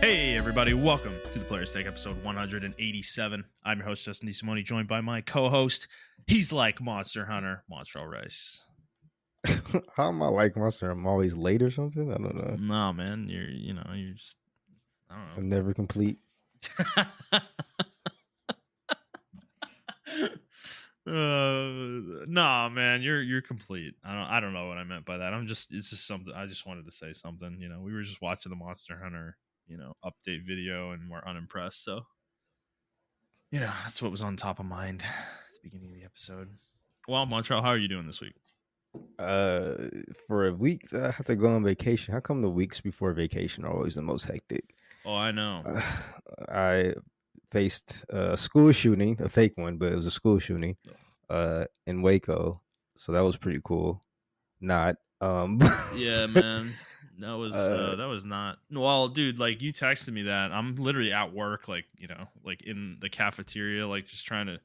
Hey everybody, welcome to the Players Take episode 187. I'm your host Justin DeSimone, joined by my co-host. He's like Monster Hunter, Montrell Rice. How am I like Monster? I'm always late or something? I don't know. No, man, you're just I I'm never complete. don't know. Nah, man, you're complete. I don't know what I meant by that. It's just something I just wanted to say something. We were just watching the Monster Hunter, update video and we're unimpressed. So, that's what was on top of mind at the beginning of the episode. Well, Montrell, how are you doing this week? For a week, I have to go on vacation. How come the weeks before vacation are always the most hectic? Oh, I know. I faced a school shooting, a fake one, but it was a school shooting in Waco. So that was pretty cool. Not. Yeah, man. That was not. Well, dude, like you texted me that. I'm literally at work, like, like in the cafeteria, like just trying to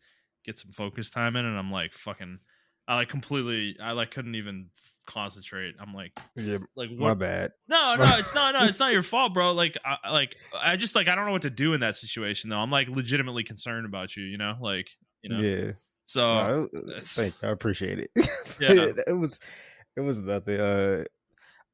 get some focus time in, and I'm like fucking I couldn't even concentrate. I'm like, yeah, like my what? bad. No, it's not your fault, bro. Like I just like I don't know what to do in that situation though. I'm like legitimately concerned about you, Yeah. So No, thank you. I appreciate it. yeah. It was nothing.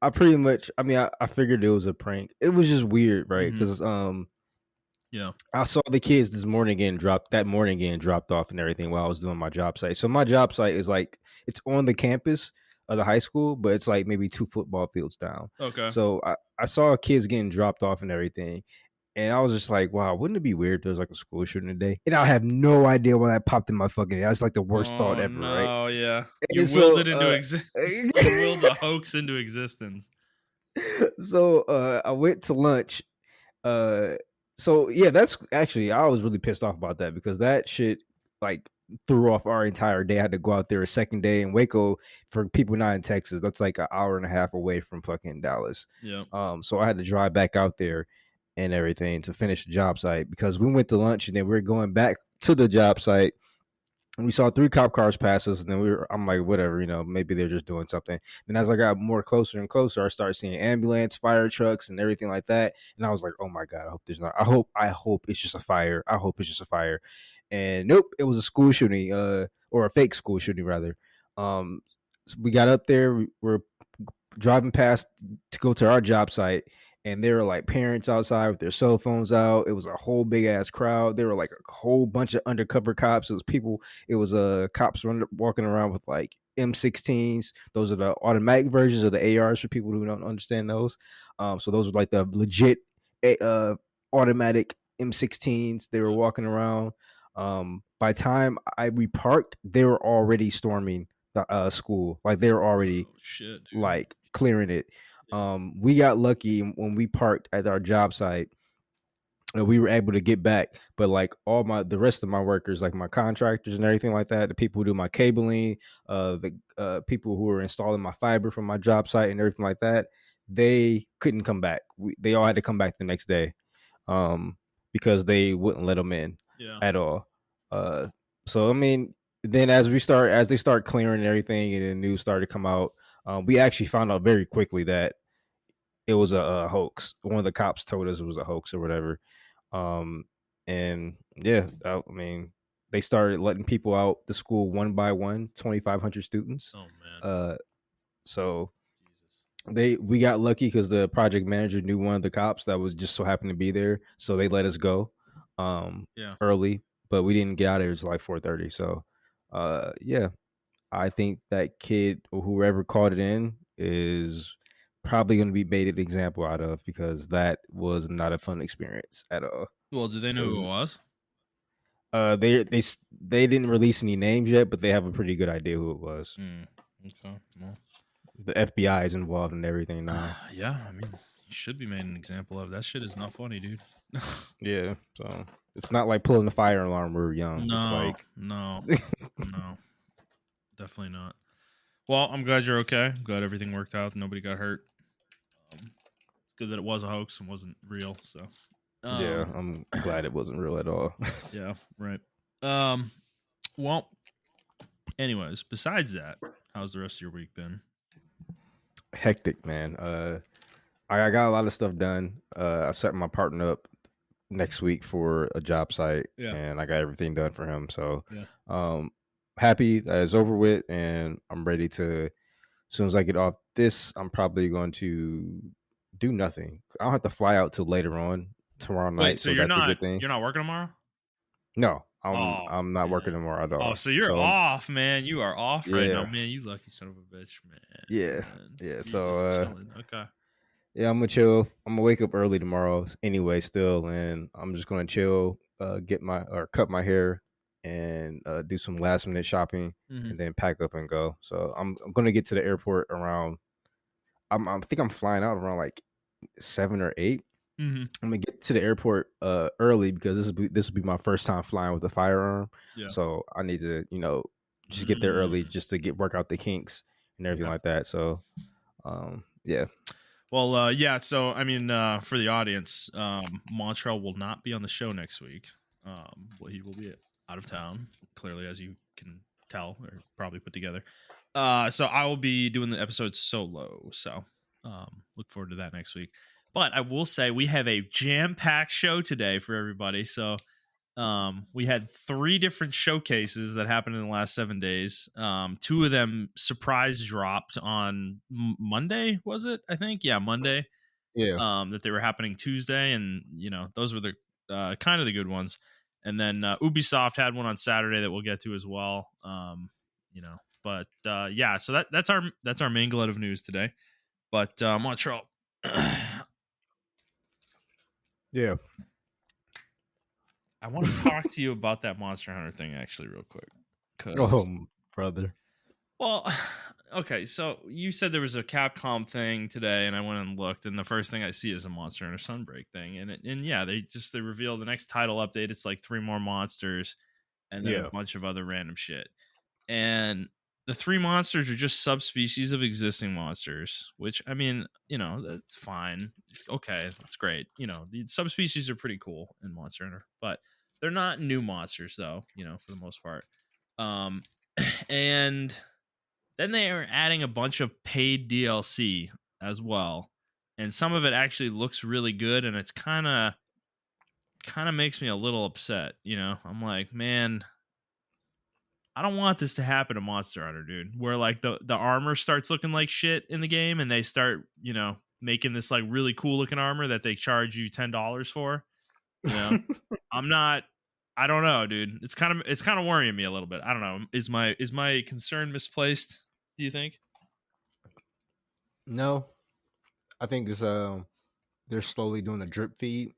I pretty much. I mean, I figured it was a prank. It was just weird, right? Because I saw the kids this morning getting dropped off and everything while I was doing my job site. So my job site is like it's on the campus of the high school, but it's like maybe 2 football fields down. Okay. So I saw kids getting dropped off and everything. And I was just like, wow, wouldn't it be weird if there was like a school shooting today? And I have no idea why that popped in my fucking head. That's like the worst thought ever, right? Oh, yeah. You And willed so, it into existence. You willed the hoax into existence. So I went to lunch. So yeah, that's actually I was really pissed off about that because that shit like threw off our entire day. I had to go out there a second day in Waco for people not in Texas. That's like an hour and a half away from fucking Dallas. Yeah. So I had to drive back out there and everything to finish the job site because we went to lunch and then we are going back to the job site. And we saw 3 cop cars pass us, and then I'm like, whatever, maybe they're just doing something. And as I got more closer and closer, I started seeing ambulance, fire trucks, and everything like that. And I was like, oh my God, I hope there's not. I hope it's just a fire. I hope it's just a fire. And nope, it was a school shooting, or a fake school shooting rather. So we got up there, we're driving past to go to our job site. And there were like parents outside with their cell phones out. It was a whole big ass crowd. There were like a whole bunch of undercover cops. It was people. It was cops walking around with like M16s. Those are the automatic versions of the ARs for people who don't understand those. So those are like the legit automatic M16s. They were walking around. By the time we parked, they were already storming the school. Like they were already like clearing it. We got lucky when we parked at our job site and we were able to get back, but like the rest of my workers, like my contractors and everything like that, the people who do my cabling, the people who were installing my fiber from my job site and everything like that, they couldn't come back. They all had to come back the next day because they wouldn't let them in at all. So I mean, then as they start clearing and everything and the news started to come out, we actually found out very quickly that it was a hoax. One of the cops told us it was a hoax or whatever. And yeah, I mean, they started letting people out the school one by one, 2,500 students. Oh man. So we got lucky because the project manager knew one of the cops that was just so happened to be there. So they let us go early, but we didn't get out of there until like 4:30. So yeah, I think that kid or whoever caught it in is probably going to be made an example out of because that was not a fun experience at all. Well, do they know who it was? They didn't release any names yet, but they have a pretty good idea who it was. Okay. Well, the FBI is involved in everything now. Yeah, I mean, you should be made an example of. That shit is not funny, dude. Yeah, so it's not like pulling the fire alarm when we were young. No, it's like no, definitely not. Well, I'm glad you're okay. I'm glad everything worked out. Nobody got hurt. It's good that it was a hoax and wasn't real. So yeah, I'm glad it wasn't real at all. Yeah, right. Well, anyways, besides that, how's the rest of your week been? Hectic, man. I got a lot of stuff done. I set my partner up next week for a job site, Yeah. and I got everything done for him. So, Yeah. happy that it's over with, and I'm ready to. As soon as I get off this, I'm probably going to do nothing. I don't have to fly out till later on tomorrow Wait, night, so so that's a good thing. you're not working tomorrow? No, Oh I'm not working man. tomorrow at Oh, all. so you're So off, man. You are off right now, yeah, man. You lucky son of a bitch, man. yeah, Man. yeah. You're just chilling. Okay. Yeah, I'm gonna chill. I'm gonna wake up early tomorrow anyway, still, and I'm just gonna chill, cut my hair, and do some last minute shopping, Mm-hmm. and then pack up and go. So I'm gonna get to the airport around. I think I'm flying out around like 7 or 8. Mm-hmm. I'm gonna get to the airport early because this will be my first time flying with a firearm. Yeah. So I need to just get there early Mm. just to work out the kinks and everything Okay. like that. So yeah. Well, yeah. So, I mean, for the audience, Montrell will not be on the show next week. Well, he will be out of town, clearly, as you can tell or probably put together. So I will be doing the episode solo. So, look forward to that next week. But I will say we have a jam-packed show today for everybody. So, we had 3 different showcases that happened in the last 7 days. 2 of them surprise dropped on Monday, was it? I think, yeah, Monday. Yeah. That they were happening Tuesday, and those were the kind of the good ones. And then Ubisoft had one on Saturday that we'll get to as well. But yeah, so that's our main glut of news today. But Montreal, Yeah. I want to talk to you about that Monster Hunter thing actually real quick. Oh, brother. Well, okay, so you said there was a Capcom thing today, and I went and looked, and the first thing I see is a Monster Hunter Sunbreak thing, and yeah, they reveal the next title update. It's like 3 more monsters, and then a bunch of other random shit. And the 3 monsters are just subspecies of existing monsters, which, I mean, that's fine. Okay, that's great. The subspecies are pretty cool in Monster Hunter, but they're not new monsters, though, for the most part. And then they are adding a bunch of paid DLC as well. And some of it actually looks really good, and it's kind of makes me a little upset, I'm like, man, I don't want this to happen to Monster Hunter, dude. Where like the armor starts looking like shit in the game, and they start, making this like really cool looking armor that they charge you $10 for. I don't know, dude. It's kind of worrying me a little bit. I don't know. Is my concern misplaced, do you think? No, I think it's they're slowly doing a drip feed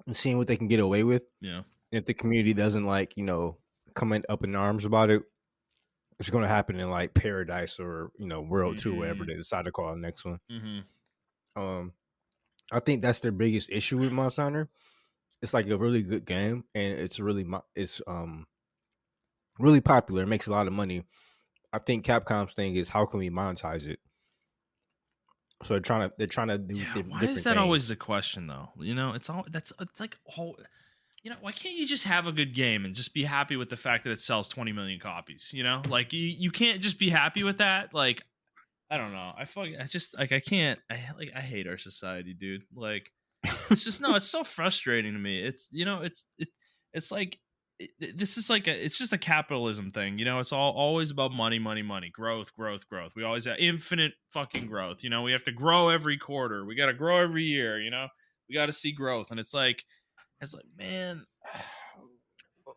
and seeing what they can get away with. Yeah. If the community doesn't come up in arms about it, it's going to happen in like Paradise or World 2, whatever they decide to call the next one. Mm-hmm. I think that's their biggest issue with Monster Hunter. It's like a really good game, and it's really popular. It makes a lot of money. I think Capcom's thing is how can we monetize it? So they're trying to do. Yeah, why different is that things. always the question, though? It's like whole. Why can't you just have a good game and just be happy with the fact that it sells 20 million copies? Like you can't just be happy with that. Like, I don't know. I can't. I hate our society, dude. Like, it's just it's so frustrating to me. It's it's like this is like it's just a capitalism thing. It's always about money, growth. We always have infinite fucking growth. We have to grow every quarter. We got to grow every year. We got to see growth, and it's like, man.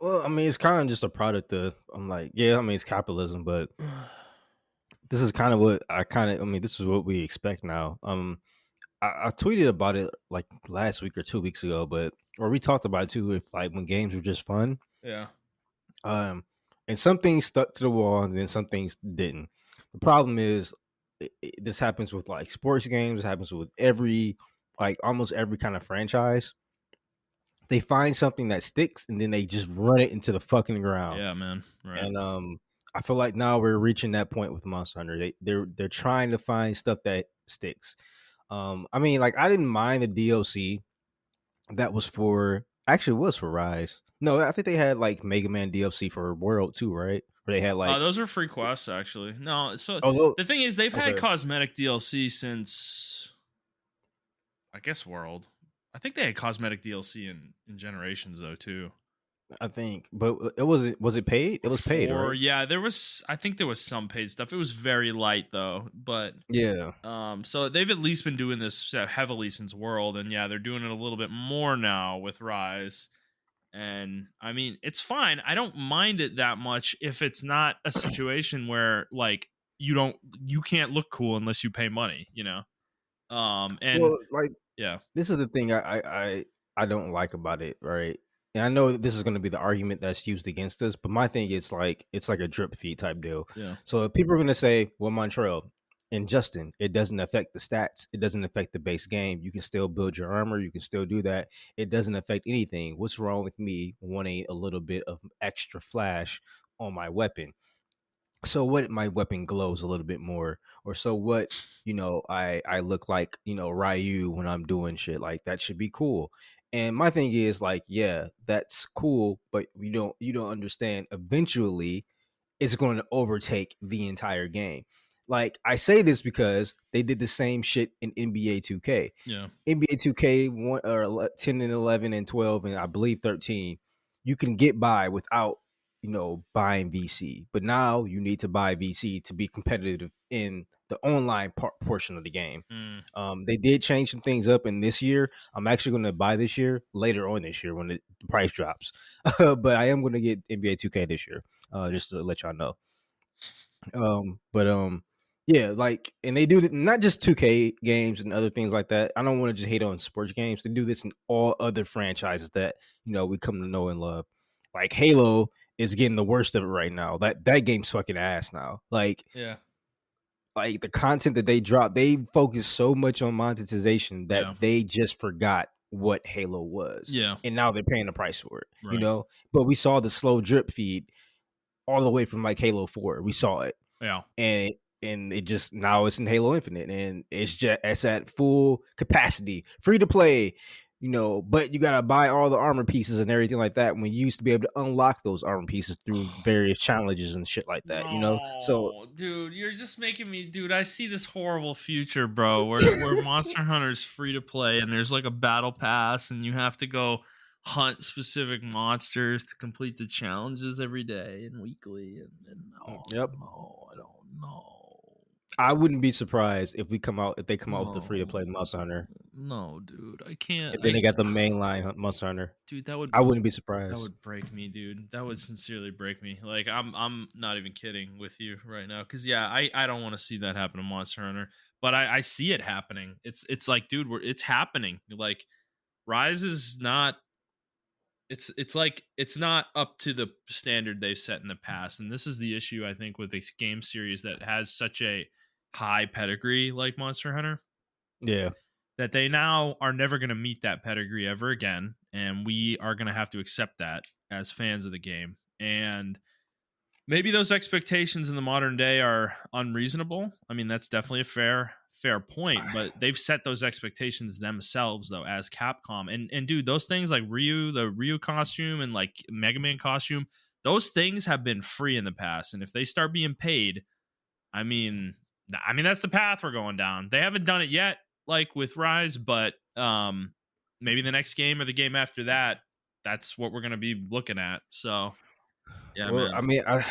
Well, I mean, it's kind of just a product of. I'm like, yeah, I mean, it's capitalism, but this is kind of what this is what we expect now. I tweeted about it like last week or 2 weeks ago, or we talked about it too. If like when games were just fun, Yeah. And some things stuck to the wall, and then some things didn't. The problem is, this happens with like sports games. It happens with almost every kind of franchise. They find something that sticks, and then they just run it into the fucking ground. Yeah, man. Right. And I feel like now we're reaching that point with Monster Hunter. They're trying to find stuff that sticks. I mean, like I didn't mind the DLC that was for Rise. No, I think they had like Mega Man DLC for World 2, right? Where they had like those are free quests actually. No, so the thing is they've had cosmetic DLC since I guess World. I think they had cosmetic DLC in Generations though too. I think, but was it paid? It Or was paid, four, right? yeah. There was, I think there was some paid stuff. It was very light though, but Yeah. so they've at least been doing this heavily since World, and yeah, they're doing it a little bit more now with Rise. And I mean, it's fine. I don't mind it that much if it's not a situation where like you can't look cool unless you pay money, you know. And Well, like yeah, this is the thing I don't like about it, right? And I know this is going to be the argument that's used against us, but my thing is like it's like a drip feed type deal. yeah. So if people are going to say, "Well, Montrell and Justin, it doesn't affect the stats. It doesn't affect the base game. You can still build your armor. You can still do that. It doesn't affect anything. What's wrong with me wanting a little bit of extra flash on my weapon?" So what, my weapon glows a little bit more, or so what, I look like, Ryu when I'm doing shit, like that should be cool. And my thing is like, yeah, that's cool, but you don't understand, eventually it's going to overtake the entire game. Like, I say this because they did the same shit in NBA 2K. Yeah. NBA 2K 1 or 10 and 11 and 12 and I believe 13, you can get by without, buying VC. But now you need to buy VC to be competitive in the online portion of the game. Mm. They did change some things up in this year. I'm actually going to buy this year, later on this year when the price drops. But I am going to get NBA 2K this year, just to let y'all know. But yeah, like, and they do not just 2K games and other things like that. I don't want to just hate on sports games. They do this in all other franchises that we come to know and love. Like Halo is getting the worst of it right now. That game's fucking ass now. Yeah. Like the content that they drop, they focus so much on monetization that Yeah. they just forgot what Halo was. Yeah. And now they're paying the price for it. Right. But we saw the slow drip feed all the way from like Halo 4. We saw it. Yeah. And it just, now it's in Halo Infinite, and it's at full capacity, free to play, but you gotta buy all the armor pieces and everything like that, when you used to be able to unlock those armor pieces through various challenges and shit like that, so No, dude, you're just making me, dude. I see this horrible future, bro, where Monster Hunter's free to play and there's like a battle pass and you have to go hunt specific monsters to complete the challenges every day and weekly. And no, Yep. no, I don't know. I wouldn't be surprised if they come out with the free to play No, Monster Hunter, no, dude, I can't. and then they got the mainline Monster Hunter. Dude, that would I wouldn't be that surprised. would break me, dude. That would sincerely break me. Like I'm not even kidding with you right now. Cause yeah, I don't want to see that happen to Monster Hunter. But I see it happening. It's like, dude, it's happening. Like Rise is not, it's like it's not up to the standard they've set in the past. And this is the issue, I think, with this game series that has such a high pedigree like Monster Hunter, Yeah. that they now are never going to meet that pedigree ever again, and we are going to have to accept that as fans of the game. And maybe those expectations in the modern day are unreasonable. I mean, that's definitely a fair point, but they've set those expectations themselves though, as Capcom. And dude, those things like the Ryu costume and like Mega Man costume, those things have been free in the past, and if they start being paid, I mean that's the path we're going down. They haven't done it yet, like with Rise, but maybe the next game or the game after that, that's what we're gonna be looking at. So yeah, Well, man. I mean,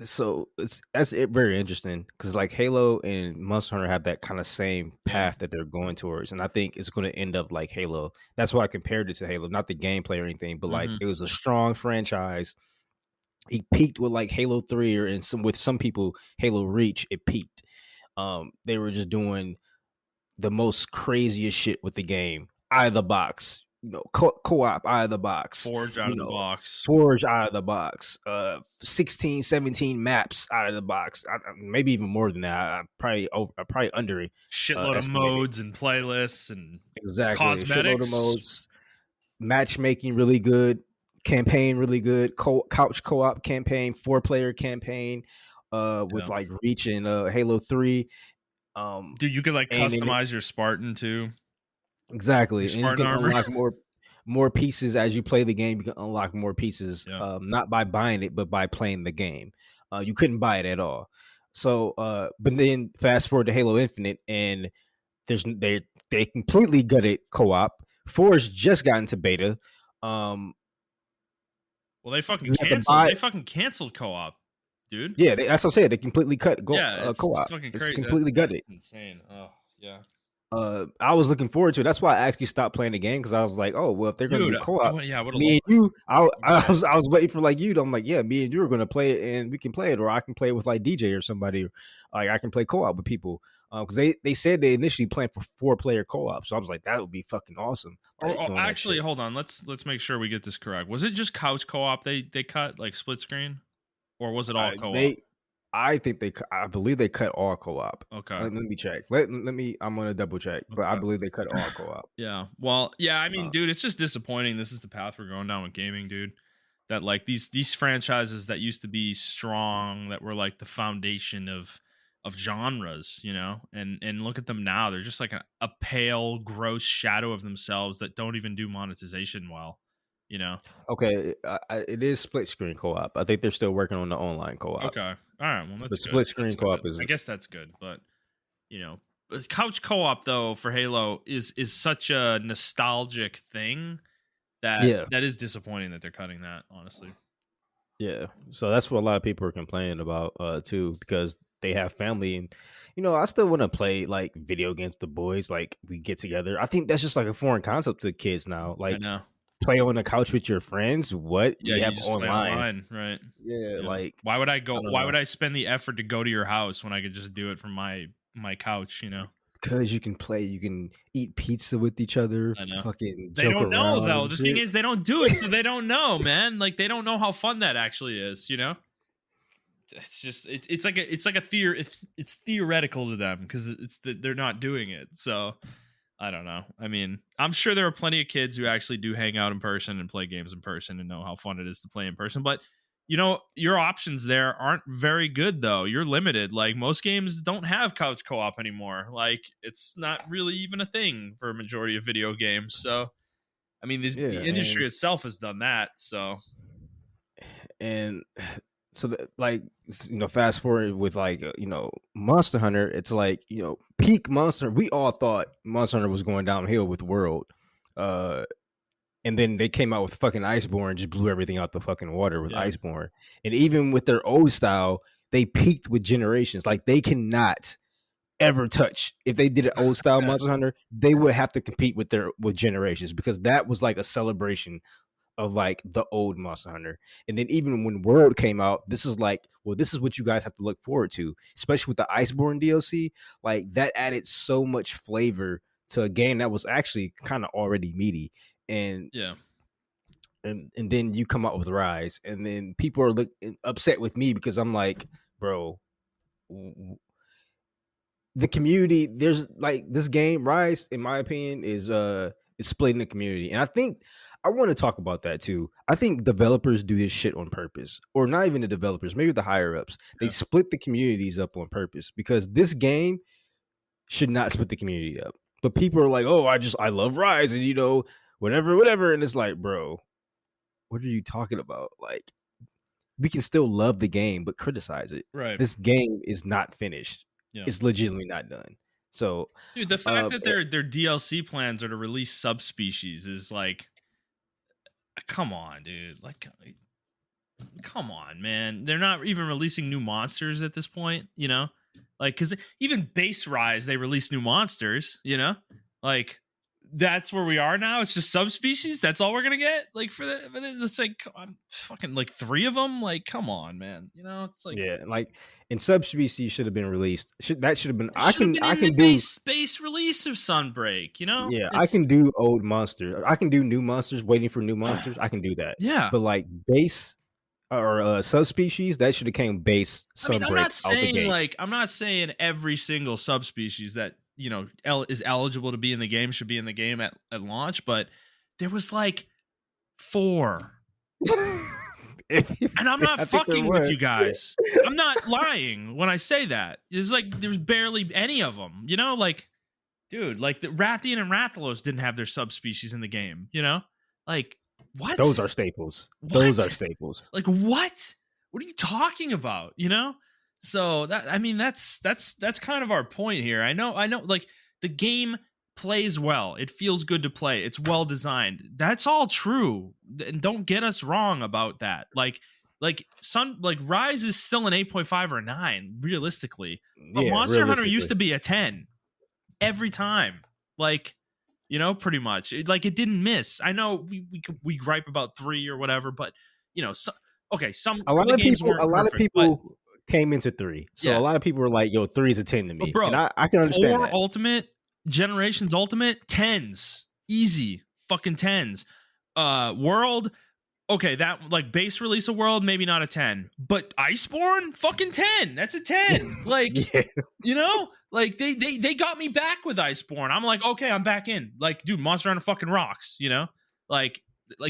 so that's it, very interesting, because like Halo and Monster Hunter have that kind of same path that they're going towards, and I think it's going to end up like Halo. That's why I compared it to Halo, not the gameplay or anything, but like it was a strong franchise. It peaked with like Halo 3, or with some people Halo Reach. It peaked. They were just doing the most craziest shit with the game out of the box. Co-op out of the box. Forge out of the box. Forge out of the box. 16, 17 maps out of the box. Maybe even more than that. Probably under it. Shitload of modes and playlists and exactly cosmetics. Shitload of modes. Matchmaking really good. Campaign really good. Couch co-op campaign. 4-player campaign. With like Reach and Halo 3. Dude, you could like customize your Spartan too. Exactly. Your and you can armor. unlock more pieces as you play the game. You can unlock more pieces, not by buying it, but by playing the game. You couldn't buy it at all. So, but then fast forward to Halo Infinite, and They completely gutted co-op. 4's just got into beta. Well, they fucking You have to canceled. buy. They fucking canceled co-op, dude. Yeah, that's what I said. They completely cut Yeah, it's co-op. fucking It's crazy. completely That's gutted. insane. Oh yeah, I was looking forward to it. That's why I actually stopped playing the game because I was like, oh well, if they're gonna dude. do co-op, I would have me loved and you, that. I was waiting for like you. I'm like, yeah, me and you are gonna play it and we can play it, or I can play it with like DJ or somebody, or like I can play co-op with people. Because they said they initially planned for 4-player co-op, so I was like, that would be fucking awesome. Like doing that Actually, shit. hold on. Let's make sure we get this correct. Was it just couch co-op they cut like split screen, or was it all co-op? I think I believe they cut all co-op. Okay. Let me check. Let me. I'm gonna double check, but I Okay. believe they cut all co-op. Yeah. Well, yeah. I mean, dude, it's just disappointing. This is the path we're going down with gaming, dude. That like these franchises that used to be strong, that were like the foundation of genres, you know, and look at them now. They're just like a pale, gross shadow of themselves that don't even do monetization well, you know. Okay, it is split screen co-op. I think they're still working on the online co-op. Okay. All right. Well, The that's good. split screen That's co-op good. is I guess that's good, but you know, couch co-op though for Halo is such a nostalgic thing that yeah, is disappointing that they're cutting that, honestly. yeah. So that's what a lot of people are complaining about too, because they have family and I still want to play like video games with the boys. Like we get together. I think that's just like a foreign concept to kids now. I Like know. play on the couch with your friends. What Yeah, we you have just play online? online, right? Yeah, Yeah. like Why would I I go? don't Why know. would I spend the effort to go to your house when I could just do it from my couch? You know. Because you can play, you can eat pizza with each other, I know. fucking They joke don't know around though. and The thing shit. is, they don't do it, so they don't know, man. Like they don't know how fun that actually is. You know. It's just it's like a it's theoretical to them because they're not doing it. So I don't know. I mean, I'm sure there are plenty of kids who actually do hang out in person and play games in person and know how fun it is to play in person. But you know, your options there aren't very good though. You're limited. Like most games don't have couch co-op anymore. Like it's not really even a thing for a majority of video games. So I mean, Yeah, the industry itself has done that. So and so like fast forward with like Monster Hunter. It's like peak Monster. We all thought Monster Hunter was going downhill with World, uh, and then they came out with fucking Iceborne, just blew everything out the fucking water with yeah, Iceborne. And even with their old style, they peaked with Generations. Like they cannot ever touch. If they did an old style Monster Hunter, they would have to compete with Generations because that was like a celebration of like the old Monster Hunter. And then even when World came out, this is like, well, this is what you guys have to look forward to, especially with the Iceborne DLC. Like that added so much flavor to a game that was actually kind of already meaty. And yeah. and then you come out with Rise, and then people are upset with me because I'm like, bro, the community, there's like this game Rise, in my opinion, is splitting the community. And I think I want to talk about that too. I think developers do this shit on purpose, or not even the developers, maybe the higher ups. They Yeah. split the communities up on purpose because this game should not split the community up. But people are like, oh, I love Rise, and whatever. And it's like, bro, what are you talking about? Like, we can still love the game, but criticize it. Right. This game is not finished. Yeah. It's legitimately not done. So, dude, the fact that their DLC plans are to release subspecies is like, come on, dude. Like, come on, man. They're not even releasing new monsters at this point, you know? Like, because even base Rise, they release new monsters, you know? Like, that's where we are now. It's just subspecies. That's all we're gonna get. Like it's like I'm fucking like 3 of them. Like, come on, man. You know, it's like yeah, like, and subspecies should have been released. That should have been. I should have been can in the do. base release of Sunbreak. You know, Yeah, I can do old monsters. I can do new monsters. Waiting for new monsters. I can do that. Yeah, but like base or subspecies, that should have came base I mean, Sunbreak out the gate. I'm not saying every single subspecies that is eligible to be in the game should be in the game at launch, but there was like 4. And I'm not fucking with you guys. I'm not lying when I say that. It's like there's barely any of them, you know? Like, dude, like the Rathian and Rathalos didn't have their subspecies in the game, you know? Like, what? Those are staples. What? Those are staples. Like, what? What are you talking about, you know? So that's kind of our point here. I know like the game plays well. It feels good to play. It's well designed. That's all true. And don't get us wrong about that. Like Rise is still an 8.5 or 9 realistically. But Yeah, Monster Hunter used to realistically. be a 10 every time. Like, you know, pretty much. It didn't miss. I know we gripe about 3 or whatever, but you know, some some A of lot the of games people, weren't perfect, but came into 3, so a yeah. lot of people were like, "Yo, 3 is a 10 to But me," and bro, I can understand 4 that. Ultimate, Generations Ultimate, 10s. Easy. Fucking 10s. World, okay, that like base release of World, maybe not a 10. But Iceborne, fucking 10. That's a 10. Like, Yeah, you know? Like they got me back with Iceborne. I'm like, okay, I'm back in. Like, dude, Monster Hunter fucking rocks, you know? Like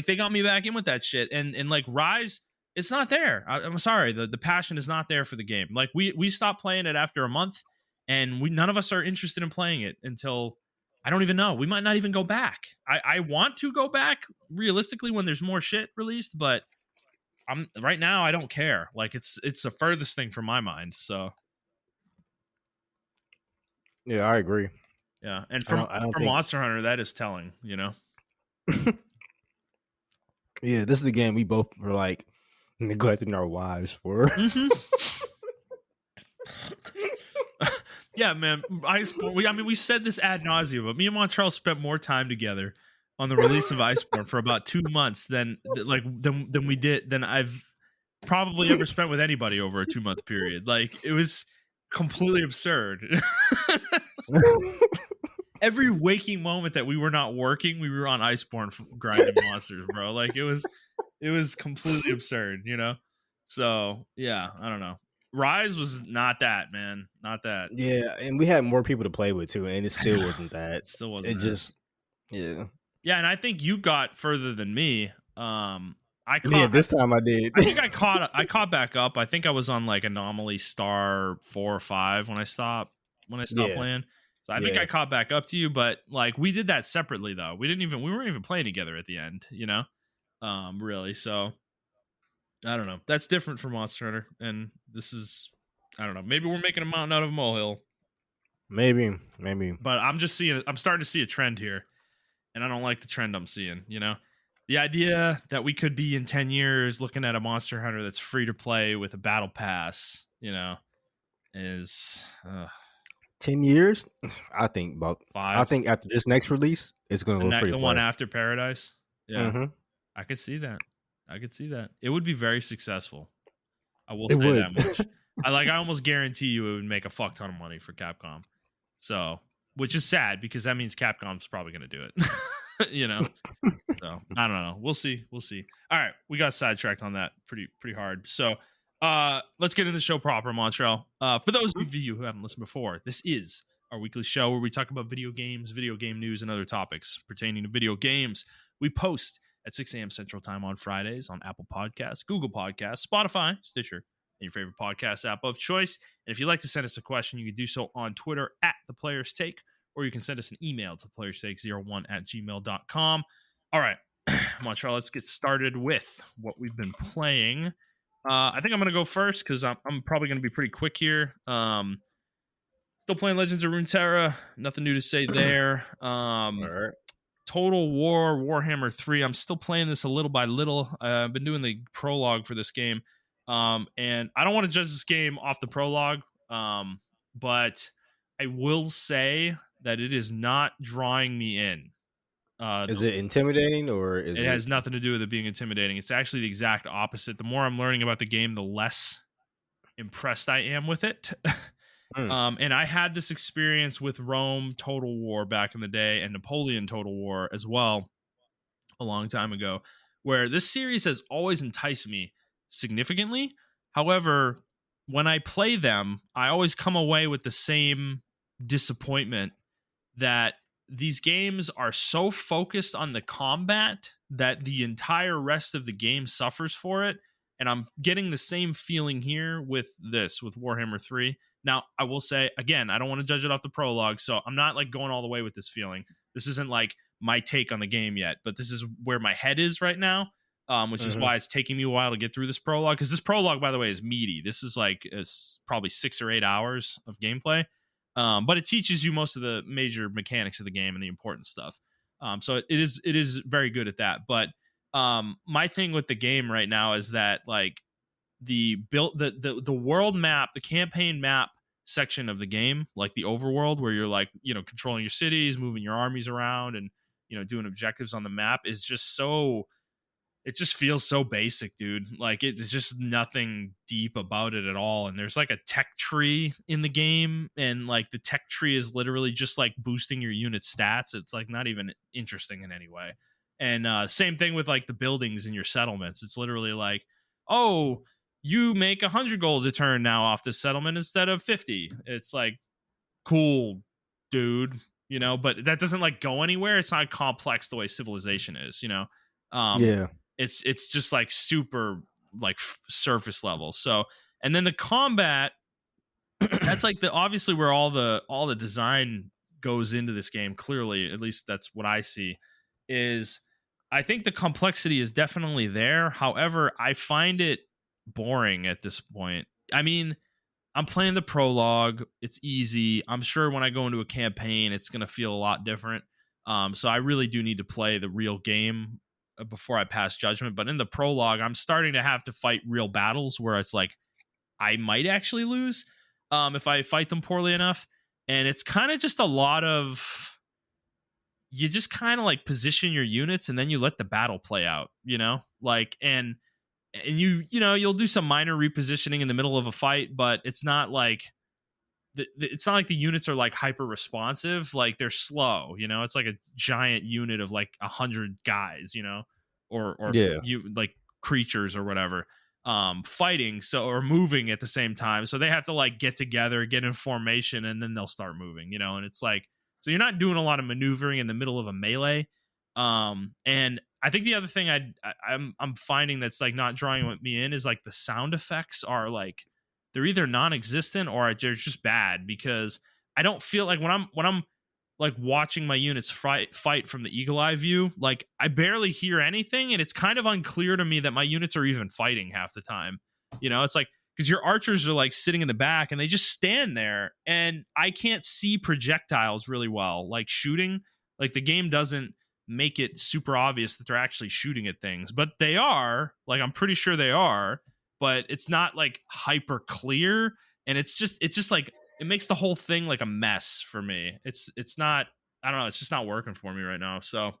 they got me back in with that shit. And like Rise, it's not there. I'm sorry. The passion is not there for the game. Like we stopped playing it after a month, and none of us are interested in playing it until I don't even know. We might not even go back. I want to go back realistically when there's more shit released, but I'm right now I don't care. Like it's the furthest thing from my mind. So yeah, I agree. yeah. And I don't for think. Monster Hunter, that is telling, you know? Yeah, this is the game we both were like neglecting our wives for. Mm-hmm. Yeah, man. Iceborne. We said this ad nauseum, but me and Montrell spent more time together on the release of Iceborne for about 2 months than I've probably ever spent with anybody over a 2-month period. Like it was completely absurd. Every waking moment that we were not working, we were on Iceborne grinding monsters, bro. Like it was completely absurd, you know? So yeah, I don't know. Rise was not that, man. Not that. Yeah, and we had more people to play with too, and it I still know. wasn't that. It still wasn't It that. just, yeah, Yeah, and I think you got further than me. I yeah. caught This time I did. I think I caught back up. I think I was on like Anomaly Star 4 or 5 when I stopped Yeah, playing. So I think yeah. I caught back up to you, but like we did that separately though. We weren't even playing together at the end, you know? Really. So I don't know. That's different from Monster Hunter, and this is I don't know. Maybe we're making a mountain out of a molehill, Maybe. but I'm starting to see a trend here, and I don't like the trend I'm seeing, you know? The idea that we could be in 10 years looking at a Monster Hunter that's free to play with a battle pass, you know, is 10 years. I think about. I 5. think after this next release, it's gonna go free to The one play. after Paradise. Yeah, Mm-hmm. I could see that. I could see that. It would be very successful. I will It say would. that much. I almost guarantee you it would make a fuck ton of money for Capcom. So, which is sad because that means Capcom's probably going to do it. You know. So, I don't know. We'll see. We'll see. All right, we got sidetracked on that pretty hard. So, let's get into the show proper, Montrell. For those of you who haven't listened before, this is our weekly show where we talk about video games, video game news, and other topics pertaining to video games. We post at 6 a.m. Central Time on Fridays on Apple Podcasts, Google Podcasts, Spotify, Stitcher, and your favorite podcast app of choice. And if you'd like to send us a question, you can do so on Twitter at The Player's Take, or you can send us an email to playerstake01@gmail.com. All right, Montreal, let's get started with what we've been playing. I think I'm going to go first because I'm probably going to be pretty quick here. Still playing Legends of Runeterra. Nothing new to say there. All right. Total War Warhammer 3. I'm still playing this a little by little. I've been doing the prologue for this game. And I don't want to judge this game off the prologue. But I will say that it is not drawing me in. Is it intimidating or is It it? has nothing to do with it being intimidating. It's actually the exact opposite. The more I'm learning about the game, the less impressed I am with it. And I had this experience with Rome Total War back in the day and Napoleon Total War as well a long time ago, where this series has always enticed me significantly. However, when I play them, I always come away with the same disappointment that these games are so focused on the combat that the entire rest of the game suffers for it. And I'm getting the same feeling here with Warhammer 3. Now, I will say, again, I don't want to judge it off the prologue, so I'm not like going all the way with this feeling. This isn't like my take on the game yet, but this is where my head is right now, which is why it's taking me a while to get through this prologue. Because this prologue, by the way, is meaty. This is like probably 6 or 8 hours of gameplay. But it teaches you most of the major mechanics of the game and the important stuff. So it is very good at that. But my thing with the game right now is that like the world map, the campaign map section of the game, like the overworld where you're like, controlling your cities, moving your armies around, and doing objectives on the map, is just so, it just feels so basic, dude. Like it's just nothing deep about it at all. And there's like a tech tree in the game, and like the tech tree is literally just like boosting your unit stats. It's like not even interesting in any way. And same thing with like the buildings in your settlements. It's literally like, oh, you make 100 gold a turn now off this settlement instead of 50. It's like, cool, dude. But that doesn't like go anywhere. It's not complex the way Civilization is. Yeah. It's just like super like surface level. So, and then the combat, that's like obviously where all the design goes into this game. Clearly, at least that's what I see. Is I think the complexity is definitely there. However, I find it boring at this point. I mean, I'm playing the prologue. It's easy. I'm sure when I go into a campaign, it's going to feel a lot different. So I really do need to play the real game before I pass judgment. But in the prologue, I'm starting to have to fight real battles where it's like I might actually lose if I fight them poorly enough. And it's kind of just a lot of, you just kind of like position your units and then you let the battle play out, like, and you'll do some minor repositioning in the middle of a fight, but it's not like it's not like the units are like hyper responsive. Like they're slow, it's like a giant unit of like 100 guys, or Yeah. you like creatures or whatever, fighting, so, or moving at the same time. So they have to like get together, get in formation, and then they'll start moving, and it's like, so you're not doing a lot of maneuvering in the middle of a melee. And I think the other thing I'm finding that's like not drawing me in is like the sound effects are like, they're either non-existent or they're just bad, because I don't feel like when I'm like watching my units fight from the eagle eye view, like I barely hear anything, and it's kind of unclear to me that my units are even fighting half the time. It's like, because your archers are like sitting in the back and they just stand there, and I can't see projectiles really well, like shooting. Like the game doesn't make it super obvious that they're actually shooting at things, but they are. Like I'm pretty sure they are, but it's not like hyper clear, and it's just like, it makes the whole thing like a mess for me. It's not, I don't know, it's just not working for me right now. So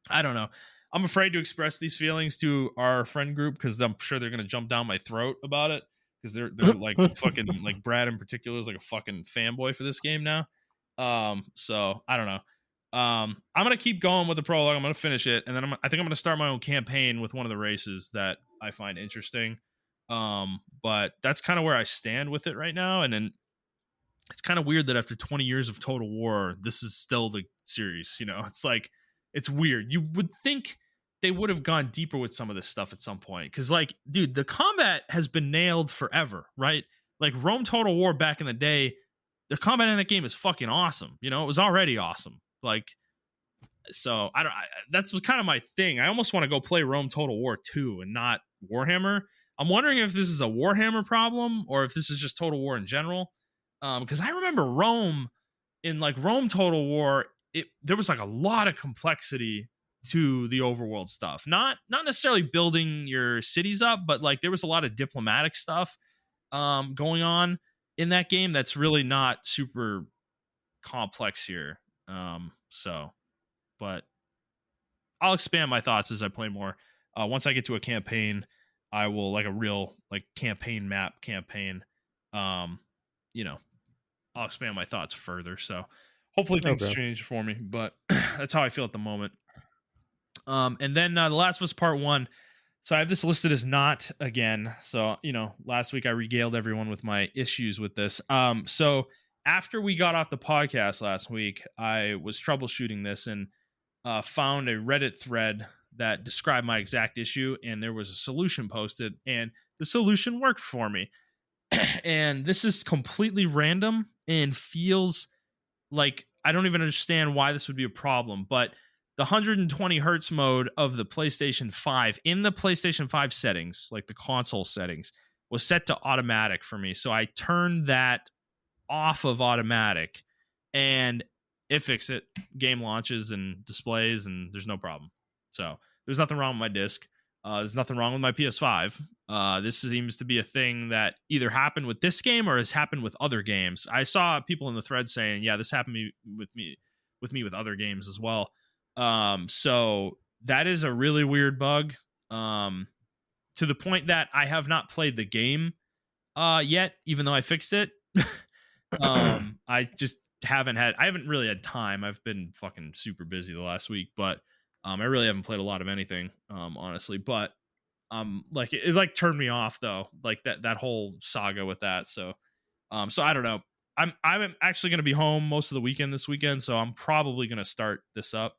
I don't know. I'm afraid to express these feelings to our friend group because I'm sure they're gonna jump down my throat about it, because they're like fucking, like Brad in particular is like a fucking fanboy for this game now. So I don't know. I'm gonna keep going with the prologue. I'm gonna finish it, and then I think I'm gonna start my own campaign with one of the races that I find interesting. But that's kind of where I stand with it right now. And then it's kind of weird that after 20 years of Total War, this is still the series. It's like, it's weird. You would think they would have gone deeper with some of this stuff at some point, because like, dude, the combat has been nailed forever, right? Like Rome Total War back in the day, the combat in that game is fucking awesome. It was already awesome. Like, so that's kind of my thing. I almost want to go play Rome Total War 2 and not Warhammer. I'm wondering if this is a Warhammer problem or if this is just Total War in general. Because I remember Rome, in like Rome Total War, there was like a lot of complexity to the overworld stuff. Not necessarily building your cities up, but like there was a lot of diplomatic stuff going on in that game that's really not super complex here. So, but I'll expand my thoughts as I play more. Once I get to a campaign, I will, like a real like campaign map campaign. I'll expand my thoughts further. So hopefully things change for me, but that's how I feel at the moment. And then The Last of Us Part 1. So I have this listed as not again. So, last week I regaled everyone with my issues with this. So after we got off the podcast last week, I was troubleshooting this and found a Reddit thread that described my exact issue, and there was a solution posted, and the solution worked for me. And this is completely random and feels like I don't even understand why this would be a problem, but the 120 hertz mode of the PlayStation 5 in the PlayStation 5 settings, like the console settings, was set to automatic for me. So I turned that off of automatic, and it fixed it. Game launches and displays, and there's no problem. So there's nothing wrong with my disc. There's nothing wrong with my PS5. This seems to be a thing that either happened with this game or has happened with other games. I saw people in the thread saying, "Yeah, this happened with me with other games as well." So that is a really weird bug. To the point that I have not played the game yet, even though I fixed it. I just I haven't really had time. I've been fucking super busy the last week, but I really haven't played a lot of anything, honestly. But like it like turned me off though, like that whole saga with that. So so I don't know. I'm actually gonna be home most of the weekend this weekend, so I'm probably gonna start this up.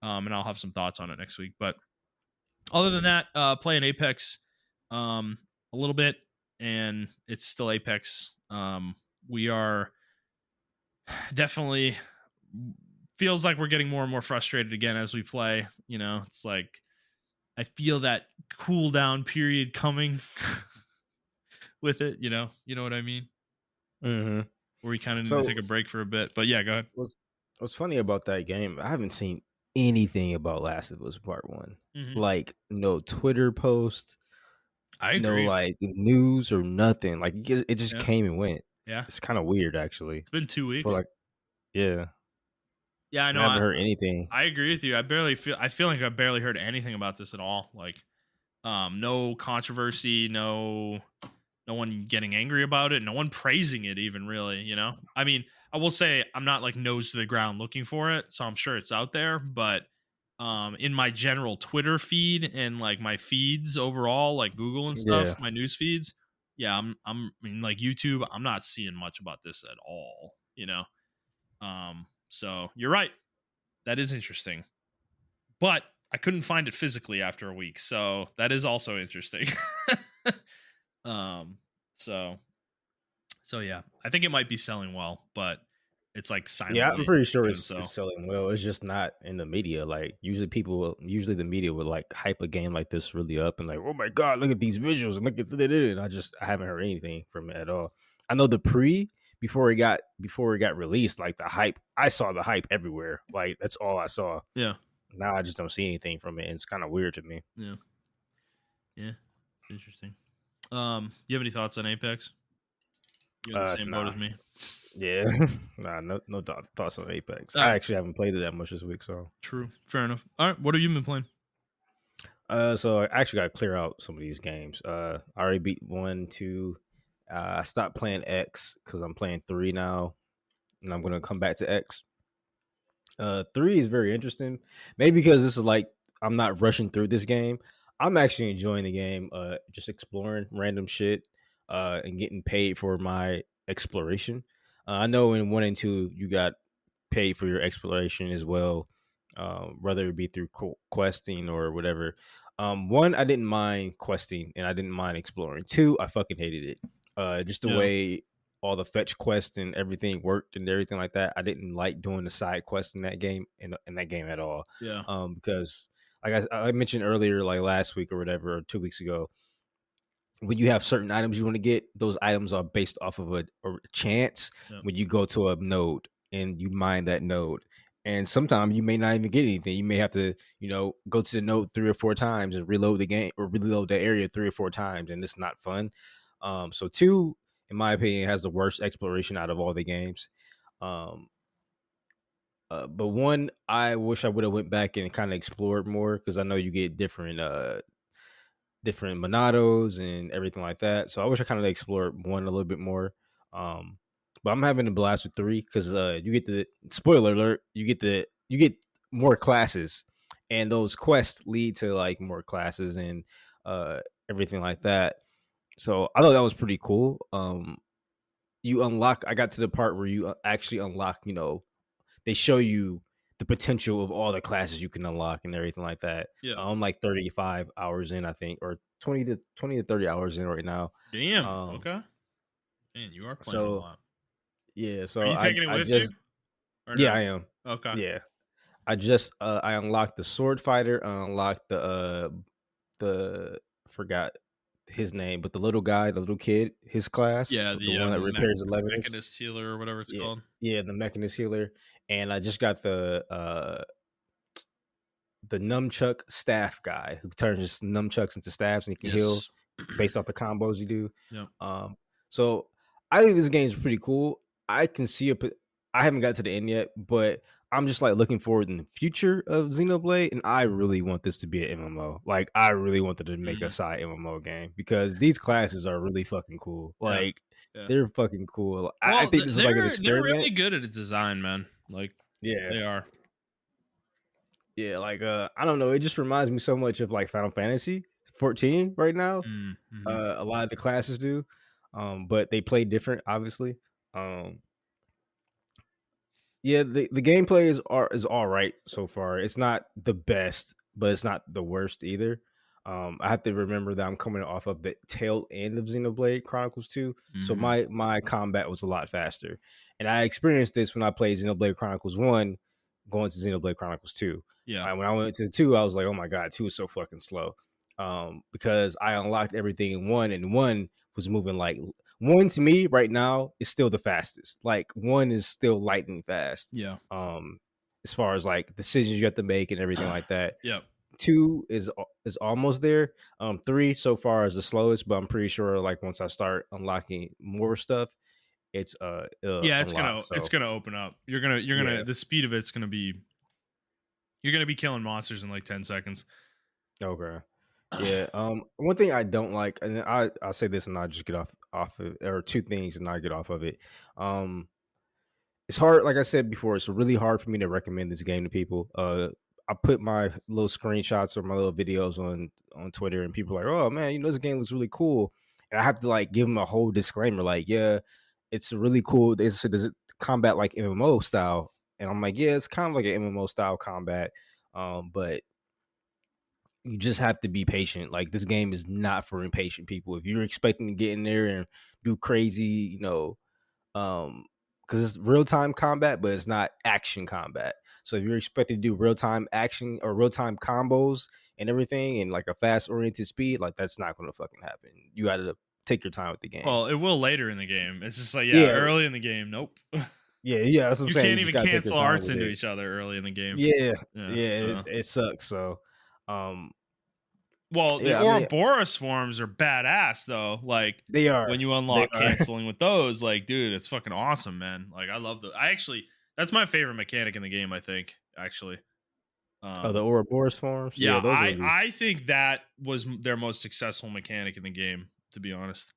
And I'll have some thoughts on it next week. But other than that, playing Apex a little bit, and it's still Apex. We are definitely feels like we're getting more and more frustrated again as we play. You know, it's like I feel that cooldown period coming with it. You know what I mean? Mm-hmm. Where we kind of need to So take a break for a bit. But yeah, go ahead. what's funny about that game? I haven't seen anything about Last of Us Part One. Mm-hmm. Like no Twitter post, I no agree. like news or nothing. Like it just Yeah, came and went. yeah. It's kind of weird, actually. It's been 2 weeks. For like, yeah, Yeah, I I know. haven't heard anything. I agree with you. I feel like I barely heard anything about this at all. Like, no controversy, no one getting angry about it, no one praising it even really, I mean, I will say I'm not like nose to the ground looking for it, so I'm sure it's out there, but in my general Twitter feed and like my feeds overall, like Google and stuff, Yeah, my news feeds, yeah, I mean, like YouTube, I'm not seeing much about this at all. So you're right, that is interesting, but I couldn't find it physically after a week, so that is also interesting. um so so yeah, I think it might be selling well, but it's like yeah, I'm silently pretty sure doing it's so. selling well. It's just not in the media. Like usually the media will like hype a game like this really up and like, oh my god, look at these visuals and look at it. And I haven't heard anything from it at all. I know the before it got released, like the hype. I saw the hype everywhere. Like that's all I saw. Yeah, Now I just don't see anything from it. And it's kind of weird to me. yeah, yeah. It's interesting. You have any thoughts on Apex? You're in the same boat Nah, as me. yeah, nah, no thoughts on Apex. All I right, actually haven't played it that much this week, so. true, fair enough. All right, what have you been playing? So I actually got to clear out some of these games. I already beat 1, 2. I stopped playing X because I'm playing 3 now, and I'm gonna come back to X. 3 is very interesting, maybe because this is like I'm not rushing through this game. I'm actually enjoying the game. Just exploring random shit, and getting paid for my exploration. I know in 1 and 2 you got paid for your exploration as well, whether it be through questing or whatever. 1, I didn't mind questing and I didn't mind exploring. 2, I fucking hated it. Just the Yeah, way all the fetch quests and everything worked and everything like that. I didn't like doing the side quests in that game in that game at all. yeah, Because like I mentioned earlier, like last week or whatever, or 2 weeks ago, when you have certain items you want to get, those items are based off of a chance yeah, when you go to a node and you mine that node. And sometimes you may not even get anything. You may have to, go to the node 3 or 4 times and reload the game or reload the area 3 or 4 times, and it's not fun. So 2, in my opinion, has the worst exploration out of all the games. Um, but 1, I wish I would have went back and kind of explored more because I know you get different monados and everything like that. So I wish I kind of explored 1 a little bit more. Um, but I'm having a blast with 3 because you get the spoiler alert, you get more classes, and those quests lead to like more classes and everything like that. So I thought that was pretty cool. You unlock. I got to the part where you actually unlock. They show you the potential of all the classes you can unlock and everything like that. yeah. I'm like 35 hours in, I think, or 20 to 30 hours in right now. Damn. Um, Okay. Man, you are playing a so lot. yeah, Are so you taking it I with you just or yeah, no? I am. Okay. Yeah. I unlocked the sword fighter, I unlocked the forgot his name, but the little guy, the little kid, his class, Yeah, the the one that repairs the Levinas. Mechanist healer or whatever it's Yeah, called. yeah, the Mechanist healer, and I just got the nunchuck staff guy who turns his nunchucks into staffs and he can heal Yes. based off the combos you do. Yeah. So I think this game is pretty cool. I can see I haven't got to the end yet, but I'm just like looking forward in the future of Xenoblade, and I really want this to be an MMO. Like I really wanted to make a side MMO game because these classes are really fucking cool. Yeah. Like Yeah. they're fucking cool. I Well, think this is like an they're really experiment. good at its design, man. Like Yeah. they are. Yeah, like I don't know, it just reminds me so much of like Final Fantasy 14 right now. Mm-hmm. A lot of the classes do. But they play different, obviously. Um yeah, the gameplay is all right so far. It's not the best, but it's not the worst either. I have to remember that I'm coming off of the tail end of Xenoblade Chronicles 2, so Mm-hmm. my combat was a lot faster. And I experienced this when I played Xenoblade Chronicles 1 going to Xenoblade Chronicles 2. Yeah. When I went to 2, I was like, "Oh my god, 2 is so fucking slow." Because I unlocked everything in 1 and 1 was moving like 1 to me right now is still the fastest. Like 1 is still lightning fast. Yeah. As far as like decisions you have to make and everything like that. Yeah. 2 is almost there. 3 so far is the slowest, but I'm pretty sure like once I start unlocking more stuff, it's Yeah, unlocked. So it's gonna open up. You're gonna yeah, the speed of it's gonna be you're gonna be killing monsters in like 10 seconds. okay. Yeah. One thing I don't like, and I'll say this and I'll just get off of, or two things and I get off of it. It's hard, like I said before, it's really hard for me to recommend this game to people. I put my little screenshots or my little videos on Twitter, and people are like, "Oh man, this game looks really cool," and I have to like give them a whole disclaimer, like, "Yeah, it's really cool." They said, "Does it combat like MMO style?" And I'm like, "Yeah, it's kind of like an MMO style combat, but you just have to be patient. Like this game is not for impatient people. If you're expecting to get in there and do crazy, because it's real time combat, but it's not action combat. So if you're expected to do real time action or real time combos and everything, and like a fast oriented speed, like that's not going to fucking happen. You got to take your time with the game. Well, it will later in the game. It's just like, yeah, Yeah, early in the game, nope. yeah. That's what I'm You saying. You can't just even got to take your cancel time arts with into it. each other early in the game. Yeah, Yeah. yeah. So It sucks. So, well, the yeah. I mean, Ouroboros forms are badass though. Like they are. when you They unlock are. canceling with those, like, dude, it's fucking awesome, man. Like I love that's my favorite mechanic in the game, I think, actually. Oh, the Ouroboros forms. Yeah, Yeah, those are. I think that was their most successful mechanic in the game, to be honest.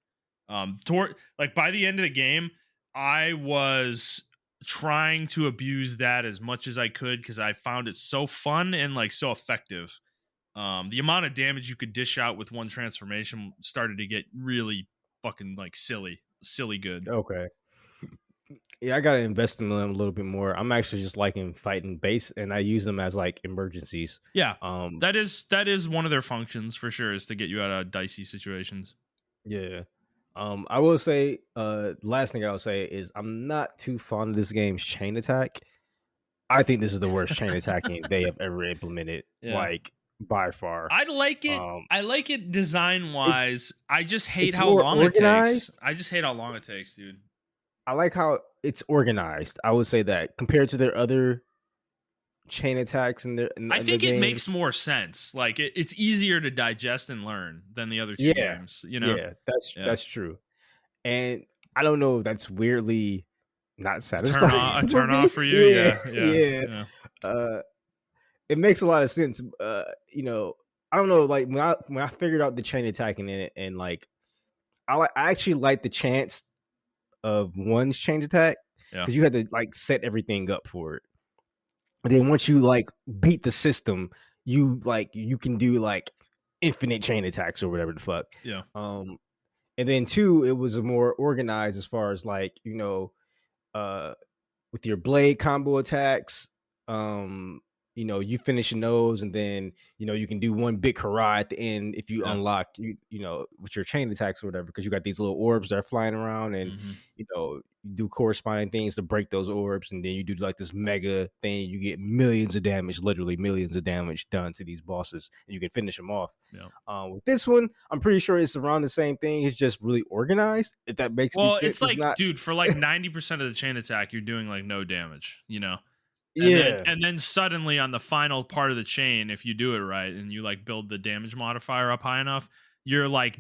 Toward like by the end of the game, I was trying to abuse that as much as I could because I found it so fun and like so effective. The amount of damage you could dish out with one transformation started to get really fucking like silly good. Okay. Yeah, I gotta invest in them a little bit more. I'm actually just liking fighting base, and I use them as like emergencies. Yeah, Um, that is one of their functions for sure, is to get you out of dicey situations. yeah. I will say, last thing I'll say is I'm not too fond of this game's chain attack. I think this is the worst chain attacking they have ever implemented, Yeah, like by far. I like it. Um, I like it design it's wise. I just hate it's how more long it takes. organized. I just hate how long it takes, dude. I like how it's organized. I would say that compared to their other chain attacks in I other think it makes games. more sense. Like it's easier to digest and learn than the other two Yeah, games. You know? yeah, Yeah. that's true. And I don't know, that's weirdly not satisfying A for turn me. off for you. Yeah, Yeah. Yeah. yeah. Yeah. Uh, it makes a lot of sense. I don't know. Like when I figured out the chain attacking in it, and like I actually like the chance of one's chain attack Yeah. because you had to like set everything up for it. And then once you like beat the system, you can do like infinite chain attacks or whatever the fuck. Yeah. And then two, it was more organized as far as like, uh with your blade combo attacks. you finishing those, and then you can do one big hurrah at the end if you Yeah. unlock with your chain attacks or whatever, because you got these little orbs that are flying around, and Hmm. you do corresponding things to break those orbs, and then you do like this mega thing. You get millions of damage, literally millions of damage done to these bosses, and you can finish them off. Yeah. With this one, I'm pretty sure it's around the same thing. It's just really organized. If that makes any Well, sense, it's it's like, not. dude, for like 90% of the chain attack, you're doing like no damage, you know? And then Yeah, and then suddenly on the final part of the chain, if you do it right and you like build the damage modifier up high enough, you're like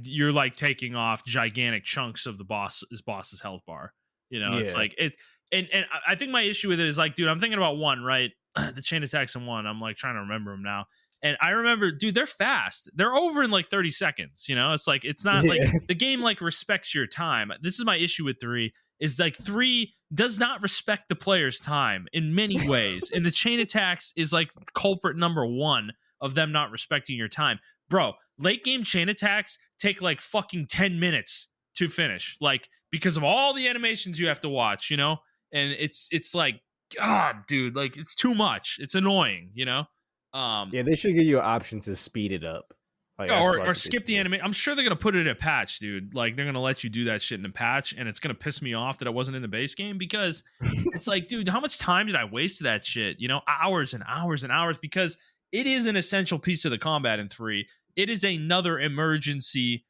taking off gigantic chunks of the boss's health bar. You know, it's yeah, like it and I think my issue with it is like, dude, I'm thinking about one, right? The chain attacks in one. I'm like trying to remember them now. And I remember, dude, they're fast. They're over in like 30 seconds. You know, it's like it's not like yeah. the game like respects your time. This is my issue with 3 is like 3 does not respect the player's time in many ways. And the chain attacks is like culprit number 1 of them not respecting your time. Bro, late game chain attacks take like fucking 10 minutes to finish. Like because of all the animations you have to watch, you know? And it's like god, dude, like it's too much. It's annoying, you know? Um Yeah, they should give you an option to speed it up. Like yeah, that's or what I or think they skip should the do. anime. I'm sure they're gonna put it in a patch, dude. Like they're gonna let you do that shit in a patch, and it's gonna piss me off that it wasn't in the base game because it's like, dude, how much time did I waste to that shit? You know, hours and hours and hours because it is an essential piece of the combat in 3. It is another emergency,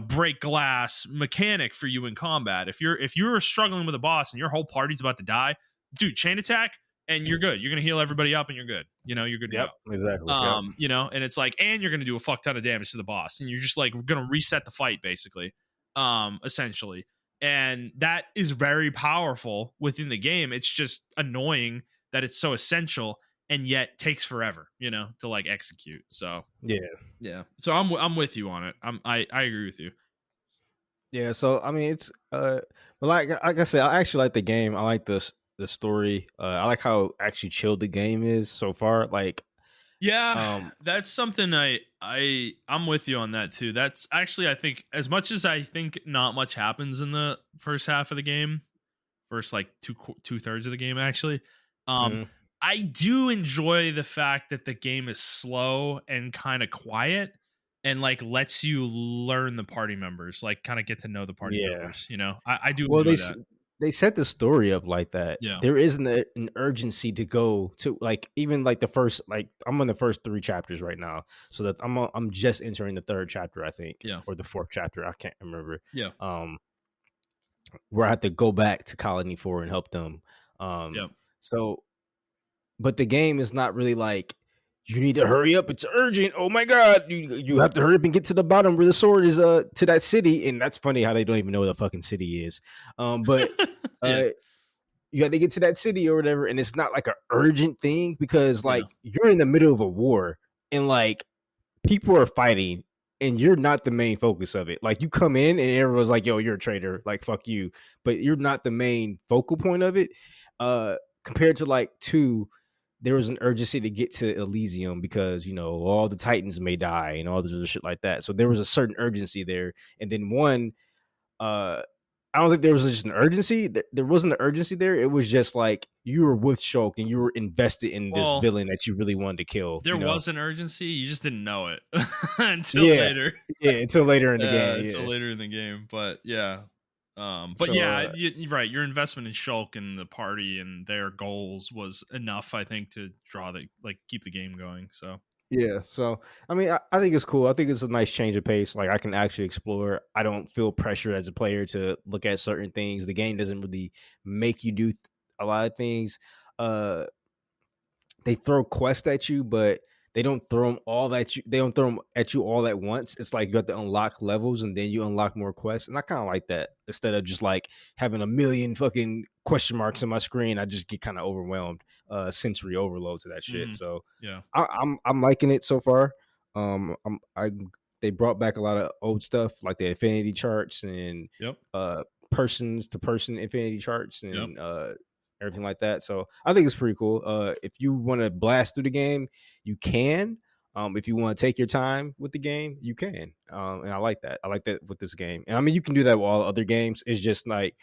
break glass mechanic for you in combat. If you're struggling with a boss and your whole party's about to die, dude, chain attack and you're good. You're gonna heal everybody up and you're good. You're good to go. Yep, exactly. Yep. And it's like, and you're gonna do a fuck ton of damage to the boss, and you're just like gonna reset the fight basically, essentially. And that is very powerful within the game. It's just annoying that it's so essential and yet takes forever, to like execute. So Yeah. yeah. So I'm with you on it. I agree with you. Yeah. So I mean, it's but like I said, I actually like the game. I like the story. I like how actually chilled the game is so far. Like, Yeah, um, that's something I'm with you on that too. That's actually, I think, as much as I think not much happens in the first half of the game, first like two thirds of the game actually. Um, mhm. I do enjoy the fact that the game is slow and kind of quiet and like lets you learn the party members, like kind of get to know the party Yeah. members. I do Well, enjoy that. they set the story up like that. Yeah, There isn't an urgency to go to, like, even like the first, like I'm on the first 3 chapters right now, so that I'm just entering the 3rd chapter, I think, yeah, or the 4th chapter. I can't remember. yeah, Um, where I have to go back to Colony 4 and help them. yeah. So, but the game is not really like, you need to hurry up. It's urgent. Oh my god, you have to hurry up and get to the bottom where the sword is to that city. And that's funny how they don't even know where the fucking city is. But Yeah, uh you got to get to that city or whatever, and it's not like an urgent thing because yeah. like you're in the middle of a war and like people are fighting and you're not the main focus of it. Like you come in and everyone's like, yo, you're a traitor, like fuck you, but you're not the main focal point of it. Compared to like 2, there was an urgency to get to Elysium because all the Titans may die and all this other shit like that. So there was a certain urgency there. And then 1, uh I don't think there was just an urgency. There wasn't an urgency there. It was just like you were with Shulk and you were invested in this Well, villain that you really wanted to kill. there was an urgency. You just didn't know it until Yeah, later. yeah. Until later in the Yeah, game. until Yeah. later in the game. But yeah. But So yeah, you're right. Your investment in Shulk and the party and their goals was enough, I think, to keep the game going. So yeah. So I mean, I think it's cool. I think it's a nice change of pace. Like I can actually explore. I don't feel pressure as a player to look at certain things. The game doesn't really make you do a lot of things. Uh, they throw quests at you, but they don't throw them all at you. They don't throw them at you all at once. It's like you have to unlock levels and then you unlock more quests. And I kind of like that instead of just like having a million fucking question marks on my screen. I just get kind of overwhelmed, sensory overload to that shit. mhm, So yeah. I'm liking it so far. I They brought back a lot of old stuff like the affinity charts and Yep. persons to person infinity charts Yep. and everything like that. So I think it's pretty cool. If you want to blast through the game, you can. If you want to take your time with the game, you can. And I like that. I like that with this game. And I mean, you can do that with all other games. It's just like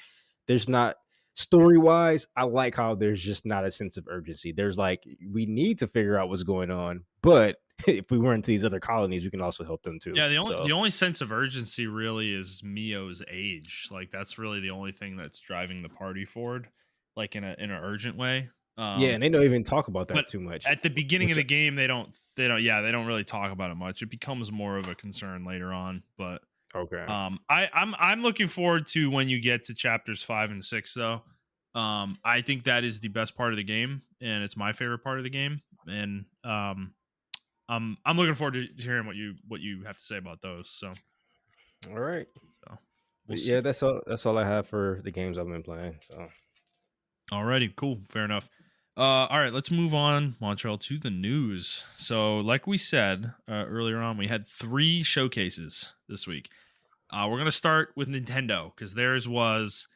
there's not story wise, I like how there's just not a sense of urgency. There's like we need to figure out what's going on, but if we were into these other colonies, we can also help them too. Yeah, So the only sense of urgency really is Mio's age. Like that's really the only thing that's driving the party forward, like in an urgent way. yeah, and they don't even talk about But that too much. at the beginning of Which the game, they don't really talk about it much. It becomes more of a concern later on. But okay, I'm looking forward to when you get to chapters 5 and 6 though. I think that is the best part of the game, and it's my favorite part of the game. And I'm looking forward to hearing what you have to say about those. So all right. so we'll But see. yeah, that's all. That's all I have for the games I've been playing. So Alrighty, cool, fair enough. All right, let's move on, Montreal, to the news. So, like we said earlier on, we had 3 showcases this week. We're gonna start with Nintendo because theirs was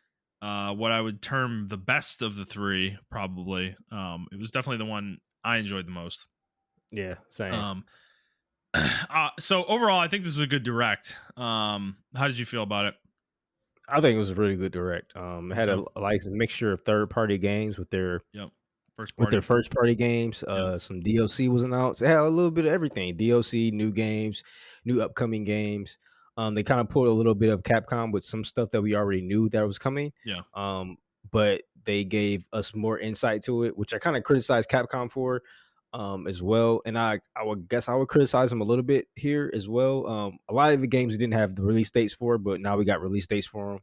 what I would term the best of the 3. Probably, it was definitely the one I enjoyed the most. yeah, same. So overall, I think this was a good direct. How did you feel about it? I think it was a really good direct. It had Okay. a nice mixture of third party games with their Yep. First party. first party games. Yep. Some DLC was announced. It had a little bit of everything: DLC, new games, new upcoming games. They kind of pulled a little bit of Capcom with some stuff that we already knew that was coming. Yeah. But they gave us more insight to it, which I kind of criticized Capcom for, as well. And I would guess I would criticize them a little bit here as well. A lot of the games we didn't have the release dates for, but now we got release dates for them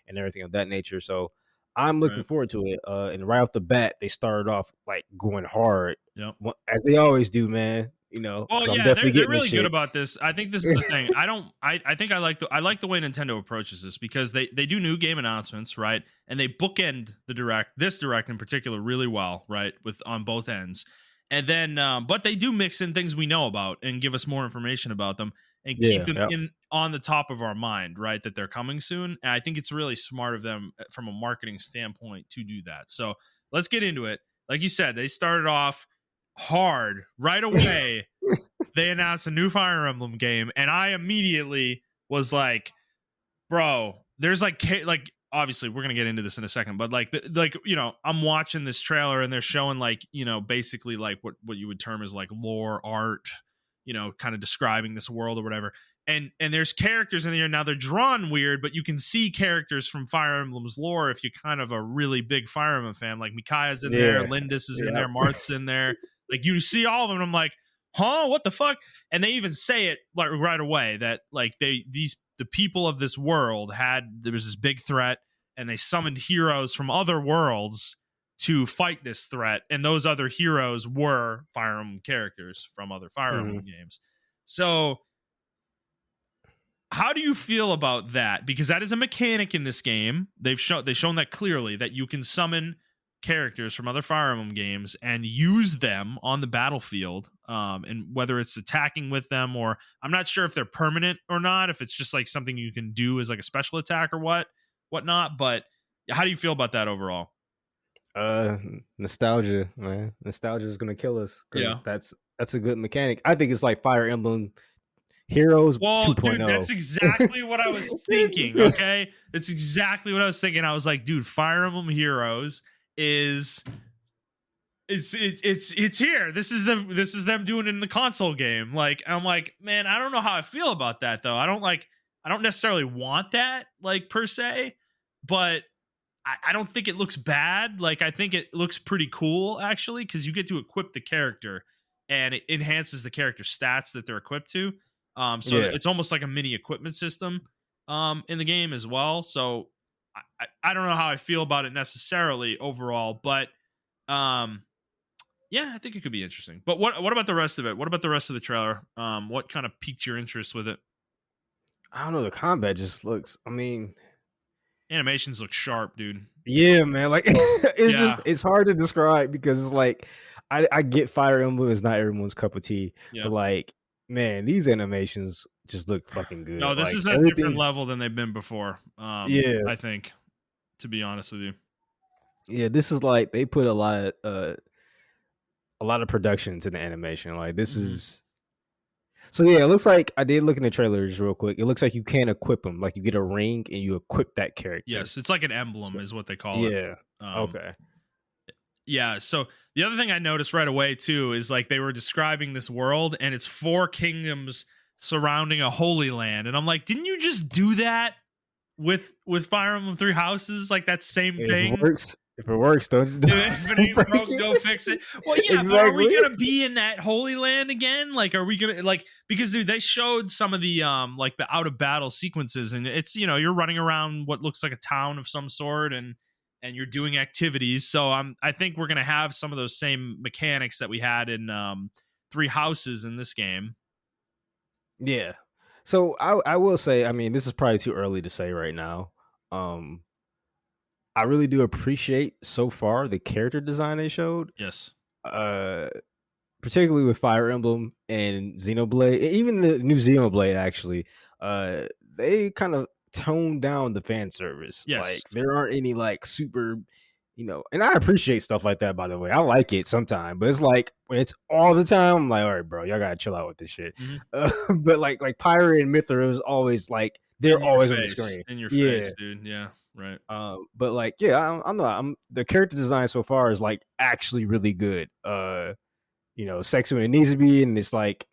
and everything of that nature. So I'm looking Right. forward to it. And right off the bat, they started off like going hard, Yep. as they always do, man. You know, Well, so I'm yeah, definitely they're getting this really good shit. about this. I think this is the thing. I think I like the way Nintendo approaches this because they do new game announcements, right? And they bookend this direct in particular really well, right? With on both ends. And then but they do mix in things we know about and give us more information about them and keep Yeah, them yeah. in on the top of our mind, right? That they're coming soon. And I think it's really smart of them from a marketing standpoint to do that. So, let's get into it. Like you said, they started off hard right away. They announced a new Fire Emblem game, and I immediately was like, "Bro, there's like obviously we're gonna get into this in a second, but like you know, I'm watching this trailer and they're showing like you know basically like what you would term as like lore art, you know, kind of describing this world or whatever." And there's characters in there now. They're drawn weird, but you can see characters from Fire Emblem's lore if you're kind of a really big Fire Emblem fan. Like Mikaya's in there, Yeah. Lindis is in Yeah. there, Marth's in there. Like you see all of them. And I'm like, huh, what the fuck? And they even say it like right away that like the people of this world there was this big threat and they summoned heroes from other worlds to fight this threat, and those other heroes were Fire Emblem characters from other Fire Emblem games. So how do you feel about that? Because that is a mechanic in this game. They've shown that clearly that you can summon characters from other Fire Emblem games and use them on the battlefield. And whether it's attacking with them or I'm not sure if they're permanent or not, if it's just like something you can do as like a special attack or whatnot. But how do you feel about that overall? Nostalgia, man. Nostalgia is gonna kill us because Yeah. that's a good mechanic. I think it's like Fire Emblem Heroes Well, dude, 2.0. that's exactly what I was thinking. Okay, that's exactly what I was thinking. I was like, dude, Fire Emblem Heroes is it's here. This is them doing it in the console game. Like I'm like, man, I don't know how I feel about that though. I don't necessarily want that like per se, but I don't think it looks bad. Like I think it looks pretty cool actually because you get to equip the character and it enhances the character stats that they're equipped to. So Yeah. it's almost like a mini equipment system in the game as well. So I don't know how I feel about it necessarily overall, but yeah, I think it could be interesting. But what about the rest of it? What about the rest of the trailer? What kind of piqued your interest with it? I don't know. The combat just looks. I mean, Animations look sharp, dude. yeah, man. Like Yeah. it's hard to describe because it's like I get Fire Emblem is not everyone's cup of tea, Yeah. but like man, these animations just look fucking good. No, this Like is a different everything's level than they've been before. yeah, I think, to be honest with you. yeah. This is like they put a lot of production into the animation. Like this Mhm. is So yeah, it looks like I did look in the trailers real quick. It looks like you can equip them. Like you get a ring and you equip that character. Yes, it's like an emblem, So, is what they call it. yeah. Um, Okay. yeah. So the other thing I noticed right away too is like they were describing this world, and it's four kingdoms surrounding a holy land, and I'm like, didn't you just do that with Fire Emblem Three Houses? Like that same thing. If it works, If it don't ain't break broke, go it. fix it. Well, yeah, but are we Exactly. gonna be in that Holy Land again? Like, are we gonna like because dude, they showed some of the like the out of battle sequences, and it's you're running around what looks like a town of some sort, and you're doing activities. So I think we're gonna have some of those same mechanics that we had in Three Houses in this game. Yeah. So I will say, I mean, this is probably too early to say right now. Um, I really do appreciate so far the character design they showed. Yes. Uh, Particularly with Fire Emblem and Xenoblade, even the new Xenoblade actually, uh, they kind of toned down the fan service. Yes. Like there aren't any like super, and I appreciate stuff like that. By the way, I like it sometimes, but it's like when it's all the time, I'm like, all right, bro, y'all gotta chill out with this shit. Mm-hmm. But like Pyre and Mithra is always like they're In your always on the face. screen. In your Yeah. face, dude. Yeah. Right. But like, yeah, I'm not. I'm the character design so far is like actually really good. Sexy when it needs to be, and it's like,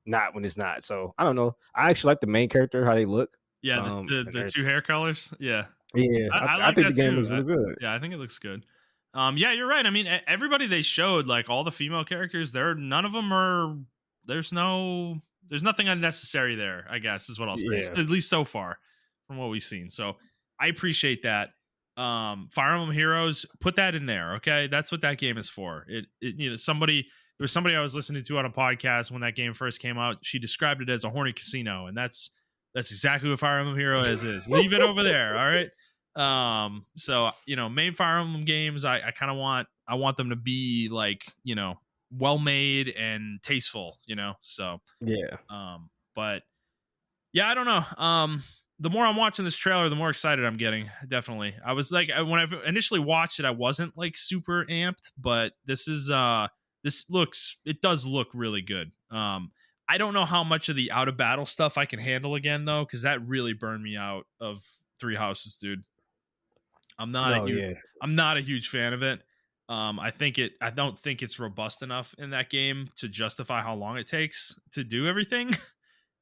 not when it's not. So I don't know. I actually like the main character, how they look. Yeah. And The two hair colors. Yeah. yeah, I I like think the that game too. looks really good. Yeah, I think it looks good. Yeah, you're right. I mean, everybody they showed, like all the female characters, none of them are. There's nothing unnecessary there. I guess is what I'll say. Yeah, At least so far from what we've seen. So I appreciate that. Fire Emblem Heroes, put that in there. Okay, that's what that game is for. Somebody there was somebody I was listening to on a podcast when that game first came out. She described it as a horny casino, and that's exactly what Fire Emblem Heroes is. Leave it over there. All right. So main Fire Emblem games, I kind of want them to be like, well made and tasteful, So yeah. but yeah, I don't know. The more I'm watching this trailer, the more excited I'm getting. Definitely. I was like, when I initially watched it, I wasn't like super amped, but it does look really good. I don't know how much of the out of battle stuff I can handle again though, because that really burned me out of Three Houses, dude. I'm not a No, huge yeah, I'm not a huge fan of it. I don't think it's robust enough in that game to justify how long it takes to do everything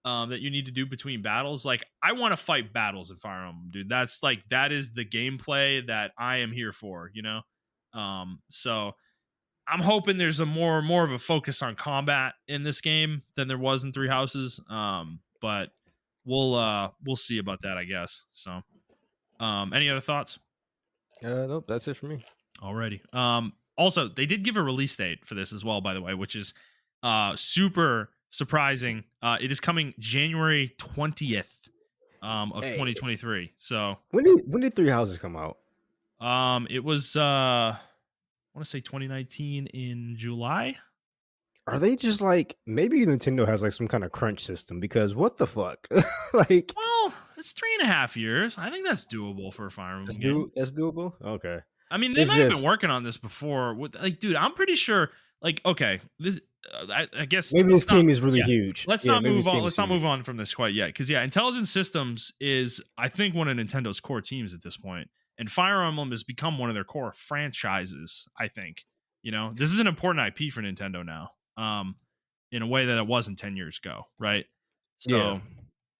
that you need to do between battles. Like I want to fight battles in Fire Emblem, dude. That is the gameplay that I am here for. So I'm hoping there's a more of a focus on combat in this game than there was in Three Houses. But we'll see about that, I guess. So any other thoughts? nope, that's it for me. Already. Also, they did give a release date for this as well, by the way, which is super surprising. It is coming January 20th of Hey, 2023. So when did Three Houses come out? it was I want to say 2019 in July. Are they just like, maybe Nintendo has like some kind of crunch system, because what the fuck? Like, Well, it's 3.5 years. I think that's doable for a Fire Emblem game. that's doable. Okay, I mean, they it's might have been just working on this before. Like, dude, I'm pretty sure. Like, okay, this. I guess maybe this let's not. team is really Yeah, huge. let's Yeah, not maybe move this on. team Let's is not huge. move on from this quite yet, because yeah, Intelligent Systems is, I think, one of Nintendo's core teams at this point, and Fire Emblem has become one of their core franchises. I think this is an important IP for Nintendo now, in a way that it wasn't 10 years ago, right? Yeah,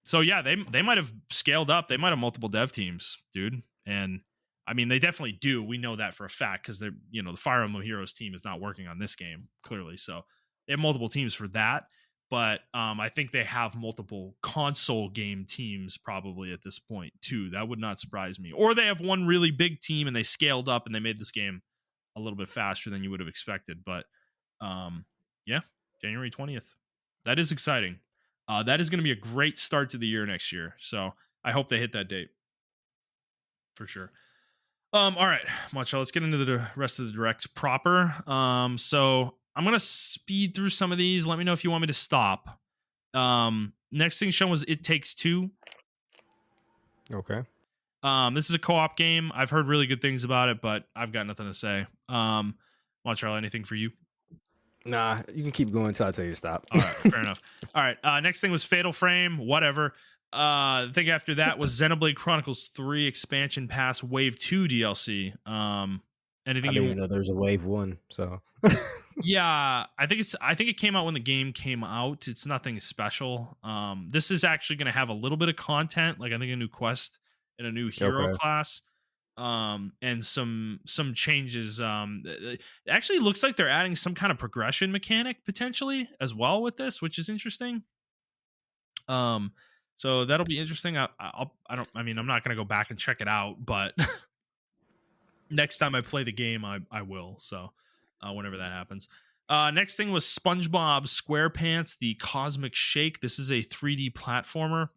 So yeah, they might have scaled up. They might have multiple dev teams, dude. And I mean, they definitely do. We know that for a fact because they're the Fire Emblem Heroes team is not working on this game clearly. So they have multiple teams for that. But I think they have multiple console game teams probably at this point too. That would not surprise me. Or they have one really big team and they scaled up and they made this game a little bit faster than you would have expected. But yeah, January 20th. That is exciting. That is going to be a great start to the year next year. So I hope they hit that date for sure. All right, Macho, let's get into the rest of the direct proper. So I'm going to speed through some of these. Let me know if you want me to stop. Next thing shown was It Takes Two. okay. This is a co-op game. I've heard really good things about it, but I've got nothing to say. Montreal, anything for you? Nah, you can keep going until I tell you to stop. All right, fair enough. All right, next thing was Fatal Frame. Whatever. The thing after that was Xenoblade Chronicles 3 Expansion Pass Wave 2 DLC. I Anything didn't you? even know there was a wave one. So Yeah, I think it came out when the game came out. It's nothing special. This is actually going to have a little bit of content, like I think a new quest and a new hero okay. class, and some changes. It actually looks like they're adding some kind of progression mechanic potentially as well with this, which is interesting. Um, so that'll be interesting. I mean, I'm not going to go back and check it out, but next time I play the game, I will. So whenever that happens. Next thing was SpongeBob SquarePants: The Cosmic Shake. This is a 3D platformer,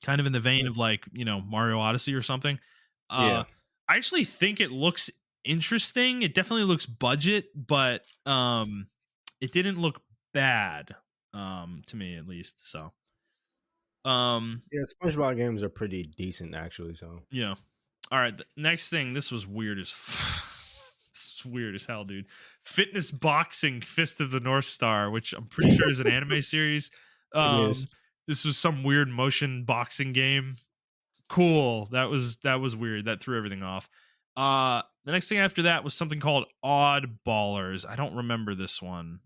kind of in the vein of like Mario Odyssey or something. Yeah. I actually think it looks interesting. It definitely looks budget, but it didn't look bad to me at least. So Yeah, SpongeBob games are pretty decent actually. So yeah. All right. The next thing. This was weird as. It's weird as hell, dude. Fitness Boxing Fist of the North Star, which I'm pretty sure is an anime series. it is. This was some weird motion boxing game. Cool. That was weird. That threw everything off. The next thing after that was something called Odd Ballers. I don't remember this one.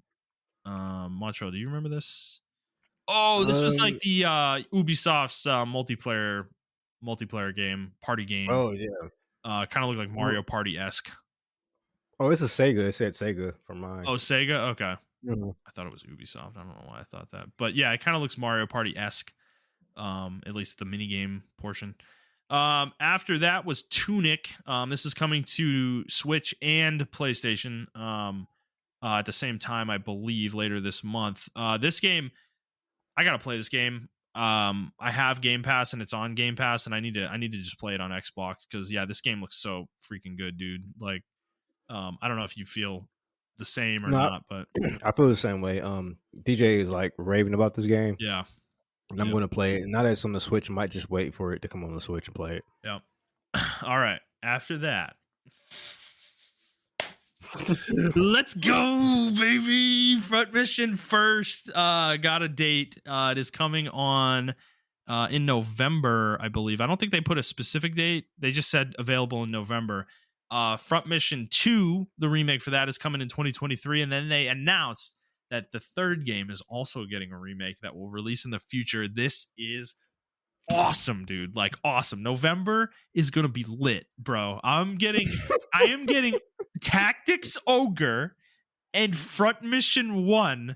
Montrell, do you remember this? Oh, this was like the Ubisoft's multiplayer game, party game. Oh yeah. Kind of looked like Mario Party-esque. Oh, it's a Sega. It said Sega for mine. Oh, Sega? Okay. Mhm. I thought it was Ubisoft. I don't know why I thought that. But yeah, it kind of looks Mario Party-esque. At least the minigame portion. After that was Tunic. This is coming to Switch and PlayStation at the same time, I believe, later this month. This game, I gotta play this game. I have Game Pass and it's on Game Pass, and I need to just play it on Xbox because yeah, this game looks so freaking good, dude. Like, I don't know if you feel the same or No, not, but I feel the same way. DJ is like raving about this game, yeah, and I'm going to play it. Now that it's on the Switch, I might just wait for it to come on the Switch and play it. yeah. All right. After that, let's go, baby. Front Mission first. Got a date. It is coming on in November, I believe. I don't think they put a specific date. They just said available in November. Front Mission 2, the remake for that, is coming in 2023. And then they announced that the third game is also getting a remake that will release in the future. This is awesome, dude. Like, awesome. November is gonna be lit, bro. I am getting Tactics Ogre and Front Mission 1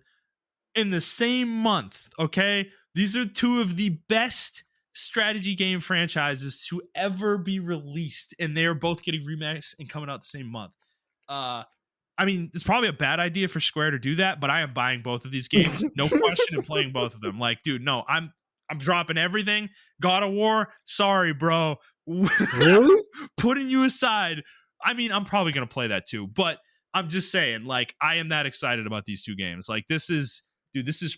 in the same month. Okay, these are two of the best strategy game franchises to ever be released, and they are both getting remakes and coming out the same month. I mean, it's probably a bad idea for Square to do that, but I am buying both of these games, no question, and playing both of them. Like, dude, no, I'm dropping everything. God of War, sorry, bro. Really? Putting you aside. I mean, I'm probably gonna play that too, but I'm just saying, like, I am that excited about these two games. Like, this is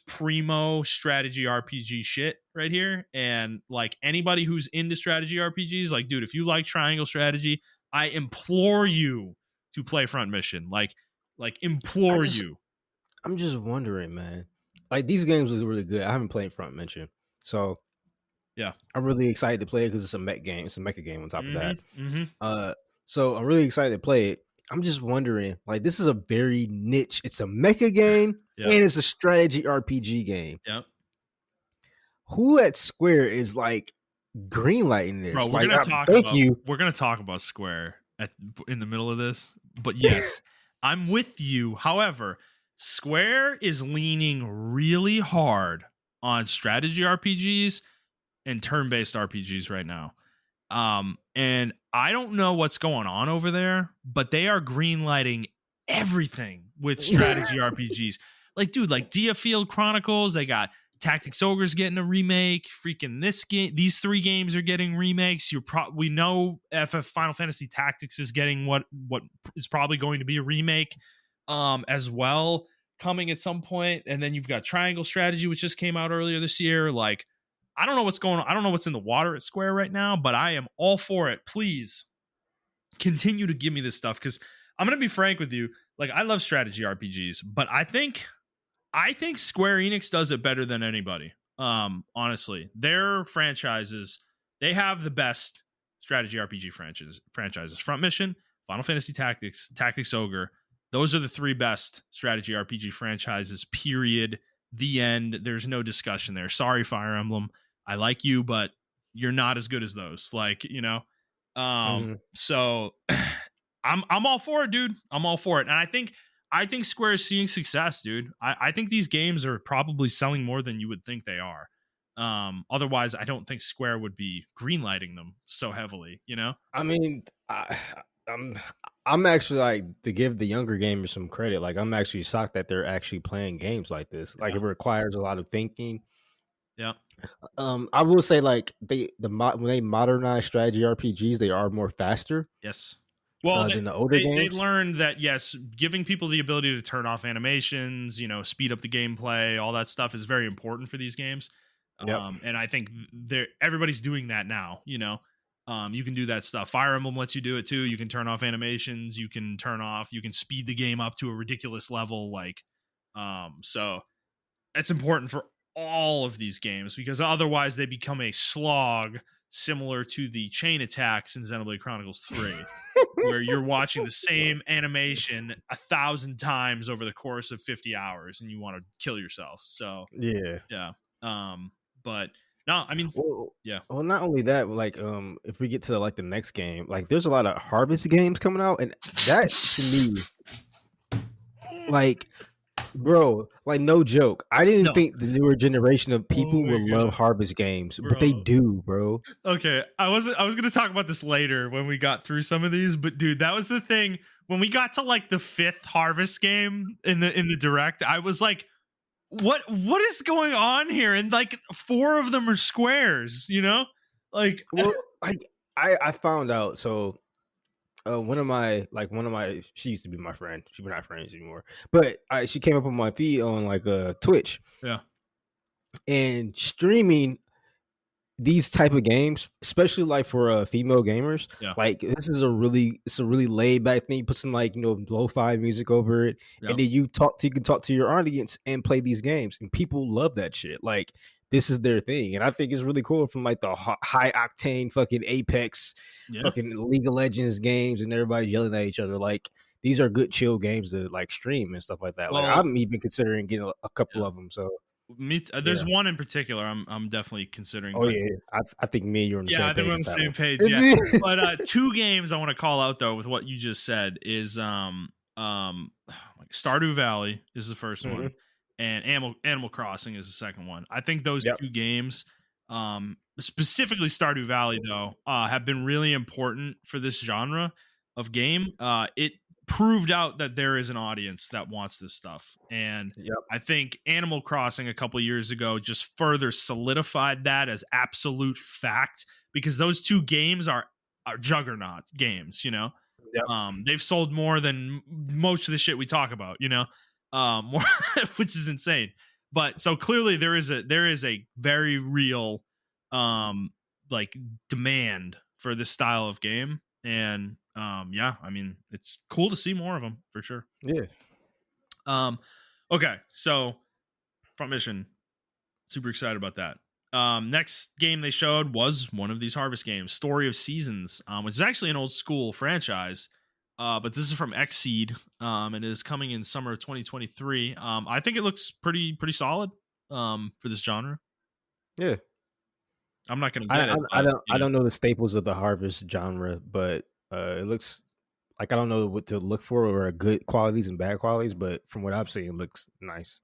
primo strategy RPG shit right here. And like, anybody who's into strategy RPGs, like, dude, if you like triangle strategy, I implore you to play Front Mission. Like implore you. I'm just wondering, man. Like, these games was really good. I haven't played Front Mission, so Yeah, I'm really excited to play it because it's a mech game. It's a mecha game on top of that. Mm-hmm. So I'm really excited to play it. I'm just wondering, like, this is a very niche. It's a mecha game and it's a strategy RPG game. Yep. Who at Square is like greenlighting this? Bro, we're like, gonna talk thank you. We're gonna talk about Square in the middle of this, but yes, I'm with you. However, Square is leaning really hard on strategy RPGs and turn-based RPGs right now. And I don't know what's going on over there, but they are greenlighting everything with strategy RPGs. Like, dude, like Field Chronicles, they got Tactics Ogre's getting a remake. Freaking this game, these three games are getting remakes. We know FF Final Fantasy Tactics is getting what is probably going to be a remake, as well, coming at some point. And then you've got Triangle Strategy, which just came out earlier this year. Like, I don't know what's going on. I don't know what's in the water at Square right now, but I am all for it. Please continue to give me this stuff because I'm gonna be frank with you. Like, I love strategy RPGs, but I think Square Enix does it better than anybody. Honestly, their franchises, they have the best strategy RPG franchises. Front Mission, Final Fantasy Tactics, Tactics Ogre. Those are the three best strategy RPG franchises. Period. The end. There's no discussion there. Sorry, Fire Emblem. I like you, but you're not as good as those. Like, Mhm. So I'm all for it, dude. I'm all for it. And I think Square is seeing success, dude. I think these games are probably selling more than you would think they are. Otherwise, I don't think Square would be greenlighting them so heavily, you know? I mean, I'm I'm actually like to give the younger gamers some credit. Like I'm actually shocked that they're actually playing games like this. Like Yeah. it requires a lot of thinking. Yeah. I will say like when they modernize strategy RPGs, they are more faster Yes. Well, than the older they games. learned that yes, giving people the ability to turn off animations, speed up the gameplay, all that stuff is very important for these games. Yep. And I think everybody's doing that now. You can do that stuff. Fire Emblem lets you do it too. You can turn off animations. You can speed the game up to a ridiculous level. So that's important for all of these games because otherwise they become a slog similar to the chain attacks in Xenoblade Chronicles 3 where you're watching the same animation 1,000 times over the course of 50 hours and you want to kill yourself. So, Yeah. yeah. But no, I mean, Well, yeah. well, not only that, but, like if we get to like the next game, like there's a lot of harvest games coming out, and that to me, like, bro, like no joke. I didn't No. think the newer generation of Oh people my would love god, harvest games, but they bro. do, bro. Okay, I was gonna talk about this later when we got through some of these, but dude, that was the thing. When we got to like the fifth harvest game in the direct, I was like, what is going on here? And like four of them are squares, Like Well, like I found out. So one of my she used to be my friend. We're not friends anymore. But she came up on my feed on like Twitch yeah, and streaming these type of games, especially like for female gamers, yeah, like it's a really laid back thing. You put some like lo-fi music over it, yeah. and then you can talk to your audience and play these games, and people love that shit. Like this is their thing, and I think it's really cool from like the high octane fucking Apex, Yeah. fucking League of Legends games, and everybody's yelling at each other. Like these are good chill games to like stream and stuff like that. Like Well, I'm even considering getting a couple yeah. of them. So There's yeah. one in particular I'm definitely considering, Oh but yeah, I think me and you are on the yeah, same I think we're page on with the that same one. page. Yeah, but two games I want to call out though with what you just said is like Stardew Valley is the first one, Mhm. and Animal Crossing is the second one. I think those Yep. two games, specifically Stardew Valley though, have been really important for this genre of game. It proved out that there is an audience that wants this stuff, and Yep. I think Animal Crossing a couple years ago just further solidified that as absolute fact because those two games are juggernaut games, Yep. They've sold more than most of the shit we talk about, more, which is insane. But so clearly there is a very real like demand for this style of game, and yeah, I mean it's cool to see more of them for sure. Yeah. Um, okay, so Front Mission, super excited about that. Next game they showed was one of these harvest games, Story of Seasons, which is actually an old school franchise. But this is from Xseed, and it is coming in summer of 2023. I think it looks pretty solid for this genre. Yeah. I'm not gonna I get I it, I but don't I don't know the staples of the harvest genre, but it looks like I don't know what to look for or good qualities and bad qualities, but from what I've seen, it looks nice.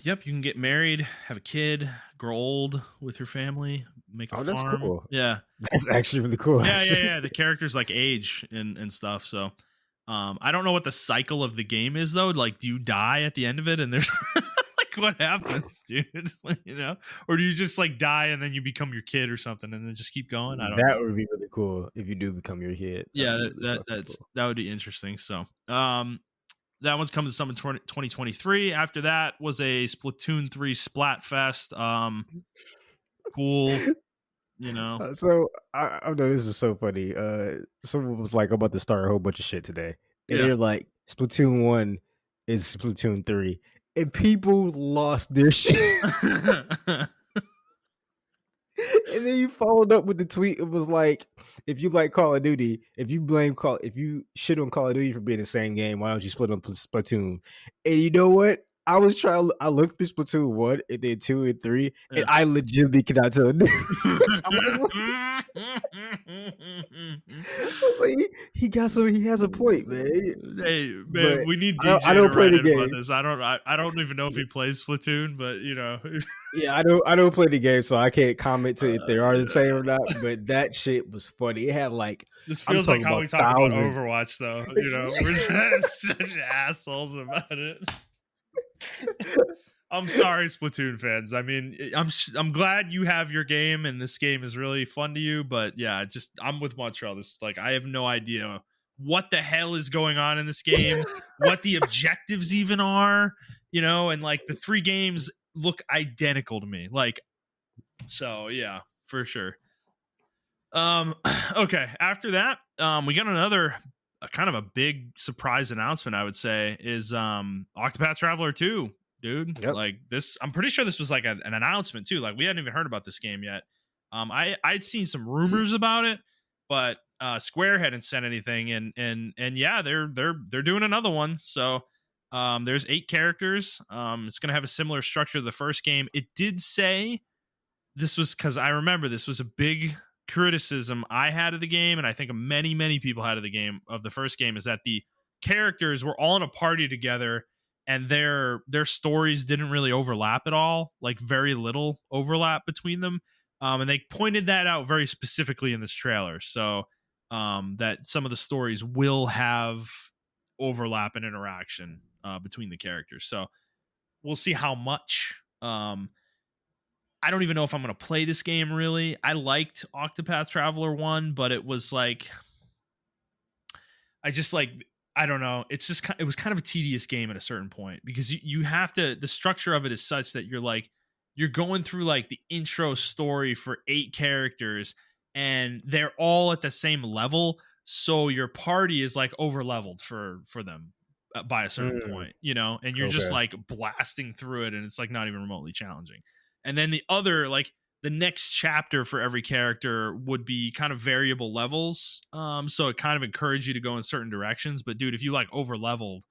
yep, you can get married, have a kid, grow old with your family, make a Oh, that's farm. cool. Yeah, That's actually really cool. yeah, yeah, Actually, yeah. The characters like age and stuff. So, I don't know what the cycle of the game is though. Like, do you die at the end of it? And there's like, what happens, dude? Like, or do you just like die and then you become your kid or something and then just keep going? I don't know. that would be really cool if you do become your kid. That Yeah, would be really fucking cool. that would be interesting. So, that one's coming to summer 2023. After that was a Splatoon 3 Splatfest. Cool, you know. So I know this is so funny. Someone was like, "I'm about to start a whole bunch of shit today." and Yeah. they're like, Splatoon 1 is Splatoon 3. And people lost their shit. And then you followed up with the tweet. It was like, if you like Call of Duty, if you shit on Call of Duty for being the same game, why don't you split on Splatoon? And you know what? I looked through Splatoon 1 and then 2 and 3, and Yeah. I legitimately cannot tell the difference. I'm like, what? I was like, he has a point, man. Hey man, But we need I DJ to don't play write the in about game. this. I don't even know if he plays Splatoon, but you know, Yeah, I don't play the game, so I can't comment to if they are the same or yeah. not. But that shit was funny. It had like This I'm feels like talking how about we talk about thousands. Overwatch, though. You know, we're just such assholes about it. I'm sorry, Splatoon fans. I mean, I'm glad you have your game and this game is really fun to you, but yeah, just I'm with Montrell. This like I have no idea what the hell is going on in this game, what the objectives even are, you know, and like the three games look identical to me. Like, so yeah, for sure. Okay, after that, we got another kind of a big surprise announcement, I would say, is Octopath Traveler 2, dude. Yep. Like this, I'm pretty sure this was like an announcement too. Like we hadn't even heard about this game yet. I'd seen some rumors about it, but Square hadn't said anything, and yeah, they're doing another one. So there's 8 characters. It's gonna have a similar structure to the first game. It did say this was because I remember this was a big criticism I had of the game, and I think many people had of the game of the first game, is that the characters were all in a party together and their stories didn't really overlap at all, like very little overlap between them. And they pointed that out very specifically in this trailer. So that some of the stories will have overlap and interaction between the characters. So we'll see how much. I don't even know if I'm going to play this game really. I liked Octopath Traveler 1, but it was like I just like I don't know. It's just it was kind of a tedious game at a certain point because you have to the structure of it is such that you're going through like the intro story for 8 characters and they're all at the same level, so your party is like over leveled for them by a certain point, you know, and you're just Okay. like blasting through it and it's like not even remotely challenging. And then the other like the next chapter for every character would be kind of variable levels. So it kind of encouraged you to go in certain directions. But dude, if you like over leveled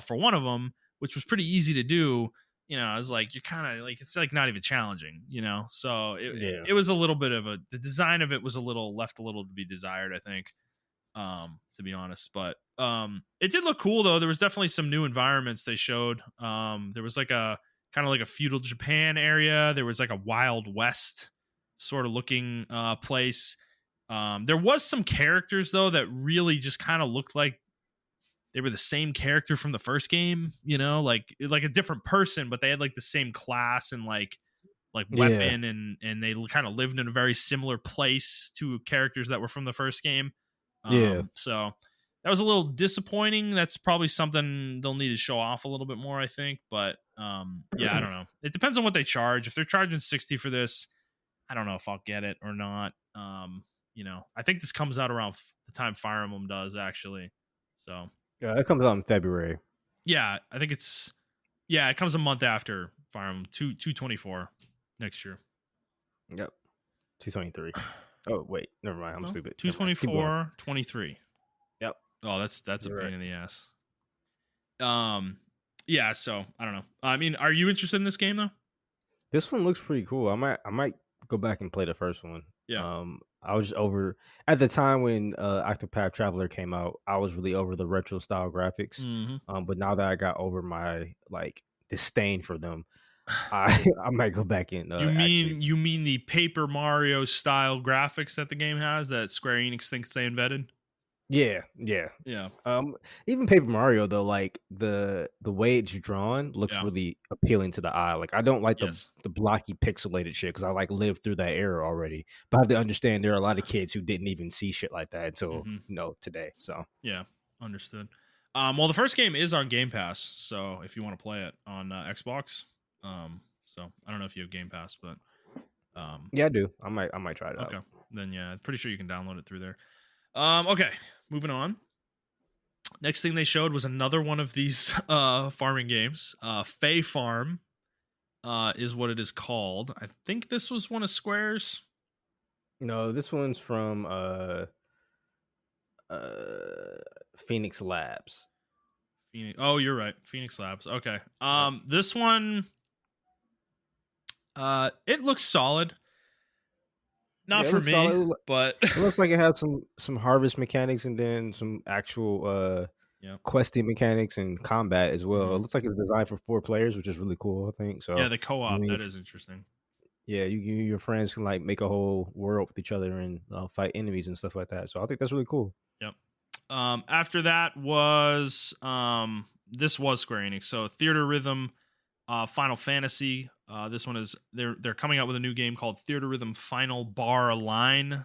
for one of them, which was pretty easy to do, you know, I was like, you're kind of like, it's like not even challenging, you know? So Yeah. it was a little bit of the design of it was left a little to be desired, I think, to be honest. But it did look cool though. There was definitely some new environments they showed. There was like a, kind of like a feudal Japan area. There was like a Wild West sort of looking place. There was some characters though that really just kind of looked like they were the same character from the first game, you know, like a different person, but they had like the same class and like Yeah. weapon and they kind of lived in a very similar place to characters that were from the first game. Yeah. So that was a little disappointing. That's probably something they'll need to show off a little bit more, I think. But yeah, I don't know. It depends on what they charge. If they're charging 60 for this, I don't know if I'll get it or not. You know, I think this comes out around the time Fire Emblem does, actually. So Yeah, it comes out in February. yeah, I think it comes a month after Fire Emblem 2/24 next year. Yep. 223. Oh, wait. Never mind. I'm No, stupid. Never mind. Keep going. 2/24/23. Yep. Oh, that's a You're pain right. in the ass. Yeah, so I don't know. I mean, are you interested in this game though? This one looks pretty cool. I might go back and play the first one. Yeah. I was just over at the time when Octopath Traveler came out, I was really over the retro style graphics. Mm-hmm. But now that I got over my like disdain for them, I I might go back and actually. You mean the Paper Mario style graphics that the game has that Square Enix thinks they invented? Yeah, yeah. Yeah. Even Paper Mario though, like the way it's drawn looks Yeah. really appealing to the eye. Like I don't like Yes. the blocky pixelated shit because I like lived through that era already. But I have to understand there are a lot of kids who didn't even see shit like that until today. So Yeah. Understood. Well, the first game is on Game Pass, so if you want to play it on Xbox, so I don't know if you have Game Pass, but yeah, I do. I might try it out. okay, then yeah, I'm pretty sure you can download it through there. Okay, moving on. Next thing they showed was another one of these farming games. Fae Farm is what it is called. I think this was one of Square's. No, this one's from uh Phoenix Labs. Phoenix. Oh, you're right. Phoenix Labs. Okay. Yep. This one, it looks solid. Not Yeah, it for looks me, solid. but It looks like it has some harvest mechanics and then some actual yeah. questing mechanics and combat as well. It Mhm. looks like it's designed for 4 players, which is really cool, I think. Yeah, So the you co-op, and that your, is interesting. yeah, you and your friends can like make a whole world with each other and fight enemies and stuff like that. So I think that's really cool. Yep. After that was this was Square Enix. So Theater Rhythm, Final Fantasy. This one is they're coming out with a new game called Theater Rhythm Final Bar Line.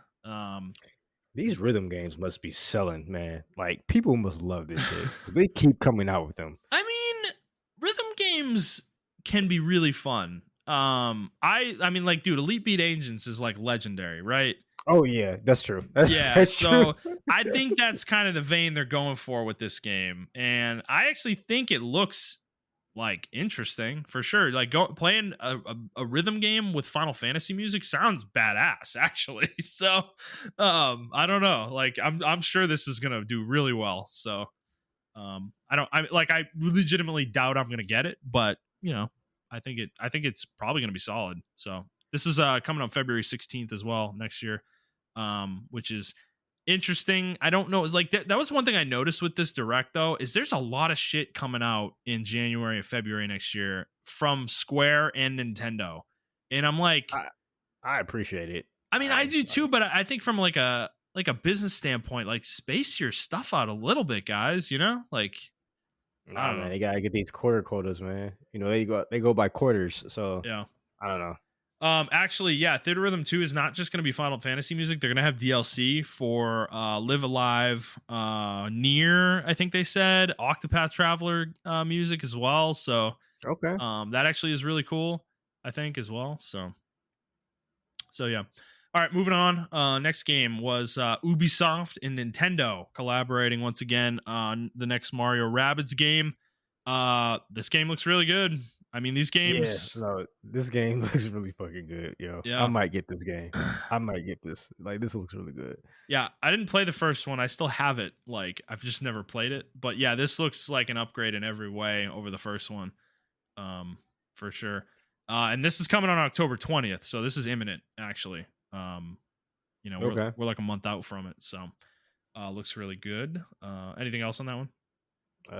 These rhythm games must be selling, man. Like people must love this shit. 'Cause they keep coming out with them. I mean, rhythm games can be really fun. I mean, like, dude, Elite Beat Agents is like legendary, right? Oh yeah, that's true. Yeah, That's true. so I think that's kind of the vein they're going for with this game, and I actually think it looks like interesting for sure. Like playing a rhythm game with Final Fantasy music sounds badass, actually. So, I don't know. Like, I'm sure this is gonna do really well. So, I legitimately doubt I'm gonna get it, but I think it's probably gonna be solid. So this is coming up February 16th as well next year, which is interesting. I don't know. It's like that was one thing I noticed with this direct though, is there's a lot of shit coming out in January and February next year from Square and Nintendo, and I'm like, I appreciate it. I mean, I do too, but I think from like a business standpoint, like space your stuff out a little bit, guys. Like, I Nah, don't man, know. they gotta get these quarter quotas, man. They go by quarters, so Yeah. I don't know. Actually, yeah, Theater Rhythm 2 is not just going to be Final Fantasy music. They're going to have DLC for Live Alive, Near, I think they said, Octopath Traveler music as well. So Okay. that actually is really cool, I think, as well. So yeah. All right, moving on. Next game was Ubisoft and Nintendo collaborating once again on the next Mario Rabbids game. This game looks really good. I mean, these Yeah, games, no, this game looks really fucking good, yo. I yeah. might get this game. I might get this. Like, this looks really good. Yeah, I didn't play the first one. I still have it. Like, I've just never played it. But yeah, this looks like an upgrade in every way over the first one. For sure. And this is coming on October 20th, so this is imminent, actually. Okay. We're like a month out from it, so looks really good. Anything else on that one?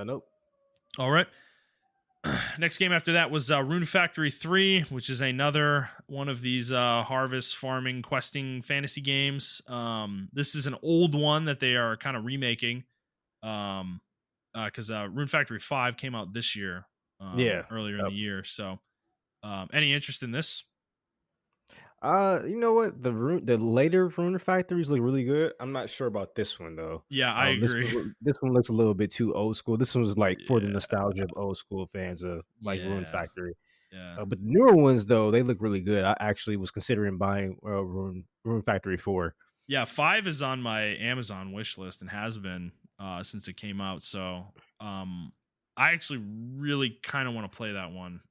Nope. All right. Next game after that was Rune Factory 3, which is another one of these harvest farming questing fantasy games. This is an old one that they are kind of remaking, because Rune Factory 5 came out this year, Yeah. earlier in the year. So any interest in this? You know what? The later Rune Factories look really good. I'm not sure about this one though. Yeah, I agree. This one looks a little bit too old school. This one was like for the Yeah, nostalgia of old school fans of like Rune yeah, Factory. yeah. But the newer ones though, they look really good. I actually was considering buying Rune Factory 4. Yeah, 5 is on my Amazon wish list and has been since it came out. So I actually really kind of want to play that one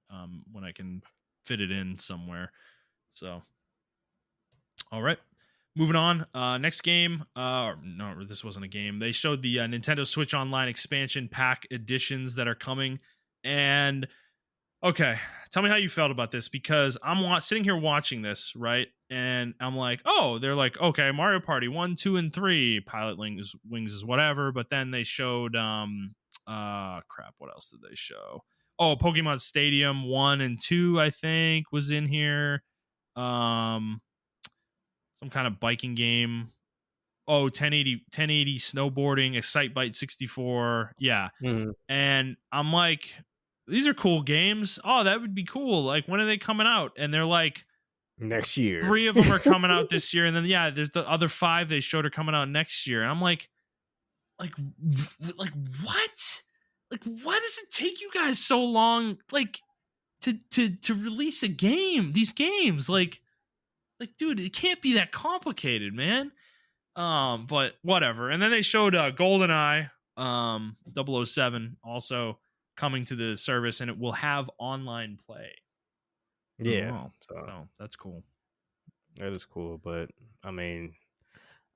when I can fit it in somewhere. So, all right. Moving on. Next game. No, this wasn't a game. They showed the Nintendo Switch Online expansion pack editions that are coming. And okay, tell me how you felt about this, because I'm sitting here watching this, right? And I'm like, oh, they're like, okay, Mario Party 1, 2, and 3, Pilot Wings is whatever. But then they showed crap, what else did they show? Oh, Pokemon Stadium 1 and 2, I think, was in here. Some kind of biking game. Oh, 1080 snowboarding, Excitebike 64. Yeah. Mhm. And I'm like, these are cool games. Oh, that would be cool. Like, when are they coming out? And they're like, Next year. 3 of them are coming out this year. And then, yeah, there's the other 5 they showed are coming out next year. And I'm like, what? Like, why does it take you guys so long, like, to release a game? These games, like, dude, it can't be that complicated, man. But whatever. And then they showed GoldenEye, 007 also coming to the service, and it will have online play as Yeah, well. so So that's cool. that is cool. But I mean,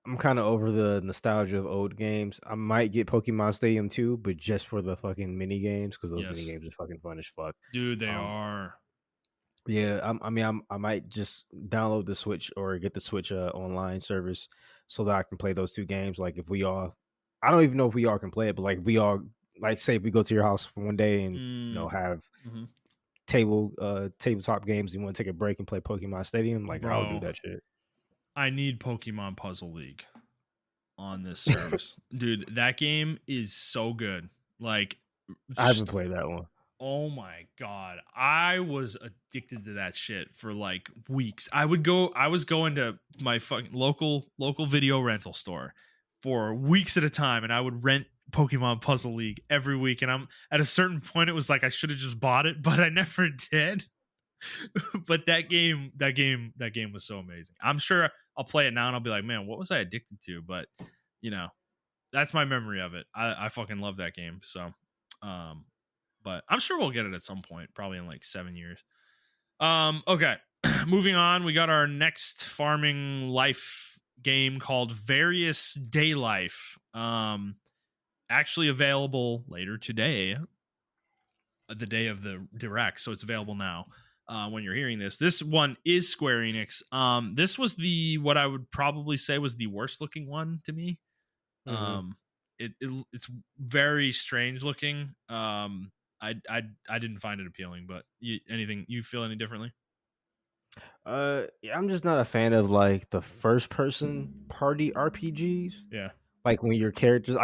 I'm kind of over the nostalgia of old games. I might get Pokemon Stadium too, but just for the fucking mini games because those mini Yes, games are fucking fun as fuck. dude, they Um, are. yeah, I might just download the Switch or get the Switch online service so that I can play those two games. Like if we all, I don't even know if we all can play it, but like we all, like say if we go to your house for one day and have Mm-hmm. tabletop games, you want to take a break and play Pokemon Stadium, like I'll do Bro, that shit. I need Pokemon Puzzle League on this service. Dude, that game is so good. Like, I haven't played that one. oh my god, I was addicted to that shit for like weeks. I was going to my fucking local video rental store for weeks at a time, and I would rent Pokemon Puzzle League every week. And I'm at a certain point, it was like I should have just bought it, but I never did. But that game was so amazing. I'm sure I'll play it now and I'll be like, man, what was I addicted to? But you know, that's my memory of it. I fucking love that game. So, but I'm sure we'll get it at some point, probably in like 7 years. Okay, moving on. We got our next farming life game called Various Day Life. Actually available later today, the day of the direct, so it's available now. When you're hearing this, this one is Square Enix. This was what I would probably say was the worst looking one to me. Mm-hmm. It's very strange looking. I didn't find it appealing, but you feel any differently? Yeah, I'm just not a fan of like the first person party RPGs. Yeah, Like when your characters,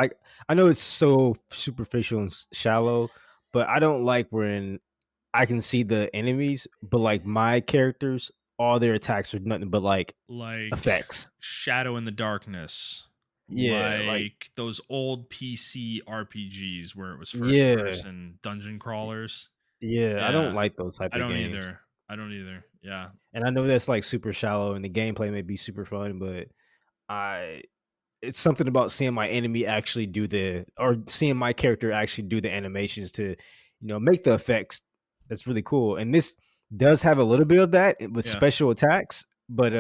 I know it's so superficial and shallow, but I don't like when I can see the enemies, but like my characters, all their attacks are nothing but like like effects. Shadow in the Darkness, Yeah, like like those old PC RPGs where it was first yeah, person dungeon crawlers. yeah. I don't Yeah, like those type I of don't games. either. I don't either. Yeah, And I know that's like super shallow and the gameplay may be super fun, but I it's something about seeing my enemy actually do or seeing my character actually do the animations to, make the effects. That's really cool. And this does have a little bit of that with yeah. special attacks, but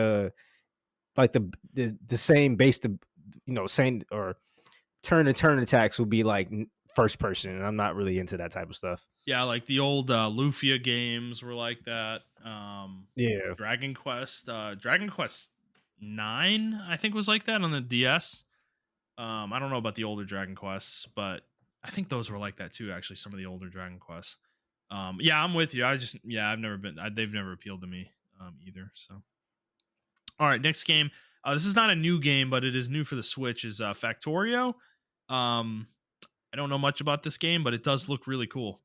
like the same base to, same or turn attacks will be like first person, and I'm not really into that type of stuff. Yeah, like the old Lufia games were like that. Yeah. Dragon Quest 9, I think, was like that on the DS. I don't know about the older Dragon Quests, but I think those were like that too. Actually, some of the older Dragon Quests. Yeah, I'm with you. I've never been. They've never appealed to me either. So, all right, next game. This is not a new game, but it is new for the Switch. Is Factorio. Um, I don't know much about this game, but it does look really cool.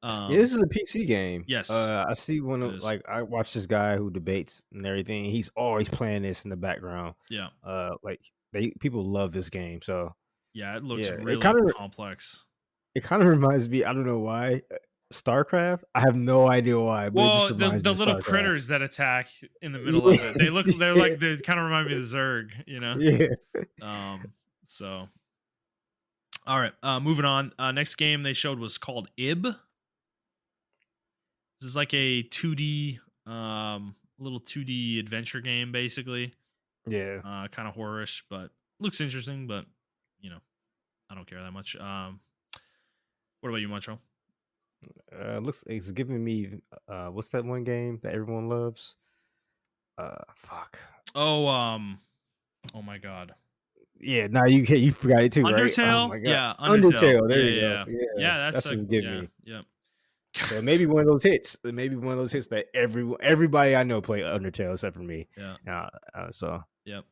Yeah, this is a PC game. Yes, I see one it of is. like I watch this guy who debates and everything. He's always playing this in the background. Yeah, Like people love this game. So yeah, it looks yeah, really complex. it kind of reminds me. I don't know why. StarCraft. I have no idea why, but it just Well, reminds the me of little StarCraft. critters that attack in the middle of Yeah, it, they're yeah, like they kind of remind me of the Zerg, yeah. So all right, moving on. Next game they showed was called Ib. This is like a 2D, little 2D adventure game, basically. Yeah. Kind of horrorish, but looks interesting. But you know, I don't care that much. What about you, Montrell? Looks it's giving me what's that one game that everyone loves? Fuck. Oh, oh my God, Yeah, now you forgot it too, right? Oh Undertale. my god. Yeah, Undertale. Undertale, there Yeah, you yeah, go. yeah. Yeah. Yeah, that's That's a what it give yeah, me. yeah. So maybe one of those hits. Maybe one of those hits that everybody I know play Undertale except for me. Yeah. So Yep.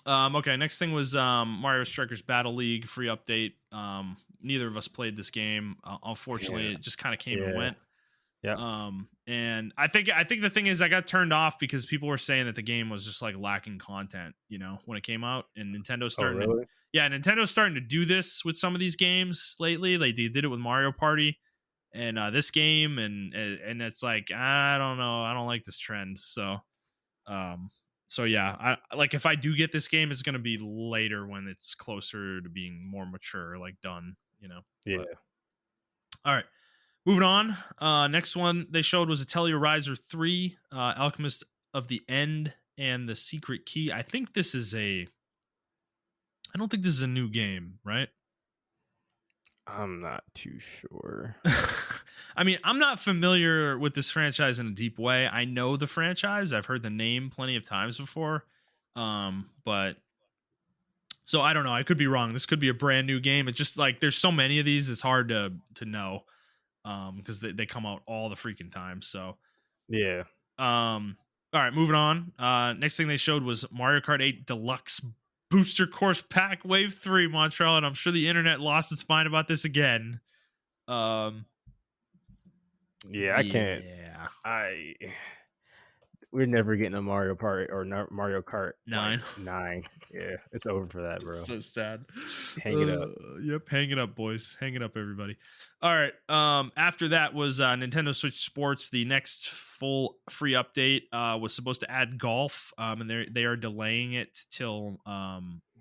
Okay, next thing was Mario Strikers Battle League free update. Neither of us played this game. Unfortunately, yeah, it just kind of came and yeah, went. yeah. And I think the thing is I got turned off because people were saying that the game was just like lacking content, when it came out. And Oh really? Nintendo's starting to do this with some of these games lately. Like they did it with Mario Party and this game, and it's like I don't know, I don't like this trend. So So yeah, I like if I do get this game, it's gonna be later when it's closer to being more mature, like done, you know. But Yeah. all right. Moving on. Next one they showed was Atelier Riser 3, Alchemist of the End and the Secret Key. I don't think this is a new game, right? I'm not too sure. I mean, I'm not familiar with this franchise in a deep way. I know the franchise. I've heard the name plenty of times before. But so I don't know. I could be wrong. This could be a brand new game. It's just like there's so many of these, it's hard to know. Because they come out all the freaking time. So Yeah. all right, moving on. Next thing they showed was Mario Kart 8 Deluxe Booster Course Pack Wave 3, Montrell, and I'm sure the internet lost its mind about this again. Yeah, I can't. Yeah. We're never getting a Mario Kart or Mario Kart 9. like 9. Yeah, it's over for that, bro. So sad. Hang it up. Yep, hang it up, boys. Hang it up, everybody. All right. After that was Nintendo Switch Sports. The next full free update was supposed to add golf, and they are delaying it till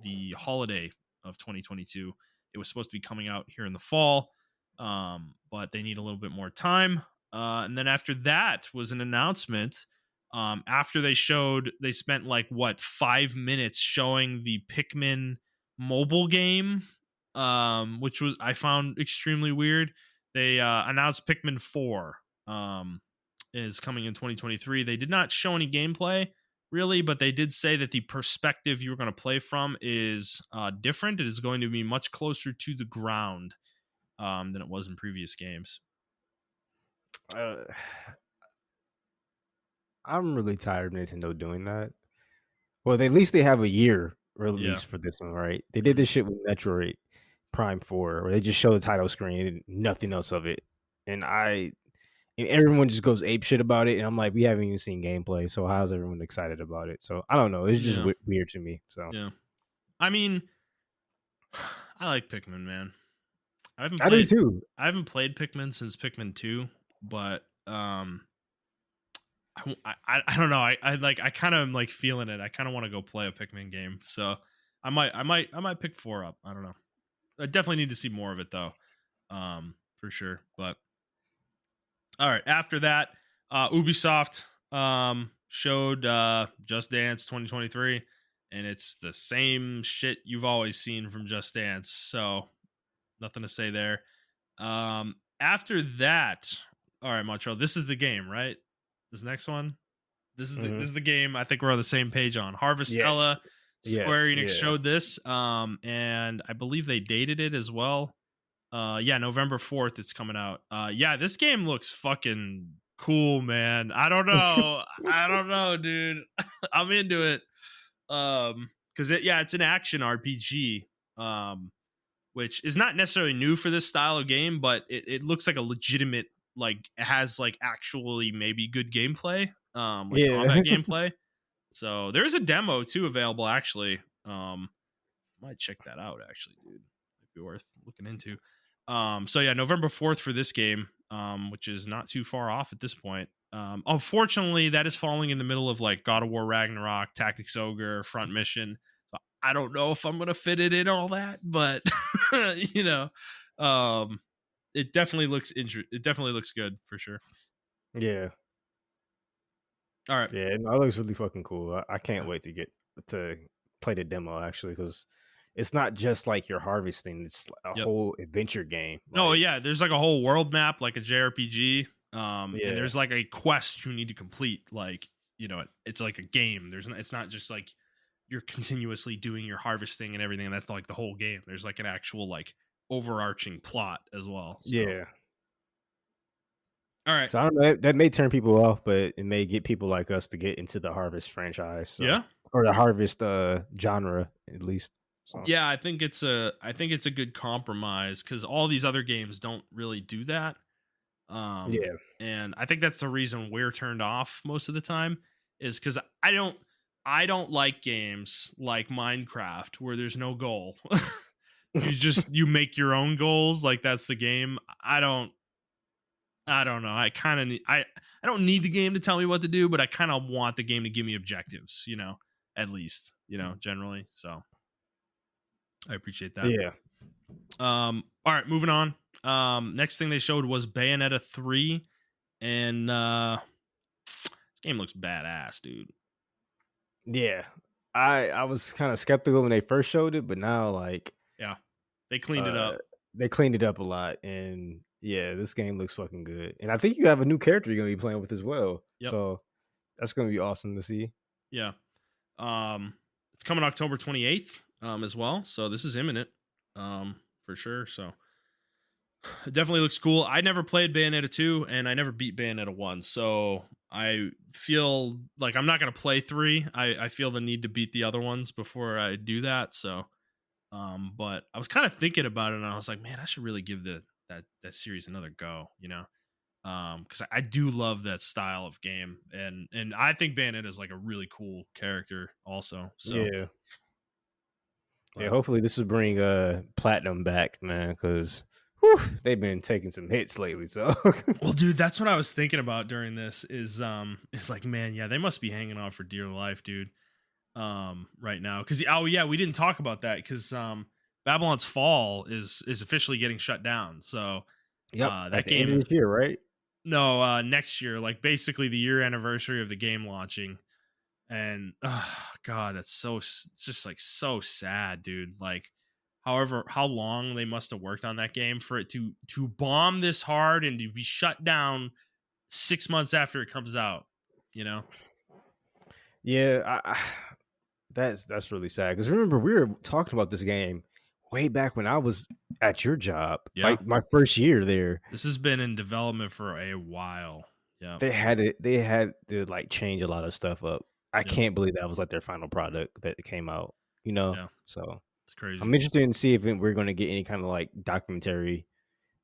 the holiday of 2022. It was supposed to be coming out here in the fall, but they need a little bit more time. And then after that was an announcement. After they spent like 5 minutes showing the Pikmin mobile game, which was I found extremely weird. They announced Pikmin 4 is coming in 2023. They did not show any gameplay really, but they did say that the perspective you were going to play from is different. It is going to be much closer to the ground than it was in previous games. I'm really tired of Nintendo doing that. Well, at least they have a year release for this one, right? They did this shit with Metroid Prime 4, where they just show the title screen and nothing else of it. And everyone just goes ape shit about it. And I'm like, we haven't even seen gameplay. So how's everyone excited about it? So I don't know. It's just weird to me. So yeah. I mean, I like Pikmin, man. I do too. I haven't played Pikmin since Pikmin 2, but I don't know. I kind of am like feeling it. I kind of want to go play a Pikmin game. So I might pick 4 up. I don't know. I definitely need to see more of it though. For sure. But all right, after that, Ubisoft showed Just Dance 2023, and it's the same shit you've always seen from Just Dance. So nothing to say there. After that, all right, Montreal, this is the game, right? This next one, this is the game. I think we're on the same page on Harvestella. Yes. Square Enix showed this, and I believe they dated it as well. November 4th, it's coming out. This game looks fucking cool, man. I don't know, dude. I'm into it. Because it's an action RPG. Which is not necessarily new for this style of game, but it looks like a legitimate, like it has like actually maybe good gameplay, combat gameplay. So there's a demo too available actually. Might check that out actually, dude. Might be worth looking into. November 4th for this game, which is not too far off at this point. Unfortunately, that is falling in the middle of like God of War Ragnarok, Tactics Ogre, Front Mission. I don't know if I'm gonna fit it in all that, but it definitely looks it definitely looks good for sure. Yeah. All right. Yeah, no, it looks really fucking cool. I can't wait to get to play the demo actually, because it's not just like you're harvesting; it's a whole adventure game. No, there's like a whole world map, like a JRPG. And there's like a quest you need to complete. Like it's like a game. It's not just like you're continuously doing your harvesting and everything, and that's like the whole game. There's like an actual like overarching plot as well. So. Yeah. All right. So I don't know. That may turn people off, but it may get people like us to get into the Harvest franchise. So. Yeah. Or the Harvest genre, at least. So. Yeah, I think it's a good compromise because all these other games don't really do that. And I think that's the reason we're turned off most of the time is because I don't like games like Minecraft where there's no goal. You make your own goals. Like that's the game. I don't I don't know. I kind of need. I don't need the game to tell me what to do, but I kind of want the game to give me objectives. At least generally. So I appreciate that. Yeah. All right, moving on. Next thing they showed was Bayonetta 3, and this game looks badass, dude. Yeah. I was kind of skeptical when they first showed it, but now like Yeah, they cleaned it up. they cleaned it up a lot, and yeah, this game looks fucking good. And I think you have a new character you're gonna be playing with as well. Yep. So that's gonna be awesome to see. Yeah. It's coming October 28th, as well. So this is imminent, for sure. So it definitely looks cool. I never played Bayonetta 2 and I never beat Bayonetta 1. So I feel like I'm not going to play 3. I feel the need to beat the other ones before I do that. So, but I was kind of thinking about it and I was like, man, I should really give that series another go, because I do love that style of game, and I think Bayonetta is like a really cool character also. So Yeah. Yeah, hopefully this will bring Platinum back, man, because they've been taking some hits lately. So well, dude, that's what I was thinking about during this is like, man, yeah, they must be hanging on for dear life, dude. Right now, because we didn't talk about that because Babylon's Fall is officially getting shut down. So yep, that at the game end of this year, right? no, next year, like basically the year anniversary of the game launching. And God, it's just like so sad, dude. Like, however, how long they must have worked on that game for it to bomb this hard and to be shut down 6 months after it comes out. Yeah, that's really sad because remember we were talking about this game way back when I was at your job, Yeah. like my first year there. This has been in development for a while. Yeah, They had to like change a lot of stuff up. I can't believe that was like their final product that came out. Yeah. So It's crazy. I'm interested in see if we're going to get any kind of like documentary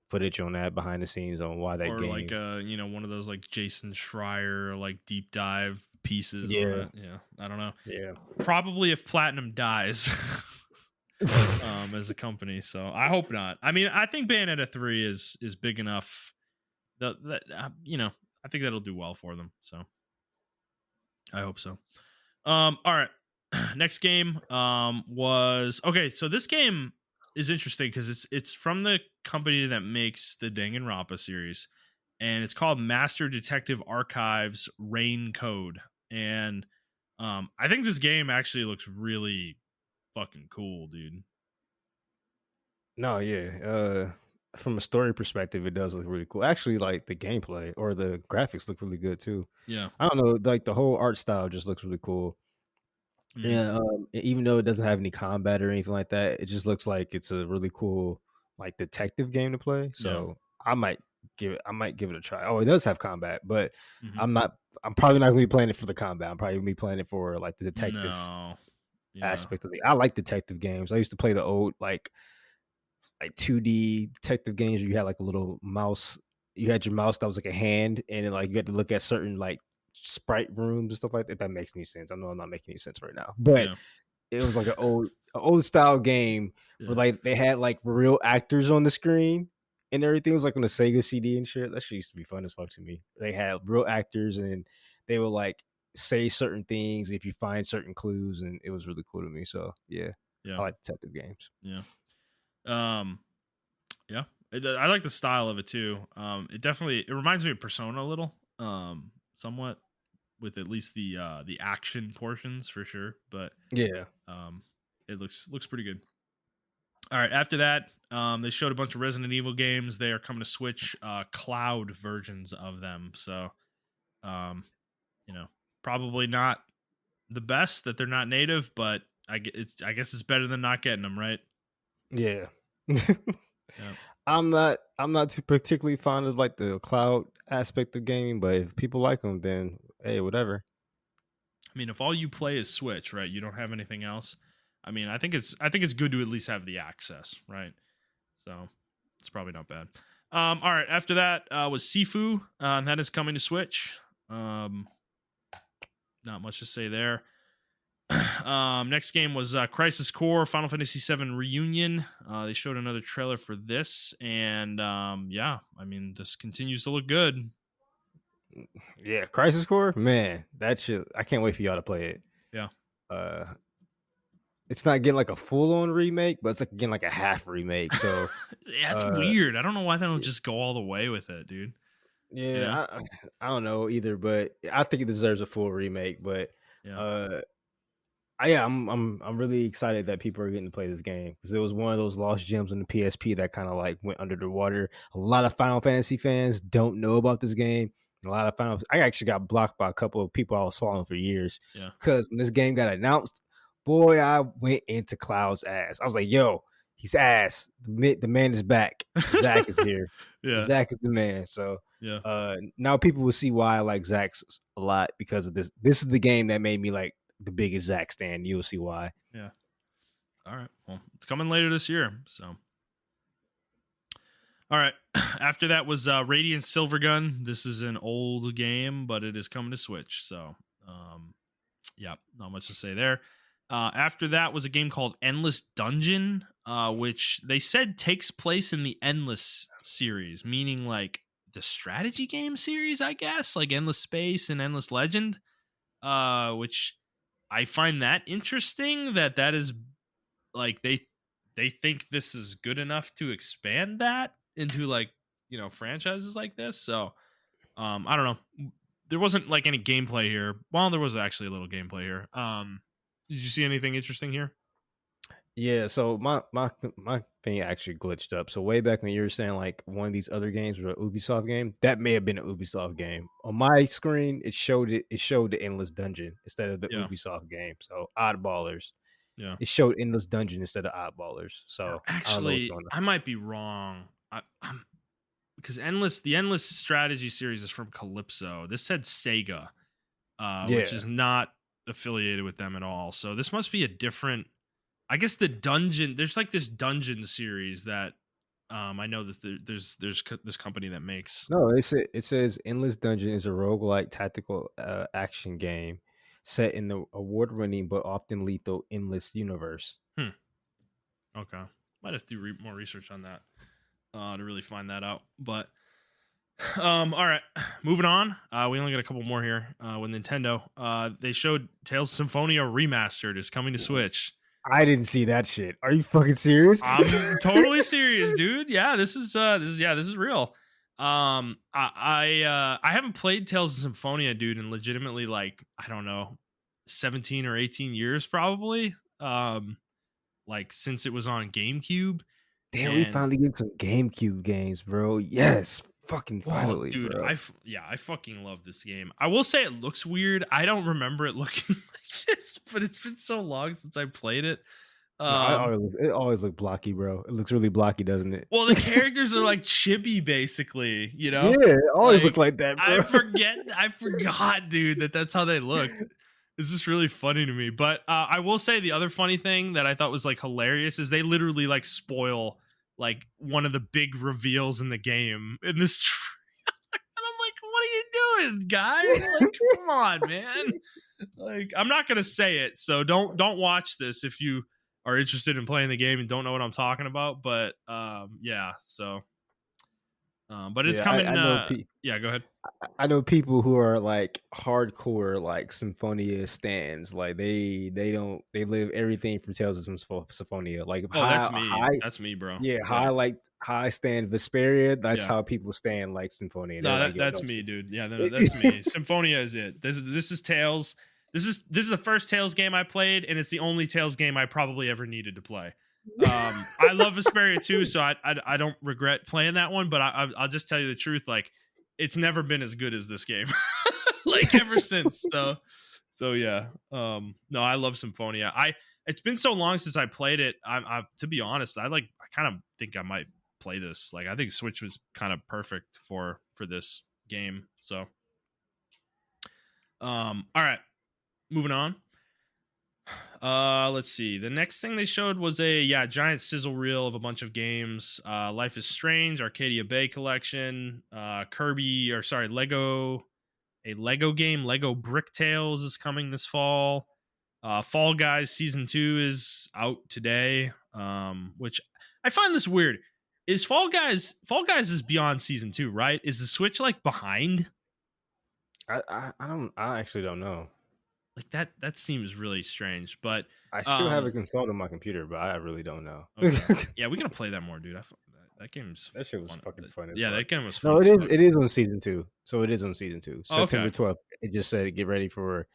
footage on that behind the scenes on why that or game. like one of those like Jason Schreier like deep dive pieces on Yeah. it. Yeah, I don't know. Yeah. Probably if Platinum dies as a company. So I hope not. I mean, I think Bayonetta 3 is big enough that I think that'll do well for them. So I hope so. All right. Next game was okay. So this game is interesting because it's from the company that makes the Danganronpa series, and it's called Master Detective Archives Rain Code. And I think this game actually looks really fucking cool, dude. No, yeah. From a story perspective, it does look really cool. Actually, like the gameplay or the graphics look really good too. Yeah. I don't know, like the whole art style just looks really cool. Mm-hmm. Yeah, even though it doesn't have any combat or anything like that, it just looks like it's a really cool like detective game to play. So I might give it a try. Oh, it does have combat, but Mm-hmm. I'm probably not gonna be playing it for the combat. I'm probably gonna be playing it for like the detective aspect of it. I like detective games. I used to play the old like 2D detective games where you had like a little mouse. You had your mouse that was like a hand, and then, like you had to look at certain like sprite rooms and stuff like that. If that makes any sense. I know I'm not making any sense right now, but it was like an old style game where like they had like real actors on the screen and everything. It was like on the Sega CD and shit. That shit used to be fun as fuck to me. They had real actors and they would like say certain things if you find certain clues, and it was really cool to me. So yeah. I like detective games. Yeah. Yeah. I like the style of it too. It reminds me of Persona a little, somewhat, with at least the action portions for sure. But yeah, it looks pretty good. All right. After that, they showed a bunch of Resident Evil games. They are coming to Switch, cloud versions of them. So, probably not the best that they're not native, but I guess it's better than not getting them, right? Yeah. Yeah. I'm not too particularly fond of like the cloud aspect of gaming, but if people like them, then hey, whatever. I mean, if all you play is Switch, right? You don't have anything else. I mean, I think it's good to at least have the access, right? So it's probably not bad. All right. After that was Sifu, and that is coming to Switch. Not much to say there. Next game was Crisis Core Final Fantasy VII Reunion. They showed another trailer for this, and yeah, I mean, this continues to look good. Yeah, Crisis Core, man, that shit. I can't wait for y'all to play it. Yeah, Uh, it's not getting like a full on remake, but it's like getting like a half remake. So, yeah, it's uh, weird. I don't know why they don't just go all the way with it, dude. You know? yeah, I don't know either, but I think it deserves a full remake. But Yeah. uh, yeah, I'm really excited that people are getting to play this game because it was one of those lost gems in the PSP that kind of like went under the water. A lot of Final Fantasy fans don't know about this game. A lot of I actually got blocked by a couple of people I was following for years Yeah. because when this game got announced, boy, I went into Cloud's ass. I was like, "Yo, he's ass. The man is back. Zach is here. Yeah. Zach is the man." So Yeah. now people will see why I like Zach a lot because of this. This is the game that made me like the biggest Zach stan. You'll see why. Yeah. All right. Well, it's coming later this year. So, all right. After that was Radiant Silvergun. This is an old game, but it is coming to Switch. So, yeah, not much to say there. After that was a game called Endless Dungeon, which they said takes place in the Endless series, meaning like the strategy game series, I guess, like Endless Space and Endless Legend, which I find that interesting that is like they think this is good enough to expand that into like, franchises like this. So I don't know, there wasn't like any gameplay here. Well, there was actually a little gameplay here. Did you see anything interesting here? Yeah, so my thing actually glitched up. So way back when you were saying like one of these other games was an Ubisoft game, that may have been an Ubisoft game. On my screen, it showed the Endless Dungeon instead of the Yeah. Ubisoft game. So Oddballers. Yeah. It showed Endless Dungeon instead of Oddballers. Or So I don't know what's actually, going on. I might be wrong. Because the Endless Strategy series is from Calypso. This said Sega, which Yeah. is not affiliated with them at all. So this must be a different. I guess the dungeon. There's like this dungeon series that I know that there's this company that makes. No, it says Endless Dungeon is a roguelike tactical action game set in the award-winning but often lethal Endless universe. Okay, might have to do more research on that to really find that out. But all right, moving on. We only got a couple more here. With Nintendo, they showed Tales of Symphonia Remastered is coming to Switch. I didn't see that shit. Are you fucking serious? I'm totally serious, dude. Yeah, this is real. I haven't played Tales of Symphonia, dude, in legitimately like, I don't know, 17 or 18 years probably. Like since it was on GameCube. Damn, we And finally get some GameCube games, bro. Yes, fucking oh, finally, dude, bro. I fucking love this game. I will say it looks weird. I don't remember it looking like this, but it's been so long since I played it. No, it always look blocky, bro. It looks really blocky, doesn't it? Well, the characters are like chibi, basically. Yeah, it always look like that, bro. I forgot, dude, that's how they looked. It's just really funny to me. But I will say the other funny thing that I thought was like hilarious is they literally like spoil like one of the big reveals in the game in this. And I'm like, what are you doing, guys? Like, come on, man. Like, I'm not gonna say it, so don't watch this if you are interested in playing the game and don't know what I'm talking about. But yeah, so but it's Yeah, coming. I know. Yeah, go ahead. I know people who are like hardcore like Symphonia stands. Like they live everything from Tales of Symphonia. Like Oh, that's me. high That's me, bro. yeah, high like high stand Vesperia. That's Yeah. how people stand like Symphonia. They're No, like, yo, that's don't me, dude. Yeah, no, that's me. Symphonia is it. This is Tales. This is the first Tales game I played, and it's the only Tales game I probably ever needed to play. I love Vesperia too, so I don't regret playing that one. But I'll just tell you the truth, like it's never been as good as this game, like ever since. So yeah. No, I love Symphonia. It's been so long since I played it. I to be honest, I kind of think I might play this. Like I think Switch was kind of perfect for this game. So all right, moving on. Let's see. The next thing they showed was a giant sizzle reel of a bunch of games. Life is Strange, Arcadia Bay Collection, Lego game, Lego Brick Tales is coming this fall. Fall Guys season 2 is out today, which I find this weird. Is Fall Guys is beyond season 2, right? Is the Switch like behind? I actually don't know. Like that seems really strange, but I still have it installed on my computer, but I really don't know. okay. Yeah, we gotta play that more, dude. That game's That shit was fun. fucking fun. Yeah, that game was fun. No, it is on season 2. So it is on season 2. Oh, okay. September 12th. It just said get ready for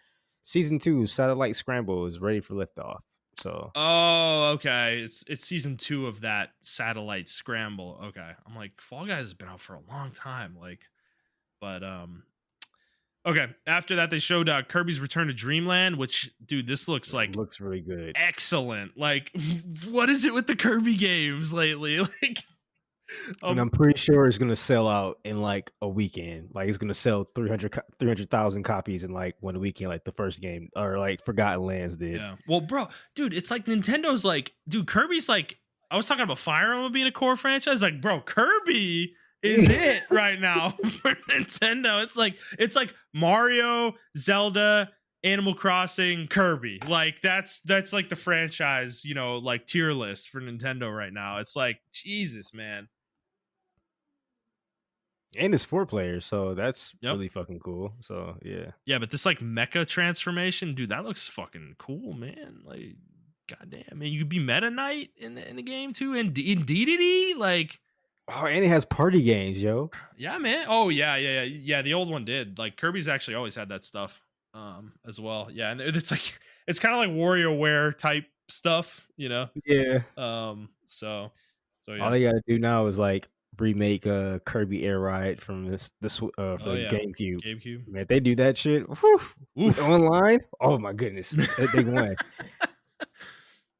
season 2. Satellite Scramble is ready for liftoff. So okay. It's season 2 of that Satellite Scramble. Okay. I'm like, Fall Guys has been out for a long time. Like, but okay. After that, they showed Kirby's Return to Dreamland, which, dude, this looks really good. Excellent. Like, what is it with the Kirby games lately? Like, and I'm pretty sure it's gonna sell out in like a weekend. Like it's gonna sell 300,000 copies in like one weekend, like the first game or like Forgotten Lands did. Yeah. Well, bro, dude, it's like Nintendo's like, dude, Kirby's like. I was talking about Fire Emblem being a core franchise. Like, bro, Kirby is it right now for Nintendo. It's like Mario, Zelda, Animal Crossing, Kirby. Like that's like the franchise, like tier list for Nintendo right now. It's like, Jesus, man. And it's 4 players, so that's really fucking cool. So yeah. Yeah, but this like mecha transformation, dude, that looks fucking cool, man. Like, goddamn, man, you could be Meta Knight in the game too, and in DDD, like. Oh, and it has party games, yo. Yeah, man. Oh, yeah. The old one did. Like Kirby's actually always had that stuff, as well. Yeah, and it's like it's kind of like WarioWare type stuff, Yeah. So yeah. All they gotta do now is like remake Kirby Air Ride from for GameCube. GameCube. Man, if they do that shit online. Oh my goodness, they won.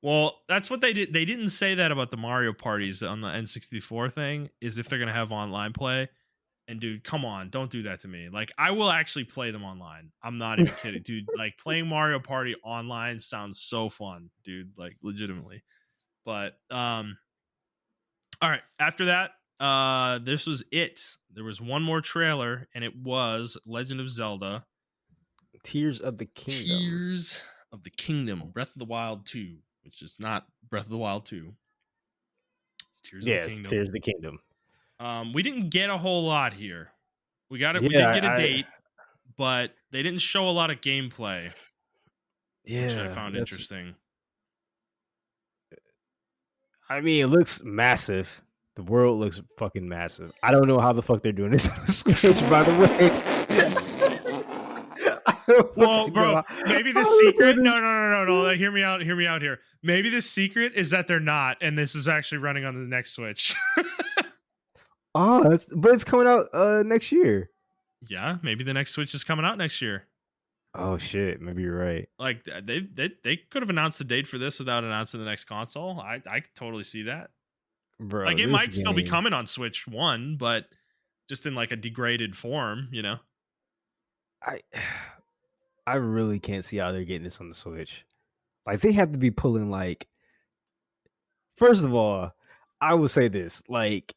Well, that's what they did. They didn't say that about the Mario parties on the N64 thing, is if they're going to have online play. And dude, come on, don't do that to me. Like, I will actually play them online. I'm not even kidding, dude. Like, playing Mario Party online sounds so fun, dude. Like, legitimately. But, all right. After that, this was it. There was one more trailer, and it was Legend of Zelda. Tears of the Kingdom. Tears of the Kingdom. Breath of the Wild 2. Which is not Breath of the Wild 2. It's Tears of the Kingdom. Tears of the Kingdom. We didn't get a whole lot here. We got it. We did get a date, but they didn't show a lot of gameplay. Yeah, which I found interesting. I mean, it looks massive. The world looks fucking massive. I don't know how the fuck they're doing this on the Switch, by the way. Well, bro, maybe the secret. No. Hear me out here. Maybe the secret is that they're not, and this is actually running on the next Switch. But it's coming out next year. Yeah, maybe the next Switch is coming out next year. Oh shit, maybe you're right. Like they could have announced the date for this without announcing the next console. I could totally see that. Bro, like it might still be coming on Switch 1, but just in like a degraded form, I really can't see how they're getting this on the Switch. Like they have to be pulling like. First of all, I will say this: like,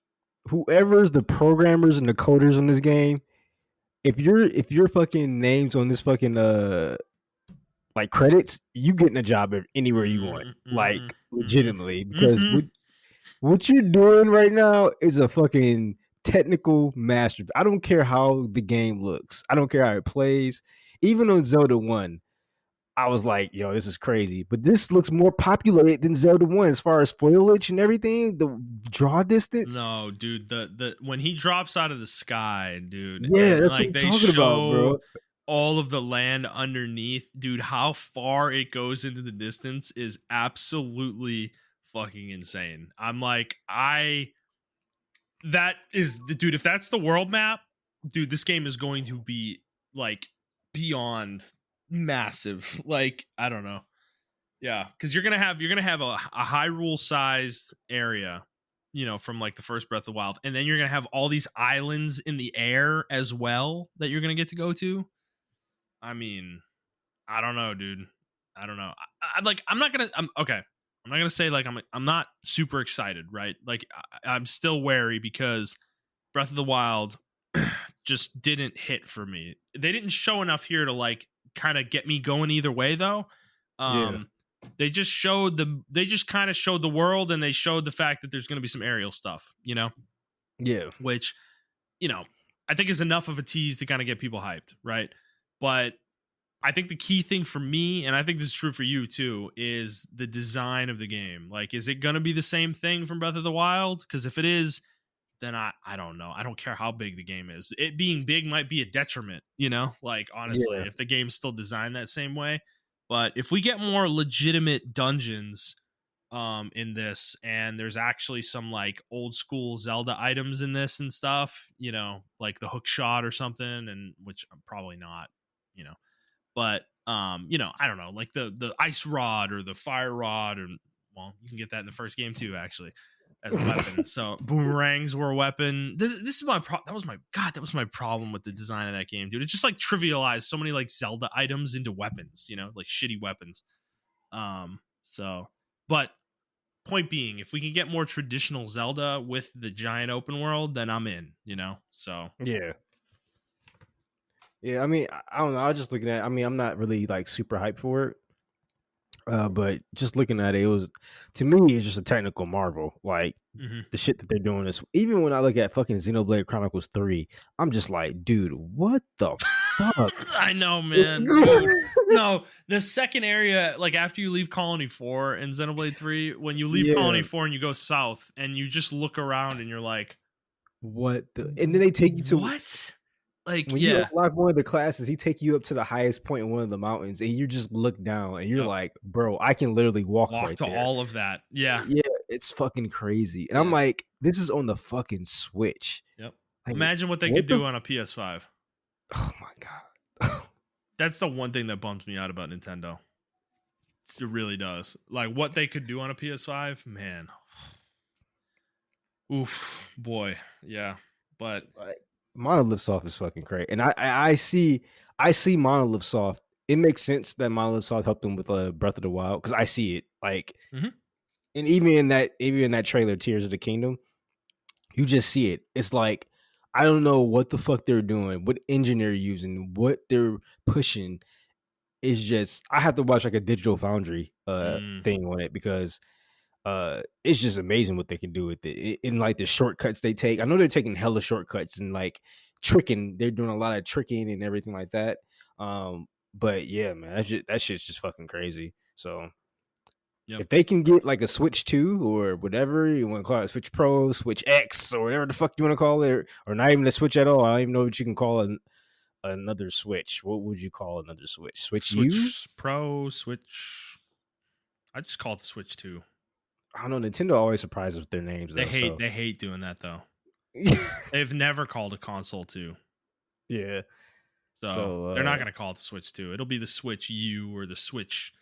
whoever's the programmers and the coders on this game, if your fucking names on this fucking like credits, you getting a job anywhere you want, like legitimately, because what you're doing right now is a fucking technical masterpiece. I don't care how the game looks. I don't care how it plays. Even on Zelda 1, I was like, yo, this is crazy. But this looks more populated than Zelda 1 as far as foliage and everything, the draw distance. No, dude, the when he drops out of the sky, dude. Yeah, that's like, what I'm talking about, bro. All of the land underneath, dude, how far it goes into the distance is absolutely fucking insane. I'm like, that is, dude, if that's the world map, dude, this game is going to be like beyond massive. Like, I don't know. Yeah, because you're gonna have a Hyrule sized area, from like the first Breath of the Wild, and then you're gonna have all these islands in the air as well that you're gonna get to go to. I mean, I don't know, dude. I don't know. I'm not gonna say like I'm not super excited, right? Like I'm still wary because Breath of the Wild just didn't hit for me. They didn't show enough here to like kind of get me going either way though. Yeah. They just showed they just kind of showed the world, and they showed the fact that there's going to be some aerial stuff, Yeah. which, I think is enough of a tease to kind of get people hyped, right? But I think the key thing for me, and I think this is true for you too, is the design of the game. Like, is it going to be the same thing from Breath of the Wild? Because if it is, then I don't know. I don't care how big the game is. It being big might be a detriment, Like, honestly, Yeah. if the game's still designed that same way. But if we get more legitimate dungeons in this, and there's actually some like old school Zelda items in this and stuff, like the hook shot or something, and which I'm probably not, but I don't know, like the ice rod or the fire rod, or well, you can get that in the first game too, actually, as a weapon. So boomerangs were a weapon. This is that was my problem with the design of that game, dude. It just like trivialized so many like Zelda items into weapons, like shitty weapons. So, but point being, if we can get more traditional Zelda with the giant open world, then I'm in, So Yeah. Yeah. I mean, I don't know. I was just looking at. I mean, I'm not really like super hyped for it. But just looking at it, it was, to me, it's just a technical marvel. Like the shit that they're doing is, even when I look at fucking Xenoblade Chronicles 3, I'm just like, dude, what the fuck? I know, man. Dude. No, the second area, like after you leave Colony 4 in Xenoblade 3, when you leave Colony 4 and you go south and you just look around and you're like, what the, and then they take you to what? Like, when you unlock one of the classes, he take you up to the highest point in one of the mountains, and you just look down, and you're like, "Bro, I can literally walk right to there." all of that. Yeah, it's fucking crazy. And I'm like, this is on the fucking Switch. Yep. Like, imagine what they could do on a PS5. Oh my god, that's the one thing that bums me out about Nintendo. It really does. Like what they could do on a PS5, man. Oof, boy, yeah, but. Monolith Soft is fucking great, and I see Monolith Soft. It makes sense that Monolith Soft helped them with Breath of the Wild, because I see it like, and even in that trailer, Tears of the Kingdom, you just see it. It's like, I don't know what the fuck they're doing, what engine they're using, what they're pushing. It's just, I have to watch like a Digital Foundry thing on it, because it's just amazing what they can do with it. In like the shortcuts they take. I know they're taking hella shortcuts and like tricking. They're doing a lot of tricking and everything like that. But yeah, man, that shit's just fucking crazy. So if they can get like a Switch 2 or whatever you want to call it, Switch Pro, Switch X, or whatever the fuck you want to call it, or not even a Switch at all. I don't even know what you can call another Switch. What would you call another Switch? Switch U? Pro, Switch. I just call it the Switch 2. I don't know. Nintendo always surprises with their names. They hate doing that though. They've never called a console 2. Yeah. So they're not going to call it the Switch 2. It'll be the Switch U or the Switch.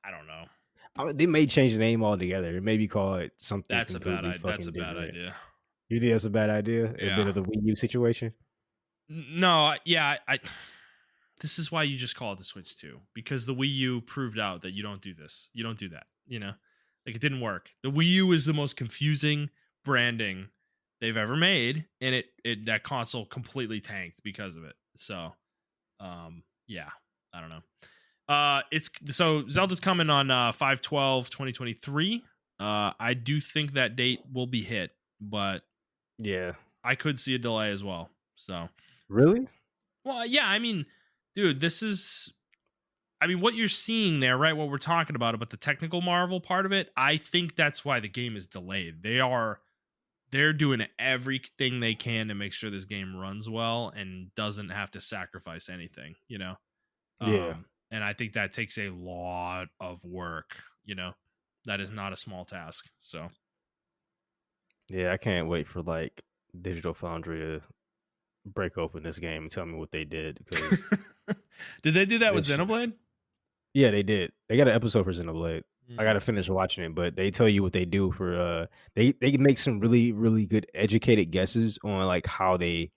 I don't know. They may change the name altogether. Maybe call it something. That's a bad idea. That's a bad idea. You think that's a bad idea? Yeah. A bit of the Wii U situation? No, yeah. This is why you just call it the Switch 2, because the Wii U proved out that you don't do this. You don't do that. Like it didn't work. The Wii U is the most confusing branding they've ever made, and it that console completely tanked because of it. So, yeah, I don't know. So Zelda's coming on 5/12/2023. I do think that date will be hit, but yeah, I could see a delay as well. So really, well, yeah. I mean, dude, what you're seeing there, right? What we're talking about the technical marvel part of it. I think that's why the game is delayed. They're doing everything they can to make sure this game runs well and doesn't have to sacrifice anything, Yeah. And I think that takes a lot of work, that is not a small task. So yeah, I can't wait for like Digital Foundry to break open this game and tell me what they did. Because did they do that with Xenoblade? Yeah, they did. They got an episode for Xenoblade. I gotta finish watching it, but they tell you what they do for they make some really, really good educated guesses on like how they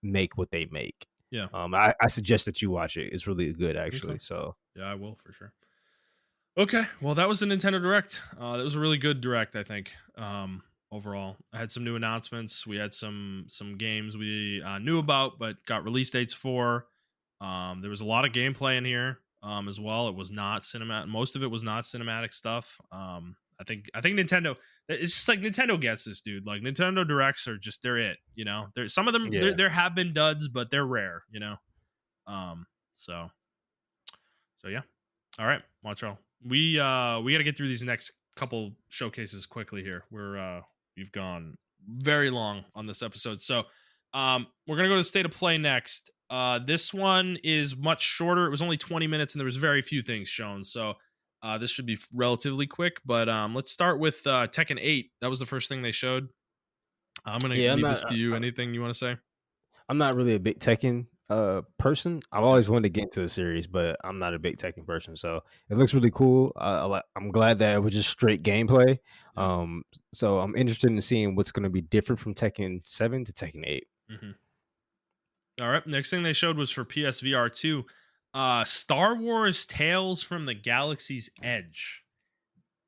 make what they make. Yeah. I suggest that you watch it. It's really good, actually. Okay. So yeah, I will for sure. Okay, well that was the Nintendo Direct. That was a really good Direct, I think. Overall, I had some new announcements. We had some games we knew about but got release dates for. There was a lot of gameplay in here. as well. It was not cinematic. Most of it was not cinematic stuff. I think Nintendo. It's just like Nintendo gets this, dude. Like Nintendo Directs are just they're it. You know, there some of them Yeah. there have been duds, but they're rare. You know, so yeah. All right, Montrell. We got to get through these next couple showcases quickly here. We've gone very long on this episode, so we're gonna go to State of Play next. This one is much shorter. It was only 20 minutes, and there was very few things shown, so this should be relatively quick. But let's start with Tekken 8. That was the first thing they showed. I'm gonna Yeah, leave this to you. Anything you want to say? I'm not really a big Tekken person. I've always wanted to get into the series, but I'm not a big Tekken person. So it looks really cool. I'm glad that it was just straight gameplay. Yep. So I'm interested in seeing what's going to be different from Tekken 7 to Tekken 8. Mm-hmm. All right. Next thing they showed was for PSVR 2. Star Wars Tales from the Galaxy's Edge.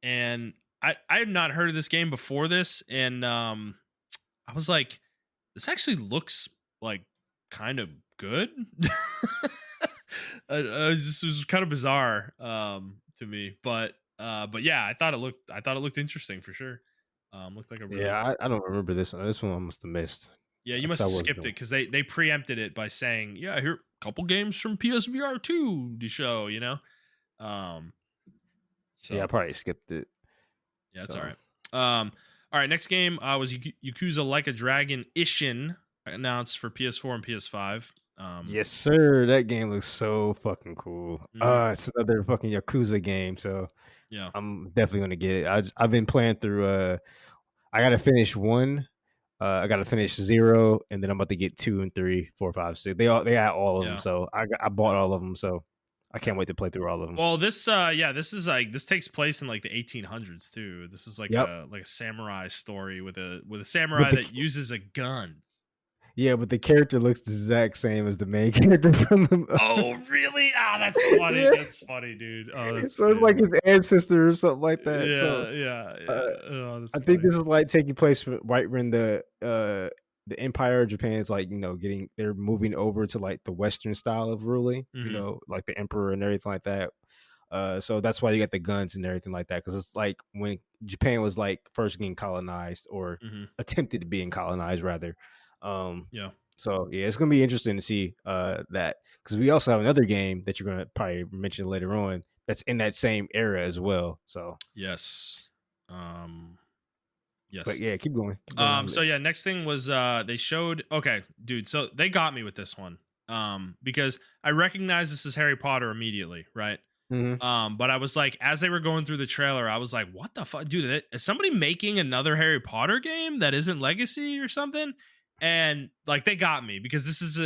And I had not heard of this game before this, and I was like, this actually looks like kind of good. This was kind of bizarre to me, but yeah, I thought it looked interesting for sure. Looked like a really I don't remember this one. This one I must have missed. yeah, you must have skipped it because they preempted it by saying, yeah, here a couple games from PSVR 2 to show, you know. So Yeah, I probably skipped it. yeah, that's all right. All right, next game was Yakuza Like a Dragon Ishin, announced for PS4 and PS5. Yes, sir. That game looks so fucking cool. It's another fucking Yakuza game, so yeah, I'm definitely gonna get it. I've been playing through. I gotta finish 1. I gotta finish 0, and then I'm about to get 2 and 3, 4, 5, 6. They had all of them, so I bought all of them. So I can't wait to play through all of them. Well, this this takes place in like the 1800s too. This is like a samurai story with a samurai that uses a gun. Yeah, but the character looks the exact same as the main character from the. Oh, really? Ah, that's funny. Yeah. That's funny, dude. Oh, that's so it's like his ancestor or something like that. Yeah, so, yeah. I think this is like taking place right when the Empire of Japan is like, they're moving over to like the Western style of ruling, like the emperor and everything like that. So that's why you got the guns and everything like that, because it's like when Japan was like first getting colonized or attempted to being colonized rather. So yeah, it's gonna be interesting to see that, because we also have another game that you're gonna probably mention later on that's in that same era as well. So yes. Yes. But yeah, keep going. So yeah, next thing was they showed, okay, dude, so they got me with this one. Because I recognize this as Harry Potter immediately, right? Mm-hmm. But I was like, as they were going through the trailer, I was like, what the fuck, dude, is somebody making another Harry Potter game that isn't Legacy or something? And like they got me, because this is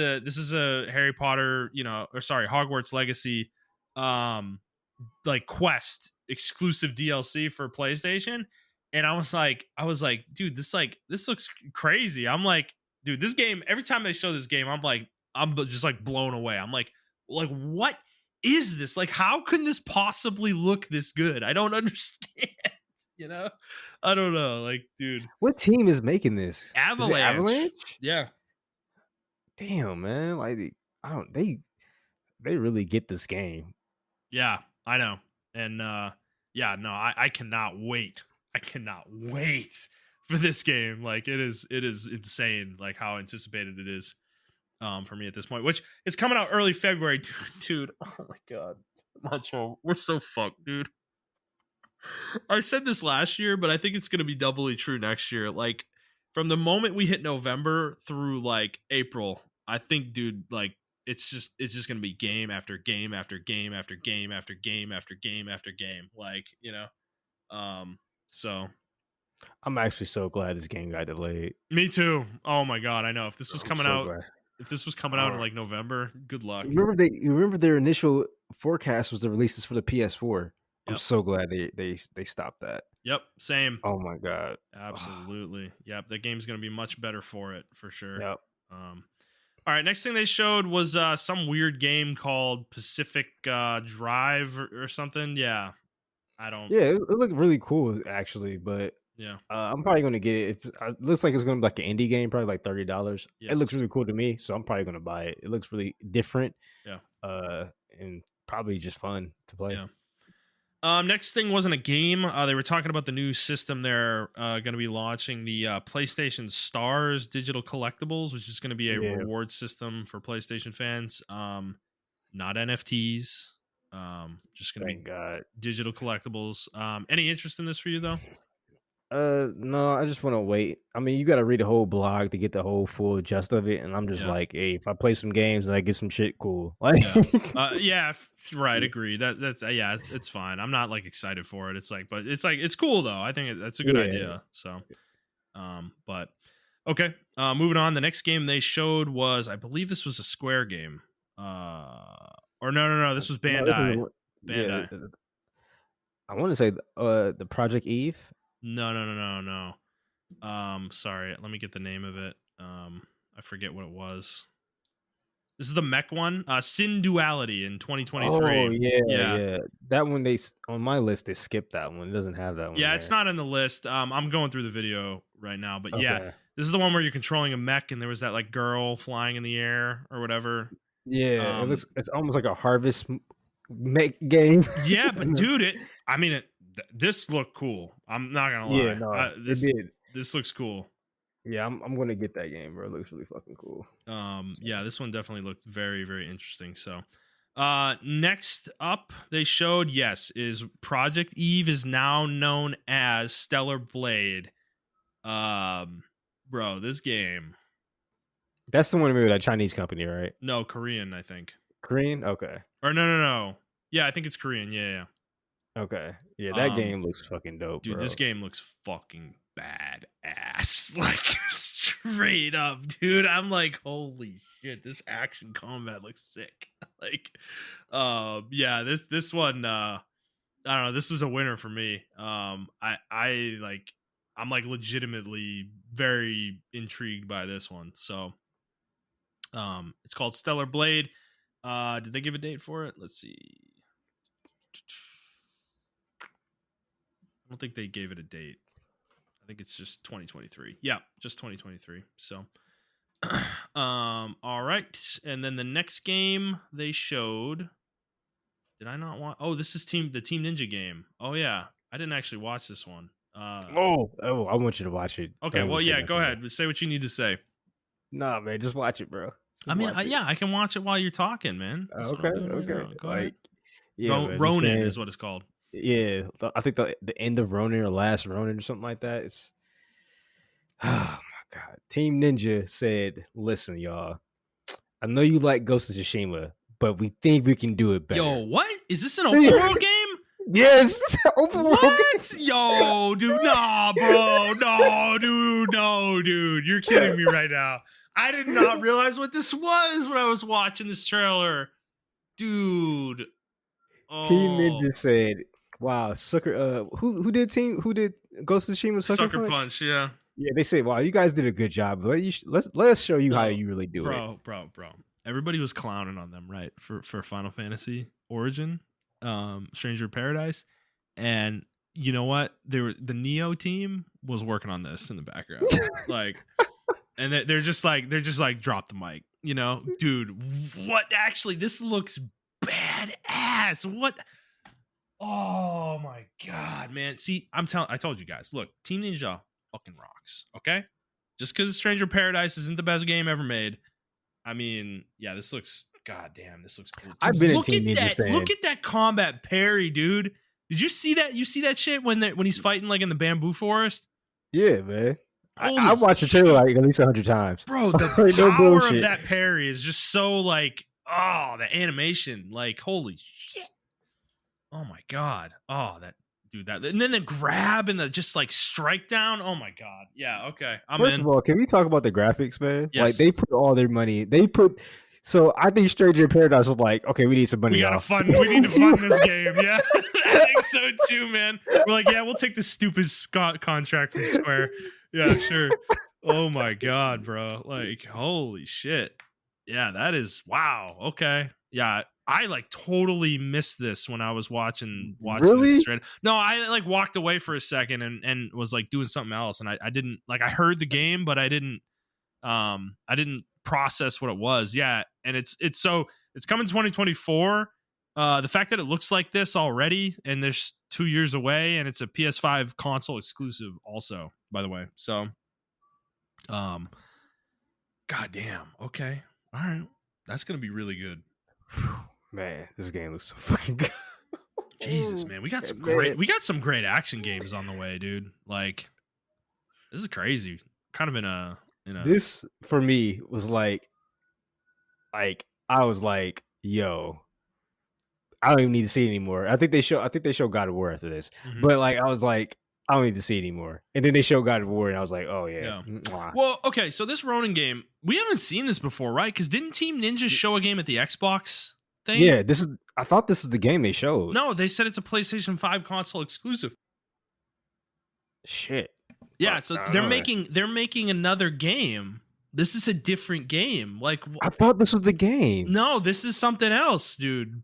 a Harry Potter, Hogwarts Legacy like quest exclusive DLC for PlayStation. And I was like, dude, this looks crazy. I'm like, dude, this game, every time they show this game, I'm just like blown away. I'm like what is this? Like, how can this possibly look this good? I don't understand. I don't know. Like, dude, what team is making this? Avalanche. Is it Avalanche? Yeah. Damn, man. Like, they really get this game. Yeah, I know. And yeah, no, I cannot wait. I cannot wait for this game. Like, it is insane, like how anticipated it is for me at this point, which it's coming out early February. Dude, oh my god, Macho, we're so fucked, dude. I said this last year, but I think it's gonna be doubly true next year. Like, from the moment we hit November through like April, I think, dude, like it's just gonna be game after game after game after game after game after game after game. Like, so I'm actually so glad this game got delayed. Me too. Oh my god, I know. If this was coming out, glad. If this was coming out in like November, good luck. You remember their initial forecast was to release this for the PS4. Yep. I'm so glad they stopped that. Yep, same. Oh my god, absolutely. Yep, that game's gonna be much better for it, for sure. Yep. All right, next thing they showed was some weird game called Pacific Drive or something. Yeah, I don't. Yeah, it looked really cool actually, but yeah, I'm probably gonna get it. It looks like it's gonna be like an indie game, probably like $30. Yes. It looks really cool to me, so I'm probably gonna buy it. It looks really different. Yeah. And probably just fun to play. Yeah. Next thing wasn't a game. They were talking about the new system they're going to be launching, the PlayStation Stars digital collectibles, which is going to be a Yeah. reward system for PlayStation fans. Not NFTs. Just going to be Thank God. digital collectibles. Any interest in this for you though? No, I just want to wait. I mean, you got to read the whole blog to get the whole full gist of it, and I'm just Yeah. like, hey, if I play some games and I get some shit, cool. Like, Yeah, right. Agree. That's yeah, it's fine. I'm not like excited for it. It's like, but it's cool though. I think that's a good idea. So, but okay. Moving on. The next game they showed was, I believe this was a Square game. Or no, this was No, this is Bandai. yeah. Bandai. I want to say the Project Eve. No. Sorry. Let me get the name of it. I forget what it was. This is the mech one. Sin Duality in 2023. Oh yeah. That one on my list they skipped that one. It doesn't have that one. Yeah, it's not on the list. I'm going through the video right now, but yeah, Okay. this is the one where you're controlling a mech and there was that like girl flying in the air or whatever. Yeah, it's almost like a harvest mech game. Yeah, but dude, this looked cool. I'm not gonna lie. Yeah, no, it did. This looks cool. Yeah, I'm gonna get that game, bro. It looks really fucking cool. Yeah, this one definitely looked very, very interesting. So, next up, they showed is Project Eve is now known as Stellar Blade. Bro, this game. That's the one with that Chinese company, right? No, Korean, I think. Korean? Okay. Or no. Yeah, I think it's Korean. Yeah. Okay. Yeah, that game looks fucking dope, dude. Bro. This game looks fucking badass. Like straight up, dude. I'm like, holy shit, this action combat looks sick. Like, yeah, this one, I don't know. This is a winner for me. I'm like legitimately very intrigued by this one. So, it's called Stellar Blade. Did they give a date for it? Let's see. I don't think they gave it a date. I think it's just 2023. Yeah, just 2023. So, all right. And then the next game they showed. Did I not watch? Oh, this is the Team Ninja game. Oh yeah, I didn't actually watch this one. I want you to watch it. Okay, well, yeah, go ahead. Say what you need to say. Nah, man, just watch it, bro. Yeah, I can watch it while you're talking, man. That's okay. Right, go ahead. Yeah, Ronin is what it's called. Yeah, I think the end of Ronin or last Ronin or something like that. It's oh my god. Team Ninja said, "Listen, y'all. I know you like Ghost of Tsushima, but we think we can do it better." Yo, what is this an open world game? Yes, open world. What? Yo, dude, nah, bro, no, dude, you're kidding me right now. I did not realize what this was when I was watching this trailer, dude. Team Ninja said, "Wow, Sucker. Who did Ghost of Tsushima? Sucker Punch, yeah. Yeah, they say, "Wow, you guys did a good job. Let us show you how you really do it, bro. Everybody was clowning on them, right? For Final Fantasy Origin, Stranger of Paradise, and you know what? The Neo team was working on this in the background, like, and they're just like drop the mic, you know, dude. What? Actually, this looks badass. What? Oh my god, man. See, I told you guys, look, Team Ninja fucking rocks. Okay, just because Stranger of Paradise isn't the best game ever made, I mean, yeah, this looks goddamn. This looks cool. Dude, I've been in Team Ninja stand. Look at that combat parry, dude. Did you see that? You see that shit when he's fighting like in the bamboo forest? Yeah, man. I watched the trailer like at least 100 times, bro. The power of that parry is just so like, oh, the animation, like, holy shit. Oh my god. Oh, that, and then the grab and the just like strike down. Oh my god. Yeah. Okay. First of all, can we talk about the graphics, man? Yes. Like they put all their money. So I think Stranger in Paradise was like, okay, we need some money. We need to fund this game. Yeah, I think so too, man. We're like, yeah, we'll take the stupid contract from Square. Yeah, sure. Oh my god, bro! Like, holy shit. Yeah, that is wow. Okay. Yeah, I like totally missed this when I was watching really? This straight. No, I like walked away for a second and was like doing something else, and I didn't like I heard the game, but I didn't process what it was. Yeah, and it's coming 2024. The fact that it looks like this already, and there's 2 years away, and it's a PS5 console exclusive, also, by the way. So, goddamn. Okay, all right, that's gonna be really good. Man, this game looks so fucking good. Jesus, man, we got some great action games on the way, dude. Like, this is crazy. Kind of in a This for me was like I was like, yo, I don't even need to see it anymore. I think they show God of War after this. Mhm. But like I was like, I don't need to see it anymore. And then they show God of War and I was like, oh yeah. Well, okay, so this Ronin game, we haven't seen this before, right? Because didn't Team Ninja show a game at the Xbox thing? Yeah, I thought this is the game they showed. No, they said it's a PlayStation 5 console exclusive. Shit. Yeah, so they're making another game. This is a different game. Like, I thought this was the game. No, this is something else, dude.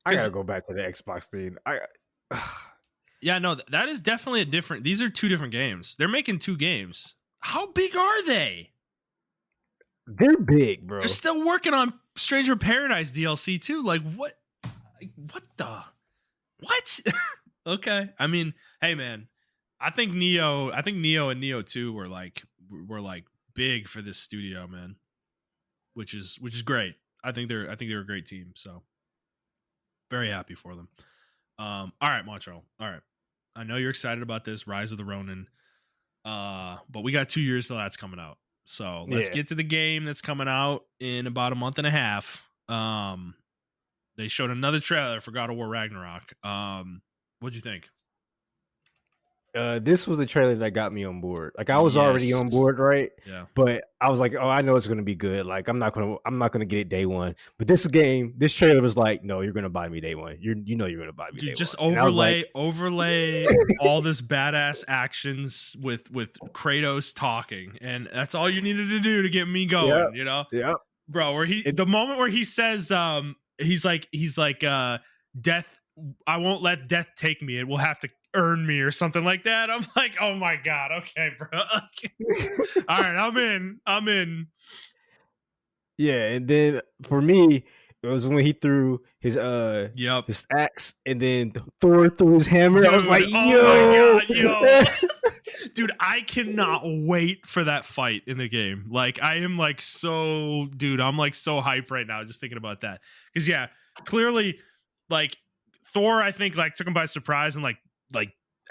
I gotta go back to the Xbox thing. Yeah, no, that is definitely a different. These are two different games. They're making two games. How big are they? They're big, bro. They're still working on Stranger Paradise DLC too. Like what? What? Okay. I mean, hey man, I think Neo and Neo 2 were like big for this studio, man. Which is great. I think they're a great team. So very happy for them. All right, Montrell. All right. I know you're excited about this Rise of the Ronin. But we got 2 years till that's coming out. So let's get to the game that's coming out in about a month and a half. They showed another trailer for God of War Ragnarok. What'd you think? This was the trailer that got me on board. Like I was already on board, right? Yeah. But I was like, oh, I know it's gonna be good. Like I'm not gonna get it day one. But this trailer was like, no, you're gonna buy me day one. You're gonna buy me. Dude, day just one. overlay all this badass actions with Kratos talking, and that's all you needed to do to get me going. You know, bro. Where the moment where he says, he's like, death. I won't let death take me. It will have to earn me or something like that. I'm like, oh my god, okay, bro. All right, I'm in. Yeah, and then for me, it was when he threw his his axe, and then Thor threw his hammer. Dude, I was like, yo, dude, I cannot wait for that fight in the game. Like, I am like so, dude, I'm like so hyped right now just thinking about that. Because yeah, clearly, like Thor, I think like took him by surprise and like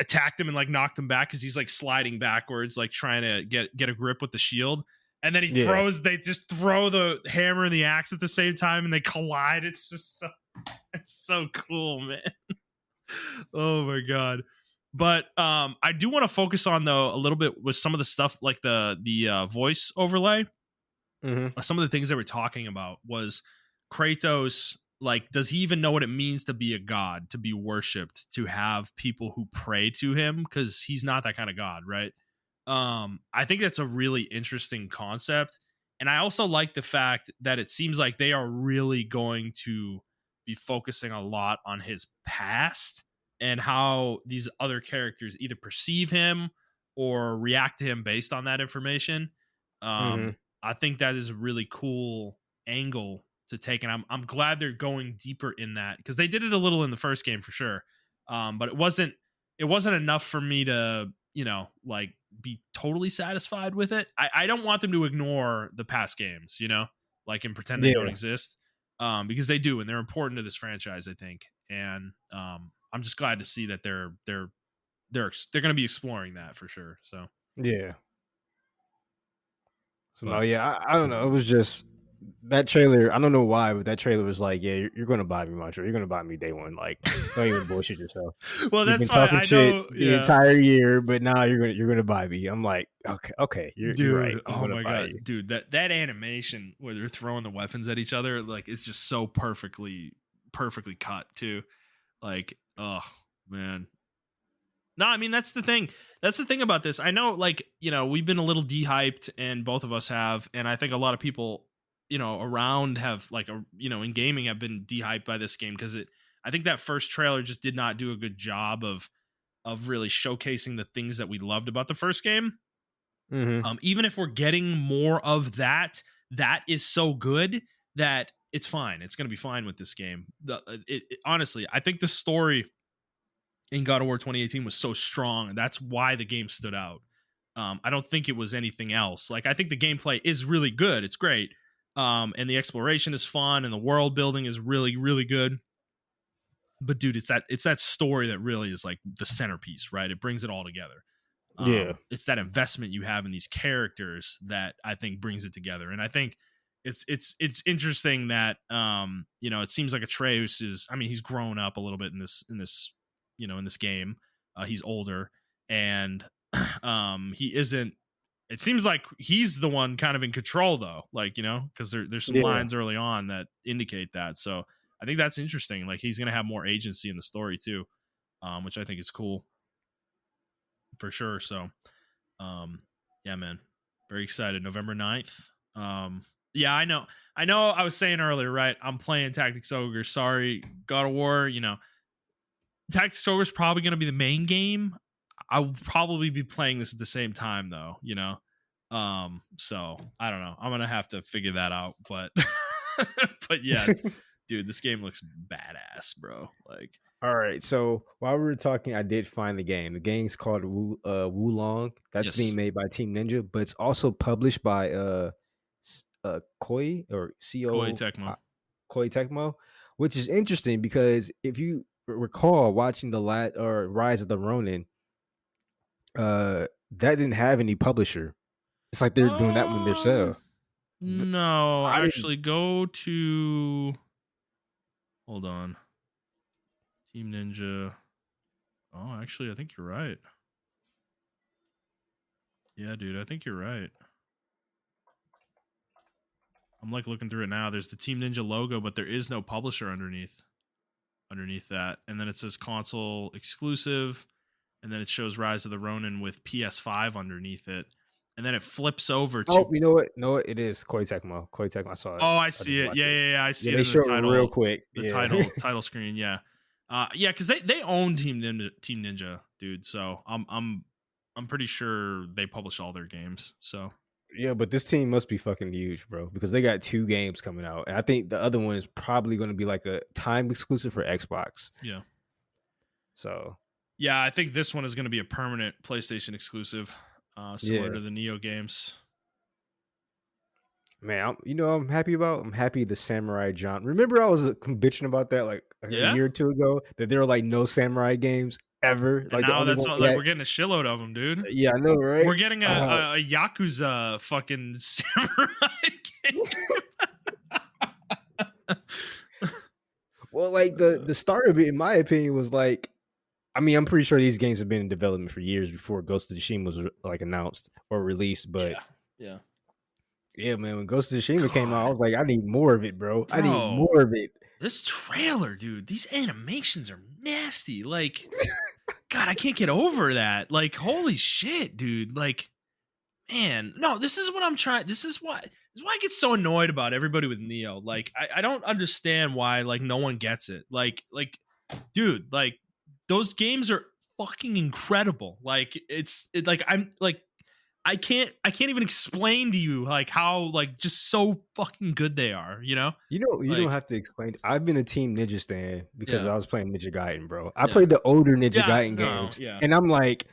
attacked him and like knocked him back because he's like sliding backwards, like trying to get a grip with the shield. And then they just throw the hammer and the axe at the same time and they collide. It's just so cool, man. Oh my god. But I do want to focus on though a little bit with some of the stuff like the voice overlay. Mm-hmm. Some of the things they were talking about was Kratos. Like, does he even know what it means to be a god, to be worshipped, to have people who pray to him? Because he's not that kind of god, right? I think that's a really interesting concept. And I also like the fact that it seems like they are really going to be focusing a lot on his past and how these other characters either perceive him or react to him based on that information. I think that is a really cool angle to take, and I'm glad they're going deeper in that because they did it a little in the first game for sure, but it wasn't enough for me to like be totally satisfied with it. I don't want them to ignore the past games, like and pretend they don't exist, because they do and they're important to this franchise, I think, and I'm just glad to see that they're going to be exploring that for sure. So yeah. So no, yeah, I don't know. It was just that trailer. I don't know why, but that trailer was like, yeah, you're gonna buy me, Montrell. You're gonna buy me day one. Like, don't even bullshit yourself. Well, You've that's been talking why I shit know the entire year, but now you're gonna buy me. I'm like, okay, you're right. Oh my god, dude, that animation where they're throwing the weapons at each other, like it's just so perfectly cut too. Like, oh man. No, I mean that's the thing. That's the thing about this. I know, like, we've been a little de-hyped, and both of us have, and I think a lot of people, around have like in gaming have been de-hyped by this game because I think that first trailer just did not do a good job of really showcasing the things that we loved about the first game. Mm-hmm. Even if we're getting more of that is so good that it's fine. It's going to be fine with this game. Honestly, I think the story in God of War 2018 was so strong, and that's why the game stood out. I don't think it was anything else. Like, I think the gameplay is really good. It's great. And the exploration is fun, and the world building is really, really good. But dude, it's that story that really is like the centerpiece, right? It brings it all together. It's that investment you have in these characters that I think brings it together. And I think it's interesting that it seems like Atreus is, I mean, he's grown up a little bit in this game. He's older, and he isn't, it seems like he's the one kind of in control though, like, because there's some lines early on that indicate that. So I think that's interesting. Like, he's gonna have more agency in the story too, which I think is cool for sure. So yeah, man, very excited. November 9th. Yeah, I know I was saying earlier, right? I'm playing Tactics Ogre. Sorry, God of War, Tactics Ogre is probably going to be the main game. I will probably be playing this at the same time though, so I don't know. I'm going to have to figure that out, but but yeah, dude, this game looks badass, bro. Like, all right, so while we were talking, I did find the game. The game's called Wulong. That's being made by Team Ninja, but it's also published by Koei or Koei Tecmo, which is interesting because if you recall watching the Rise of the Ronin, that didn't have any publisher. It's like they're doing that one themselves. No, actually, go to. Hold on. Team Ninja. Oh, actually, I think you're right. Yeah, dude, I think you're right. I'm like looking through it now. There's the Team Ninja logo, but there is no publisher underneath that. And then it says console exclusive, and then it shows Rise of the Ronin with PS5 underneath it. And then it flips over to. Oh, you know what? No, it is Koei Tecmo. I saw it. Oh, I see it. Yeah. I see it. They show it real quick. The title screen. Yeah. Yeah, because they own Team Ninja, dude. So I'm pretty sure they publish all their games. So yeah, but this team must be fucking huge, bro, because they got 2 games coming out, and I think the other one is probably going to be like a time exclusive for Xbox. Yeah. So yeah, I think this one is going to be a permanent PlayStation exclusive, similar to the Neo games. Man, I'm happy about. I'm happy the Samurai John. Remember, I was bitching about that like a year or 2 ago that there were like no Samurai games ever. And like now that's like we're getting a shitload of them, dude. Yeah, I know, right? We're getting a Yakuza fucking Samurai game. Well, like the start of it, in my opinion, was like, I mean, I'm pretty sure these games have been in development for years before Ghost of Tsushima was like announced or released, but yeah, man, when Ghost of Tsushima came out, I was like, I need more of it, bro. I need more of it. This trailer, dude, these animations are nasty. Like, God, I can't get over that. Like, holy shit, dude. Like, man, no, this is what I'm trying. This is why I get so annoyed about everybody with Neo. Like, I don't understand why, like, no one gets it. Like, dude, like, those games are fucking incredible. Like, I can't even explain to you like how like just so fucking good they are, You don't have to explain. I've been a Team Ninja stan because I was playing Ninja Gaiden, bro. I played the older Ninja Gaiden games, and I'm like,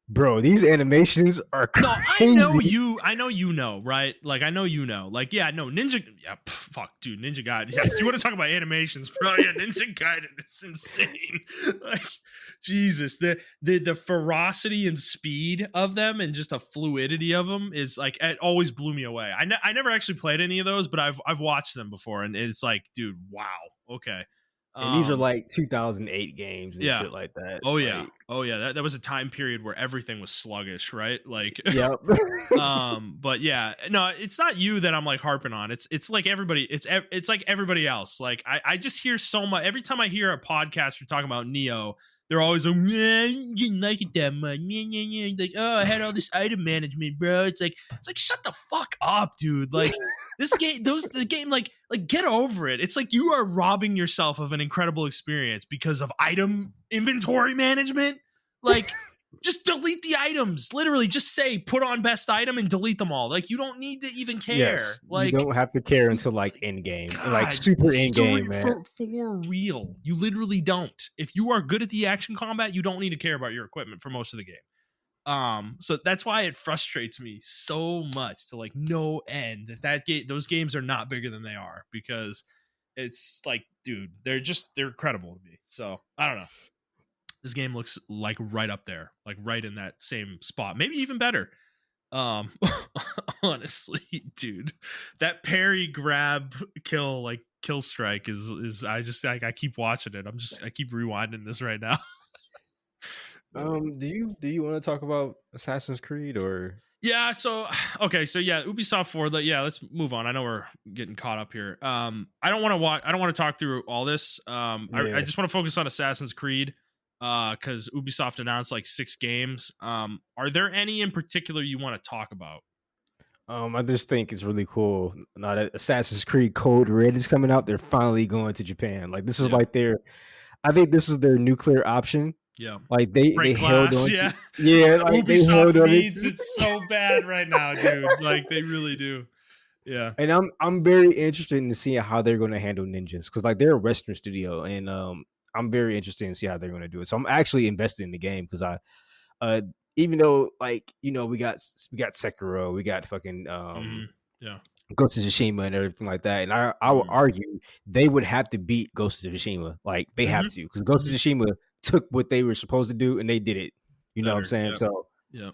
bro, these animations are crazy. No, I know you know, right? Like, I know you know. Like, yeah, no, Ninja, fuck, dude, Ninja Gaiden. Yeah, you want to talk about animations, bro? Yeah, Ninja Gaiden is insane. Like, Jesus, the ferocity and speed of them and just the fluidity of them is like, it always blew me away. I never actually played any of those, but I've watched them before, and it's like, dude, wow, okay. And these are like 2008 games and shit like that. Oh yeah. That was a time period where everything was sluggish, right? Like, yep. But yeah, no, it's not you that I'm like harping on. It's like everybody. It's like everybody else. Like, I just hear so much every time I hear a podcaster talking about Neo. They're always like, man, you didn't like it that much. Like, oh, I had all this item management, bro. It's like, shut the fuck up, dude. Like, this game, the game, like, get over it. It's like you are robbing yourself of an incredible experience because of item inventory management. Like, Just delete the items. Literally, just say put on best item and delete them all. Like, you don't need to even care. Yes, you Like, don't have to care until like end game, like God, super end game, man. for real. You literally don't. If you are good at the action combat, you don't need to care about your equipment for most of the game. So that's why it frustrates me so much to like no end that those games are not bigger than they are, because it's like, dude, they're incredible to me. So I don't know. This game looks like right up there, like right in that same spot, maybe even better. Um, honestly, dude, that parry grab kill strike is I just like, I keep watching it. I keep rewinding this right now. Do you want to talk about Assassin's Creed or? Yeah, so okay, so yeah, Ubisoft Forward. Yeah, let's move on. I know we're getting caught up here. I don't want to watch. I don't want to talk through all this. I Yeah. just want to focus on Assassin's Creed, because Ubisoft announced like 6 games. Are there any in particular you want to talk about? I just think it's really cool. Now that Assassin's Creed Code Red is coming out, they're finally going to Japan. Like this is Yeah, like I think this is their nuclear option. yeah. Like they Break held glass. on to, Yeah, yeah, like they held Ubisoft on needs it. it so bad right now, dude. Like they really do. Yeah. And I'm very interested in seeing how they're going to handle ninjas because like they're a Western studio, and I'm very interested in see how they're going to do it. So I'm actually invested in the game because uh even though like we got Sekiro, we got fucking Yeah. Ghost of Tsushima and everything like that, and I would Mm-hmm. argue they would have to beat Ghost of Tsushima, like they have to because Ghost of Tsushima took what they were supposed to do and they did it. You know what I'm Better. saying? Yep. So Yep.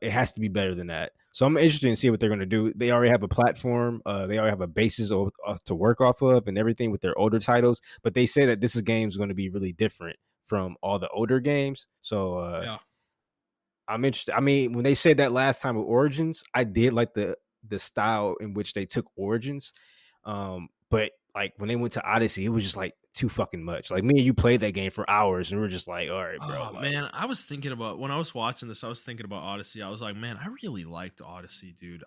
it has to be better than that. So I'm interested in see what they're going to do. They already have a platform. They already have a basis to work off of and everything with their older titles. But they say that this game's going to be really different from all the older games. So Yeah. I'm interested. I mean, when they said that last time with Origins, I did like the style in which they took Origins. But like when they went to Odyssey, it was just like too fucking much. Like me and you played that game for hours, and we are just like, all right, bro. Oh Like, man, I was thinking about when I was watching this. I was thinking about Odyssey. I was like, man, I really liked Odyssey, dude.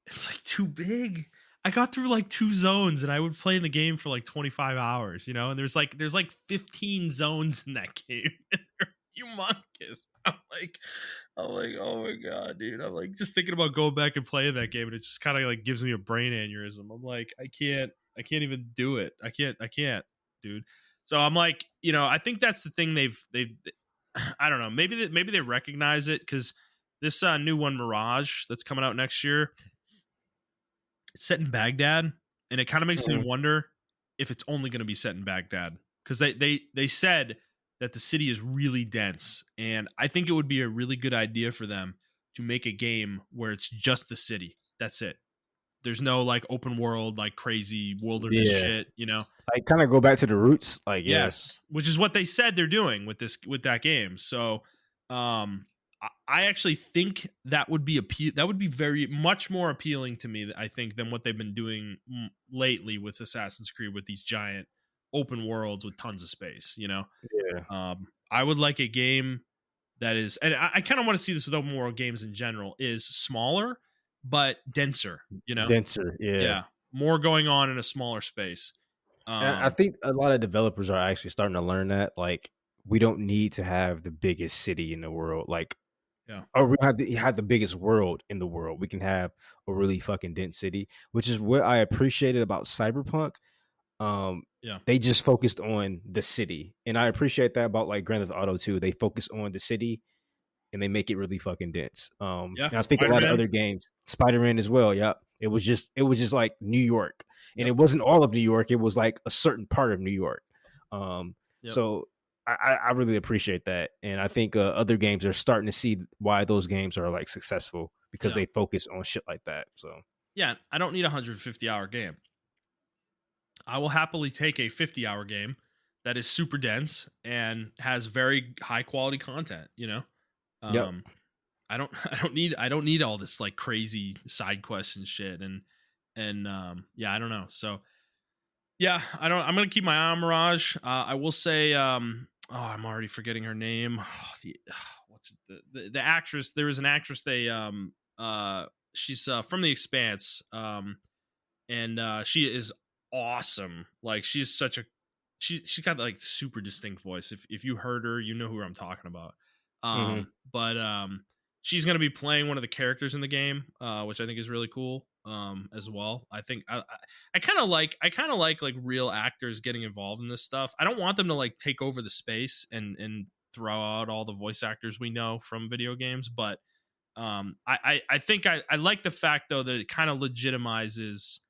It's like too big. I got through like 2 zones, and I would play in the game for like 25 hours, you know. And there's like 15 zones in that game, and they're humongous. I'm like, oh my god, dude. I'm like just thinking about going back and playing that game, and it just kind of like gives me a brain aneurysm. I'm like, I can't even do it. I can't, dude. So I'm like, I think that's the thing they've I don't know. Maybe they recognize it because this new one, Mirage, that's coming out next year, it's set in Baghdad, and it kind of makes me mhm. wonder if it's only going to be set in Baghdad, because they said that the city is really dense, and I think it would be a really good idea for them to make a game where it's just the city. That's it. There's no like open world, like crazy wilderness Yeah, shit, you know. like kind of go back to the roots. Like, yeah, Yes, which is what they said they're doing with that game. So, I actually think that would be that would be very much more appealing to me, I think, than what they've been doing lately with Assassin's Creed, with these giant open worlds with tons of space. yeah, I would like a game that is, and I kind of want to see this with open world games in general, is smaller but denser. denser. Yeah, Yeah, more going on in a smaller space. and I Um, think a lot of developers are actually starting to learn that. Like, we don't need to have the biggest city in the world. Like, yeah, or we have the biggest world in the world. We can have a really fucking dense city, which is what I appreciated about Cyberpunk. Um, yeah, they just focused on the city, and I appreciate that about like Grand Theft Auto 2. They focus on the city and they make it really fucking dense. yeah. And I think a Spider lot of Man. other games, Spider-Man as well. Yeah, it was just like New York, and Yep, it wasn't all of New York. It was like a certain part of New York. yep, So I really appreciate that, and I think other games are starting to see why those games are like successful because yeah. they focus on shit like that. So Yeah, I don't need a 150-hour game. I will happily take a 50-hour game that is super dense and has very high quality content, yep, Um I don't need all this like crazy side quests and shit, and yeah, I don't know. So, yeah, I'm going to keep my eye on Mirage. I will say I'm already forgetting her name. What's it, the actress, there was an actress she's from The Expanse, and she is awesome. Like, she's such a she's got like super distinct voice. If you heard her, you know who I'm talking about. Hmm. But she's gonna be playing one of the characters in the game, which I think is really cool. As well. I think I kind of like real actors getting involved in this stuff. I don't want them to like take over the space and throw out all the voice actors we know from video games, but I think I like the fact though that it kind of legitimizes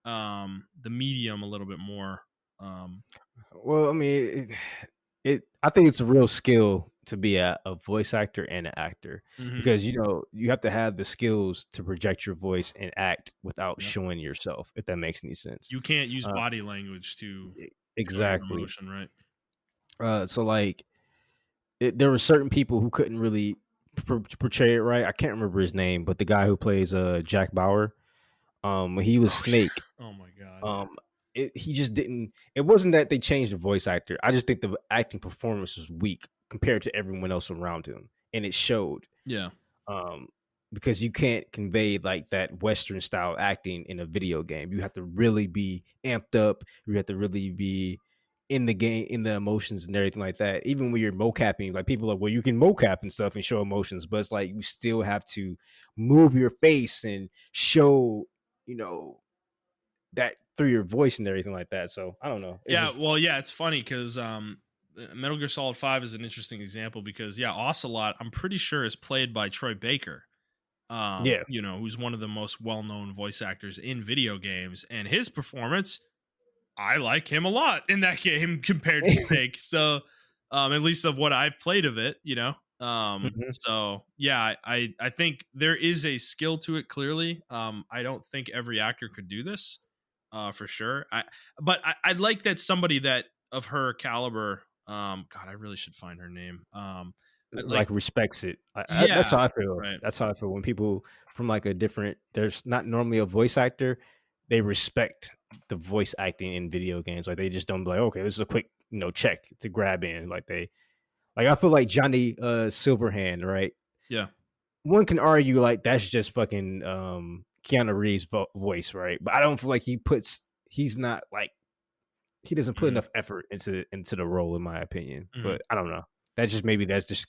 the medium a little bit more. Um, Well, I mean, I think it's a real skill to be a voice actor and an actor mhm. because you have to have the skills to project your voice and act without Yep. showing yourself. If that makes any sense. You can't use Uh, body language to show your exactly. emotion, right? So like, there were certain people who couldn't really portray it right. I can't remember his name, but the guy who plays Jack Bauer, when he was Oh Snake, yeah. Oh my god. um, he just didn't. It wasn't that they changed the voice actor. I just think the acting performance was weak compared to everyone else around him, and it showed. Yeah. Um, because you can't convey like that Western style acting in a video game. You have to really be amped up. You have to really be in the game, in the emotions and everything like that. Even when you're mocapping, like people are like, well, you can mocap and stuff and show emotions, but it's like you still have to move your face and show, you know, that through your voice and everything like that. So I don't know. It's Yeah. just Well, yeah, it's funny because Metal Gear Solid 5 is an interesting example because yeah, Ocelot, I'm pretty sure is played by Troy Baker. yeah. Who's one of the most well-known voice actors in video games, and his performance, I like him a lot in that game compared to Snake. So, at least of what I've played of it, Mhm. So yeah, I think there is a skill to it. Clearly, I don't think every actor could do this, for sure. But I like that somebody that of her caliber. God, I really should find her name. Like, Like respects it. That's yeah, how I feel. right. That's how I feel when people from like a different. There's not normally a voice actor. They respect the voice acting in video games. Like they just don't be like, okay, this is a quick check to grab in. Like I feel like Johnny Silverhand, right? Yeah. One can argue like that's just fucking Keanu Reeves' voice, right? But I don't feel like he's not like he doesn't put Mhm, enough effort into the role, in my opinion. mhm. But I don't know. That's just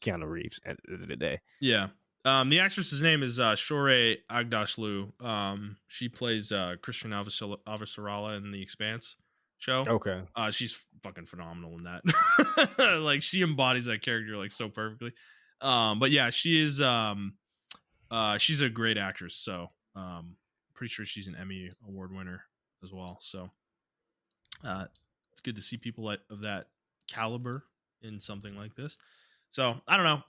Keanu Reeves at the end of the day. Yeah. The actress's name is Shore Agdashlu. She plays Christian Avasarala in the Expanse show. Okay. She's fucking phenomenal in that. Like she embodies that character like so perfectly. But yeah, she's a great actress. So pretty sure she's an Emmy award winner as well. So it's good to see people of that caliber in something like this. So I don't know.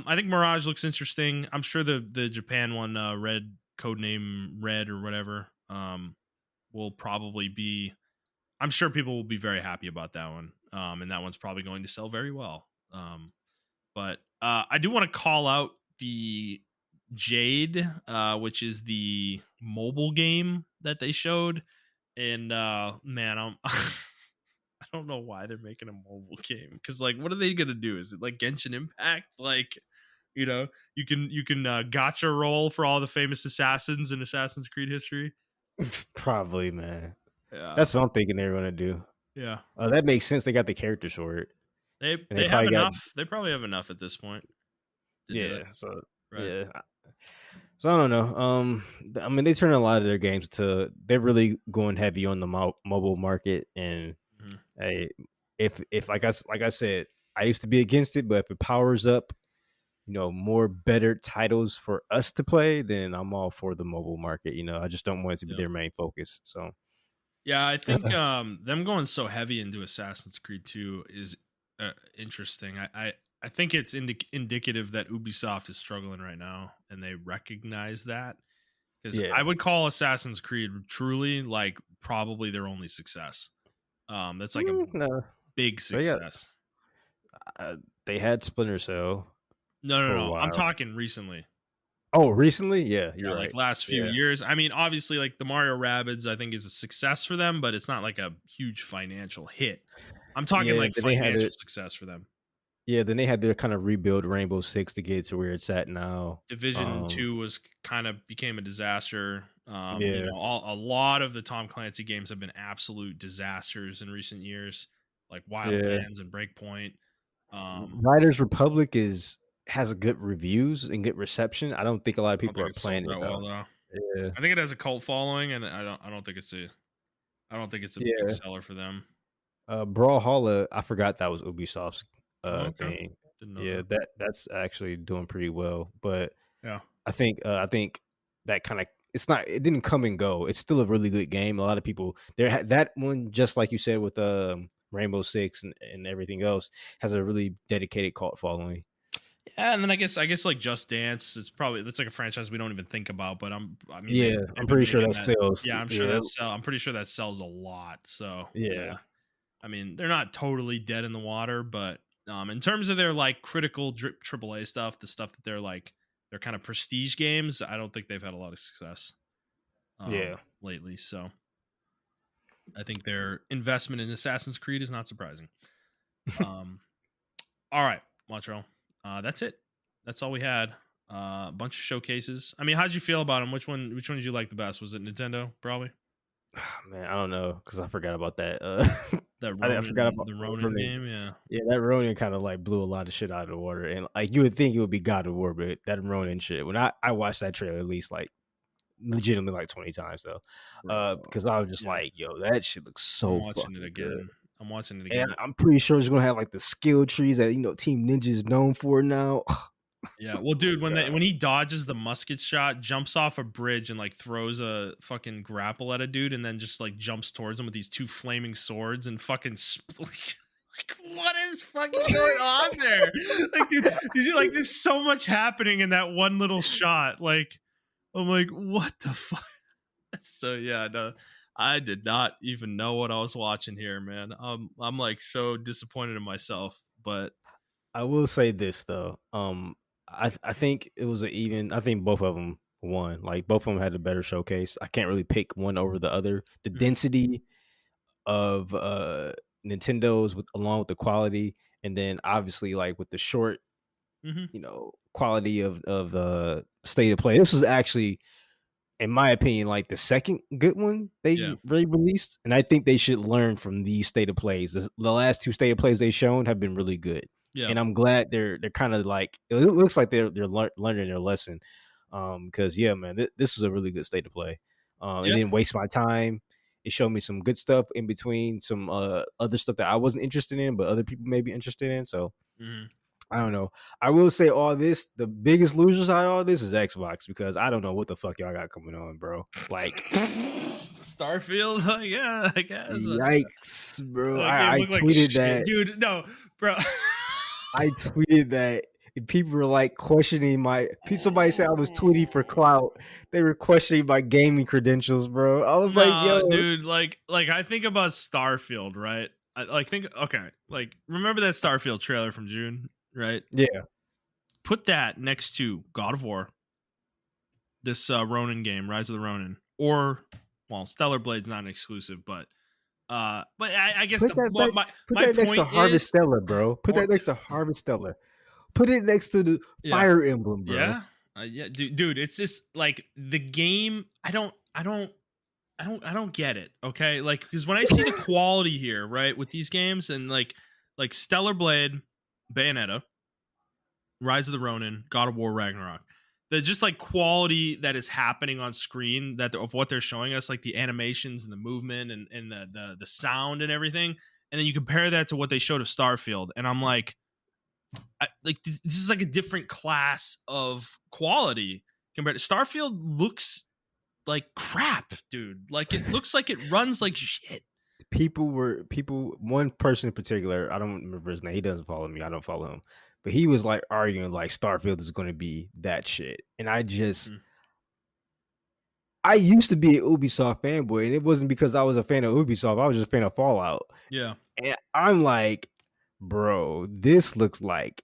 I think Mirage looks interesting. I'm sure the Japan one, Red codename Red or whatever, will probably be. I'm sure people will be very happy about that one. And that one's probably going to sell very well. But I do want to call out the Jade, which is the mobile game that they showed. And man, I'm I don't know why they're making a mobile game because like what are they gonna do? Is it like Genshin Impact? Like you can gotcha roll for all the famous assassins in Assassin's Creed history. Probably, man. Yeah, That's what I'm thinking they're gonna do. yeah. That makes sense. They got the characters for it, They and they they have probably got enough. They probably have enough at this point to do it. yeah. So Right. yeah. So I don't know. I mean, they turn a lot of their games to. They're really going heavy on the mobile market, and Mhm. hey, if like I said, I used to be against it, but if it powers up, more better titles for us to play, then I'm all for the mobile market. I just don't want it to be Yeah. their main focus. So Yeah, I think them going so heavy into Assassin's Creed 2 is interesting. I think it's indicative that Ubisoft is struggling right now, and they recognize that because I yeah. would call Assassin's Creed truly like probably their only success. That's like a No, big they got success. they had Splinter Cell No, no, for a no. I'm while. talking recently. Oh, recently? Yeah, Yeah, you're like right. last few Yeah, years. I mean, obviously, like the Mario Rabbids, I think is a success for them, but it's not like a huge financial hit. I'm talking yeah. like financial success for them. Then they had to kind of rebuild Rainbow Six to get to where it's at now. Division 2 was kind of became a disaster. Yeah, A lot of the Tom Clancy games have been absolute disasters in recent years. like Yeah. Wildlands and Breakpoint. Riders Republic has a good reviews and good reception. I don't think a lot of I don't people think are it's sold playing it that well though. though. Yeah. I think it has a cult following, and I don't think it's a big Yeah. seller for them. Brawlhalla, I forgot that was Ubisoft's Oh, okay, thing. didn't know Yeah, that. that's actually doing pretty well. But Yeah. I think that kind of it didn't come and go. It's still a really good game. A lot of people that one, just like you said with Rainbow Six and everything else, has a really dedicated cult following. Yeah, and then I guess like Just Dance, that's like a franchise we don't even think about, but I mean Yeah, they've I'm been pretty sure making that that. sells. Yeah, Yeah, I'm pretty sure that sells a lot. So yeah, yeah, I mean they're not totally dead in the water, but in terms of their like critical AAA stuff, the stuff that they're kind of prestige games, I don't think they've had a lot of success yeah. lately. So I think their investment in Assassin's Creed is not surprising. Um, all right, Montreal. That's it. That's all we had. A bunch of showcases. I mean, how'd you feel about them? Which one did you like the best? Was it Nintendo? Probably Man, I don't know because I forgot about that. that I forgot Ronin, about the Ronin Ronin. game. Yeah, Yeah, that Ronin kind of like blew a lot of shit out of the water, and like you would think it would be God of War, but that Ronin shit. When I watched that trailer at least like legitimately like 20 times though, bro. because I was just Yeah, like, yo, that shit looks I'm so watching it fucking good. again. I'm watching it And again. I'm pretty sure it's gonna have like the skill trees that Team Ninja is known for now. Yeah. Well, Oh my dude, god. when he dodges the musket shot, jumps off a bridge and like throws a fucking grapple at a dude, and then just like jumps towards him with these two flaming swords and fucking like what is fucking going on there? Like, dude, like there's so much happening in that one little shot. Like, I'm like, what the fuck? So yeah, no, I did not even know what I was watching here, man. I'm like so disappointed in myself, but I will say this though. I think it was I think both of them won. Like both of them had a better showcase. I can't really pick one over the other. The mhm, density of Nintendo's along with the quality, and then obviously like with the short, mhm, quality of the state of play. This was actually, in my opinion, like the second good one yeah, they released, and I think they should learn from these state of plays. The last two state of plays they shown have been really good, yeah, and I'm glad they're kind of like it looks like they're learning their lesson. Because yeah, man, this was a really good state of play. It yeah. didn't waste my time. It showed me some good stuff in between, some other stuff that I wasn't interested in, but other people may be interested in. So Mhm. I don't know. I will say all this, the biggest losers out of all this is Xbox because I don't know what the fuck y'all got coming on, bro. Like, Starfield, yeah, I guess. yikes, bro. That game I looked like tweeted shit, that. dude. No, bro. I tweeted that. And people were like questioning somebody said I was tweeting for clout. They were questioning my gaming credentials, bro. I was like, yo, No, dude. Like I think about Starfield, right? I like think okay, like remember that Starfield trailer from June, right? yeah, Put that next to God of War, this Ronin game, Rise of the Ronin, or well, Stellar Blade's not an exclusive, but I guess put that back. Put my that next to point Harvest is, Stellar, bro. Put or that next to Harvest Stellar. Put it next to the yeah, Fire Emblem, bro. yeah, yeah, dude. It's just like the game. I don't get it. Okay, like because when I see the quality here, right, with these games and like Stellar Blade, Bayonetta, Rise of the Ronin, God of War Ragnarok, the just like quality that is happening on screen that of what they're showing us, like the animations and the movement and the sound and everything, and then you compare that to what they showed of Starfield, and I'm like, this is like a different class of quality compared to Starfield. Looks like crap, dude. Like it looks like it runs like shit. One person in particular, I don't remember his name, he doesn't follow me, I don't follow him, but he was like arguing like Starfield is going to be that shit, and Mm. I used to be an Ubisoft fanboy, and it wasn't because I was a fan of Ubisoft, I was just a fan of Fallout, Yeah, and I'm like, bro, this looks like,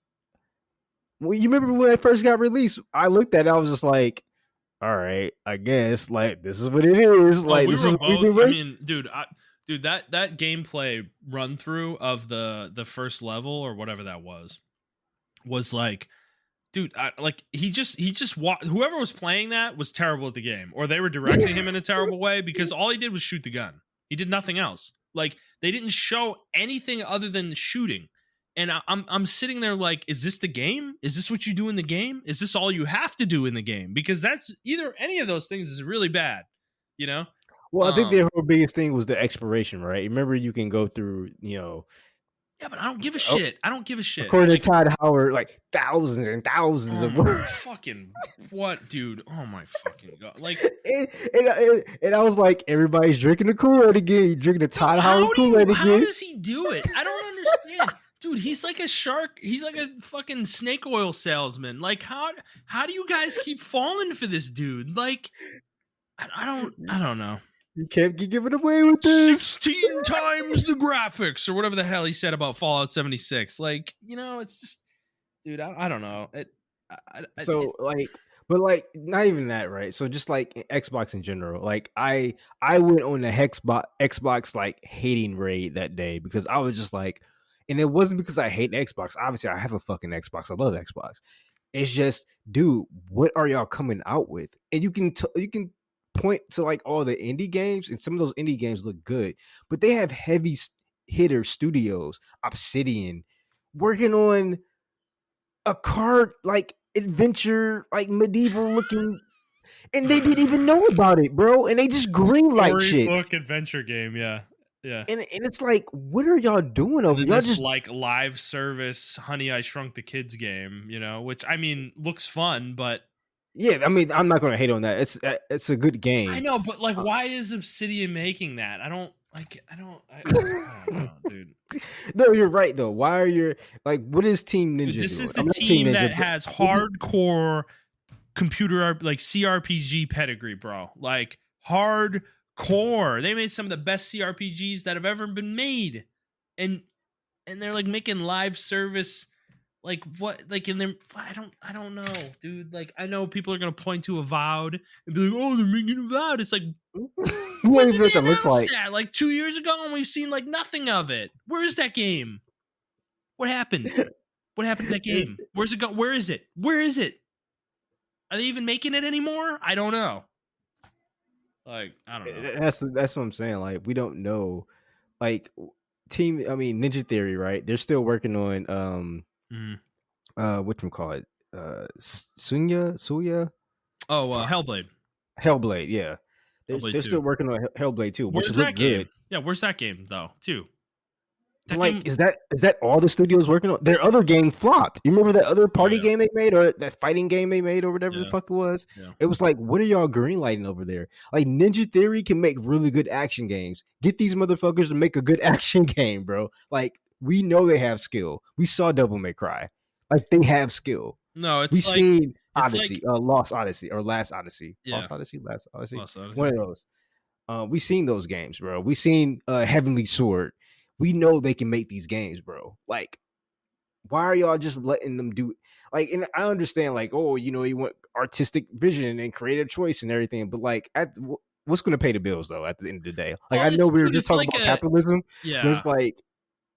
well, you remember when it first got released, I looked at it, I was just like, all right, I guess like this is what it is, oh, like we this were is what we've been both. I waiting. mean, dude, that gameplay run through of the first level or whatever that was like, dude, like he just whoever was playing that was terrible at the game, or they were directing him in a terrible way because all he did was shoot the gun. He did nothing else. Like they didn't show anything other than shooting. And I'm sitting there like, is this the game? Is this what you do in the game? Is this all you have to do in the game? Because that's either any of those things is really bad, you know? Well, I think their whole biggest thing was the exploration, right? Remember, you can go through, Yeah, but I don't give a shit. I don't give a shit. according Like, to Todd Howard, like thousands and thousands oh of my words. fucking what, dude? Oh my fucking god! Like, And I was like, everybody's drinking the Kool-Aid again. You drinking the Todd Howard Kool-Aid how again. does he do it? I don't understand. Dude, he's like a shark. He's like a fucking snake oil salesman. Like, how do you guys keep falling for this dude? Like, I don't know. You can't keep giving away with this. 16 times the graphics or whatever the hell he said about Fallout 76. Like, it's just, dude, I don't know. But like, not even that, right? So just like Xbox in general, like I went on the Xbox like hating raid that day because I was just like, and it wasn't because I hate Xbox. Obviously, I have a fucking Xbox. I love Xbox. It's just, dude, what are y'all coming out with? And you can point to like all the indie games, and some of those indie games look good, but they have heavy hitter studios, Obsidian, working on a card like adventure, like medieval looking, and they didn't even know about it, bro. And they just greenlight shit. Storybook adventure game, yeah. And it's like, what are y'all doing over? Y'all just like live service Honey I Shrunk the Kids game, which I mean looks fun, but yeah, I mean, I'm not gonna hate on that. It's a good game. I know, but like, why is Obsidian making that? I don't know, dude. No, you're right though. Why are you like? What is Team Ninja? Dude, this doing? is the team that has hardcore computer like CRPG pedigree, bro. Like hardcore. They made some of the best CRPGs that have ever been made, and they're like making live service. Like what? Like in them? I don't know, dude. Like I know people are gonna point to Avowed and be like, "Oh, they're making Avowed." It's like, when did they announce that? Like 2 years ago, and we've seen like nothing of it. Where is that game? What happened? What happened to that game? Where's it go? Where is it? Where is it? Are they even making it anymore? I don't know. Like I don't know. That's what I'm saying. Like we don't know. Like Ninja Theory, right? They're still working on whatchamacallit? Suya? Oh, Hellblade, yeah. They're 2. still working on Hellblade 2, which Where's look that game? good. Yeah, where's that game though? 2. Is that all the studios working on? Their other game flopped. You remember that other party game they made, or that fighting game they made, or whatever the fuck it was? Yeah. It was like, what are y'all greenlighting over there? Like Ninja Theory can make really good action games. Get these motherfuckers to make a good action game, bro. Like we know they have skill. We saw Devil May Cry. Like they have skill. No, it's we've seen Odyssey, Lost Odyssey, or Last Odyssey. Yeah. Last Odyssey. One of those. We've seen those games, bro. We've seen Heavenly Sword. We know they can make these games, bro. Like, why are y'all just letting them do? Like, and I understand, like, oh, you want artistic vision and creative choice and everything, but like, what's going to pay the bills though? At the end of the day, like, I know we were just talking about capitalism. Yeah, but it's like,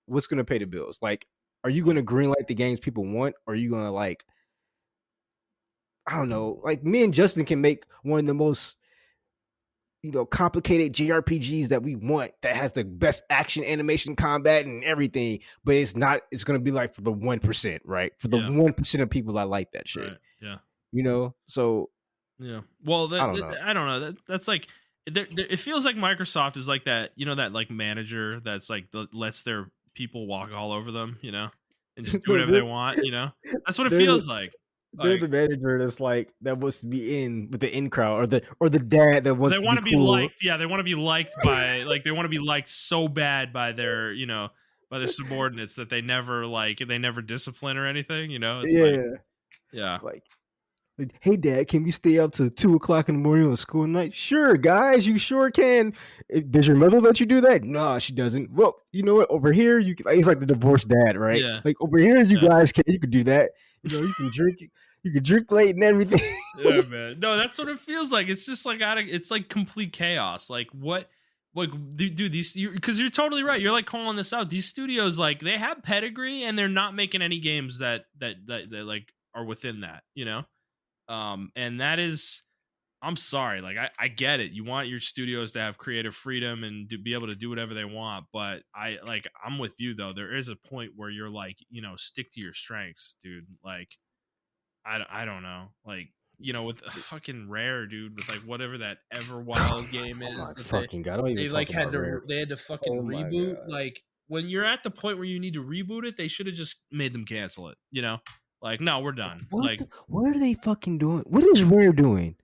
what's going to pay the bills? Like, are you going to greenlight the games people want, or are you going to like, I don't know, like me and Justin can make one of the most complicated JRPGs that we want, that has the best action, animation, combat, and everything, but it's going to be like for the 1%, right? For the 1% of people that like that shit. Right. Yeah. So yeah. Well, I don't know. That's like it feels like Microsoft is like that, that like manager that's like lets their people walk all over them, and just do whatever they want, That's what it feels like. They're the manager that's like that wants to be in with the in crowd, or the dad that wants. They want to be cool. Liked. Yeah, they want to be liked by they want to be liked so bad by their by their subordinates that they never discipline or anything. It's like, hey dad, can we stay up to 2:00 in the morning on school night? Sure, guys, you sure can. Does your mother let you do that? No, she doesn't. Well, you know what? Over here, you can. He's like the divorced dad, right? Yeah. Like over here, you guys can. You can do that. You can drink. You can drink late and everything. Yeah, man. No, that's what it feels like. It's just like it's like complete chaos. Like what? Like, dude, because you're totally right. You're like calling this out. These studios, like, they have pedigree, and they're not making any games that like are within that, and that is I'm sorry. Like I get it. You want your studios to have creative freedom and to be able to do whatever they want, but I'm with you though. There is a point where you're like, stick to your strengths, dude. Like I don't know. Like, with a fucking Rare, dude, with like whatever that Everwild game Oh is my that fucking god! I don't even they like talk had about to Rare. they had to fucking Oh my reboot. god! Like when you're at the point where you need to reboot it, they should have just made them cancel it, Like, no, we're done. Like What are they fucking doing? What is Rare doing?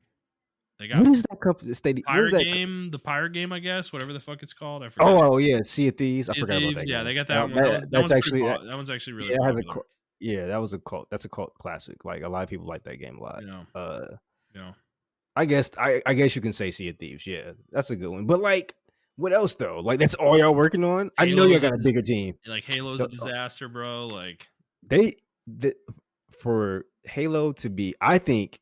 they What got is that company? What is that? the pirate game, I guess, whatever the fuck it's called. I forget. Oh yeah, Sea of Thieves. I Sea of forgot about Thieves, that yeah, game. they got that one. That That's one's pretty actually that one's actually really yeah, it has popular. yeah, that was a cult. That's a cult classic. Like a lot of people like that game a lot. Yeah. Uh, Yeah. I guess you can say Sea of Thieves. Yeah, that's a good one. But like, what else though? Like that's all y'all working on? I know y'all Halo's got a bigger team. Halo's a disaster, bro. Like They for Halo to be, I think.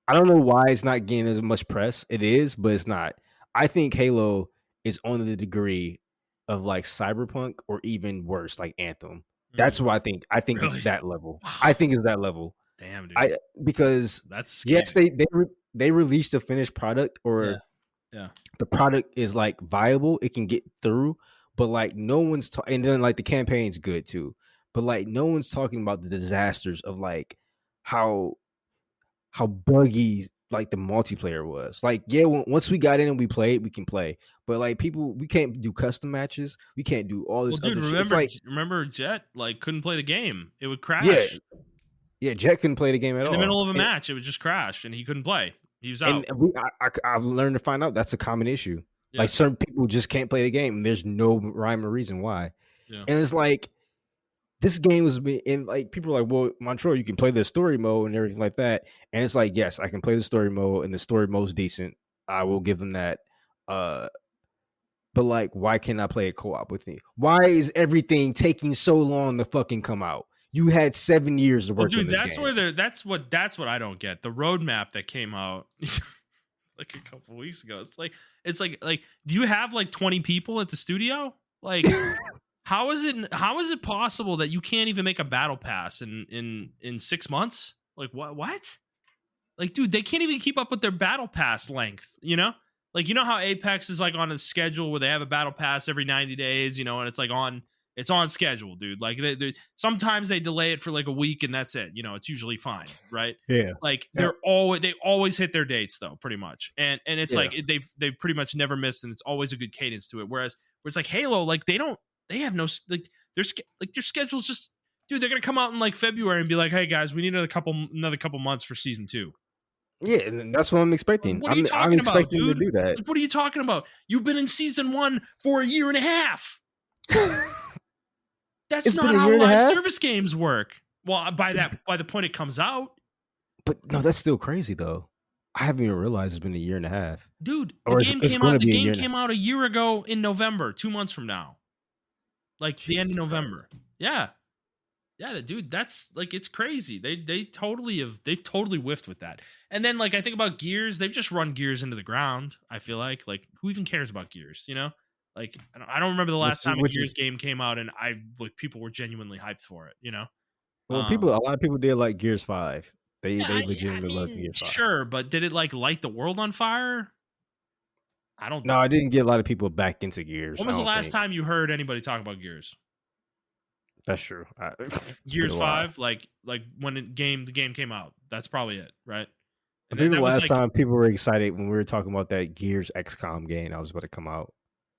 I don't know why it's not getting as much press. It is, but it's not. I think Halo is on the degree of like Cyberpunk or even worse, like Anthem. That's what I think. I think really? it's that level. Wow. I think it's that level. Damn, dude. Because That's scary. yes, they released a finished product, or yeah, the product is like viable. It can get through, but like no one's talking. And then like the campaign's good too, but like no one's talking about the disasters of like how buggy like the multiplayer was. Like, yeah, once we got in and we played, we can play. But like we can't do custom matches. We can't do all this. Well, dude, other shit. remember Jet like couldn't play the game. It would crash. Yeah, Jet couldn't play the game at all. In the middle of a match, it would just crash, and he couldn't play. He was out. And I've learned to find out that's a common issue. Yeah. Like certain people just can't play the game, and there's no rhyme or reason why. Yeah. And it's like this game was and like people are like, well, Montrell, you can play the story mode and everything like that. And it's like, yes, I can play the story mode, and the story mode's decent. I will give them that. But like, why can't I play a co-op with me? Why is everything taking so long to fucking come out? You had 7 years to work on this game. That's what I don't get. The roadmap that came out like a couple weeks ago. It's like do you have like 20 people at the studio? Like how is it possible that you can't even make a battle pass in 6 months? Like what? Like, dude, they can't even keep up with their battle pass length, Like, how Apex is like on a schedule where they have a battle pass every 90 days, and it's like it's on schedule, dude. Like sometimes they delay it for like a week and that's it. It's usually fine, right? Yeah. Like they always hit their dates though, pretty much. And it's like they've pretty much never missed, and it's always a good cadence to it. Whereas where it's like Halo, like they have no like their schedule's just, dude, they're gonna come out in like February and be like, hey guys, we need another couple months for season 2. Yeah, and that's what I'm expecting. What are you talking I'm expecting about, dude? to do that. Like, what are you talking about? You've been in season 1 for a year and a half. That's not how live service games work. Well, by the point it comes out. But no, that's still crazy though. I haven't even realized it's been a year and a half. Dude, the game came out a year ago in November, 2 months from now. Like the end of November. Yeah. Yeah, dude, that's like, it's crazy. They've totally whiffed with that. And then like I think about Gears, they've just run Gears into the ground. I feel like who even cares about Gears, Like I don't remember the last time a Gears game came out and people were genuinely hyped for it, Well, a lot of people did like Gears 5. They legitimately love Gears 5. Sure, but did it like light the world on fire? I don't. No, I didn't get a lot of people back into Gears. When was the last time you heard anybody talk about Gears? That's true. Gears 5, like when the game came out. That's probably it, right? I think the last time people were excited when we were talking about that Gears XCOM game that was about to come out.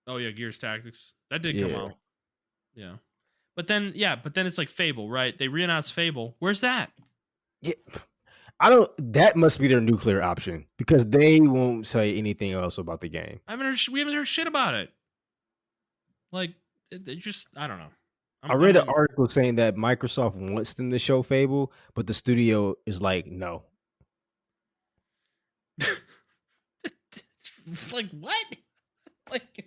Oh yeah, Gears Tactics. That did come out. Yeah. But then it's like Fable, right? They re-announced Fable. Where's that? Yeah. That must be their nuclear option because they won't say anything else about the game. We haven't heard shit about it. Like they just, I don't know. I read an article saying that Microsoft wants them to show Fable, but the studio is like, no. Like what? Like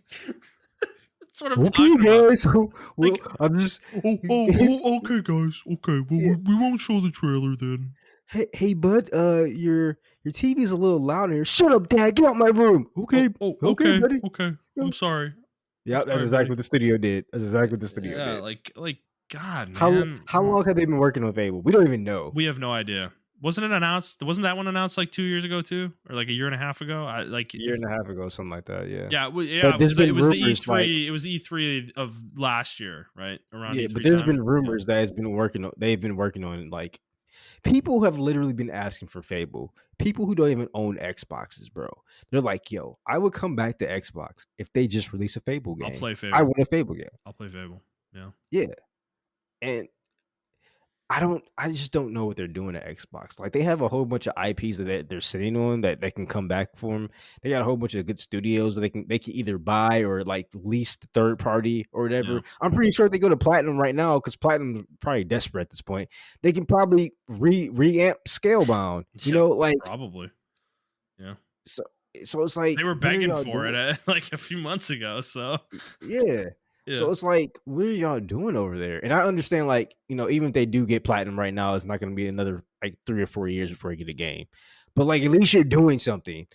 that's what I'm okay, talking guys. about. Well, I'm just okay, guys. Okay, well, we won't show the trailer then. Hey, bud. Your TV's a little loud here. Shut up, Dad. Get out my room. Okay. Okay, buddy. Okay. I'm sorry. Yeah, that's exactly what the studio did. Did. Like God, man. How long have they been working on Fable? We don't even know. We have no idea. wasn't it announced? Wasn't that one announced like 2 years ago too, or like a year and a half ago? I like Year if and a half ago, something like that. Yeah. yeah, But there's it been was the rumors like E3. It was E3 of last year, right around yeah, but E3 there's time. been Yeah. rumors that they've been working on like people have literally been asking for Fable. People who don't even own Xboxes, bro. They're like, "Yo, I would come back to Xbox if they just release a Fable I'll game. play I Fable. want a Fable game." I'll play Fable. Yeah. Yeah, and I just don't know what they're doing at Xbox. Like they have a whole bunch of IPs that they're sitting on that they can come back for them. They got a whole bunch of good studios that they can either buy or like lease to third party or Yeah. whatever. I'm pretty sure if they go to Platinum right now because Platinum's probably desperate at this point. They can probably reamp Scalebound. You Yeah. know, like Probably. Yeah. so. So it's They like, were what are begging y'all for it doing? like a few months ago. So Yeah. yeah. So it's like, what are y'all doing over there? And I understand, like, even if they do get platinum right now, it's not going to be another like 3 or 4 years before you get a game. But like, at least you're doing something.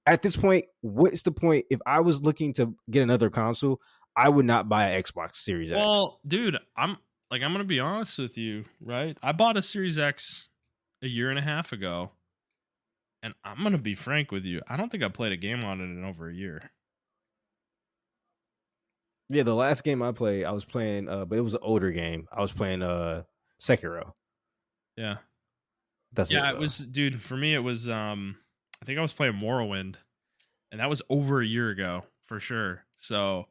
At this point, what's the point? If I was looking to get another console, I would not buy an Xbox Series X. Well, dude, I'm gonna be honest with you, right? I bought a Series X a year and a half ago, and I'm gonna be frank with you. I don't think I played a game on it in over a year. Yeah, the last game I played, I was playing, but it was an older game. I was playing Sekiro. Yeah. That's it Yeah, it though. was, dude, for me it was I think I was playing Morrowind, and that was over a year ago for sure. So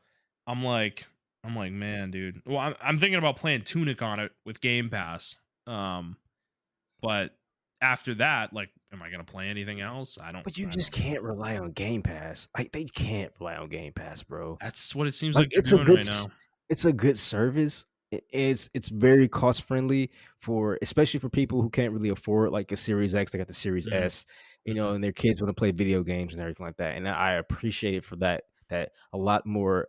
I'm like man, dude. Well, I'm thinking about playing Tunic on it with Game Pass. But after that, like, am I gonna play anything else? But you I just don't. can't rely on Game Pass. Like they can't rely on Game Pass, bro. That's what it seems Like like they're doing right now. it's a good service. It's very cost friendly for especially for people who can't really afford like a Series X. They got the Series Mhm, S, mhm, and their kids want to play video games and everything like that. And I appreciate it for that. That a lot more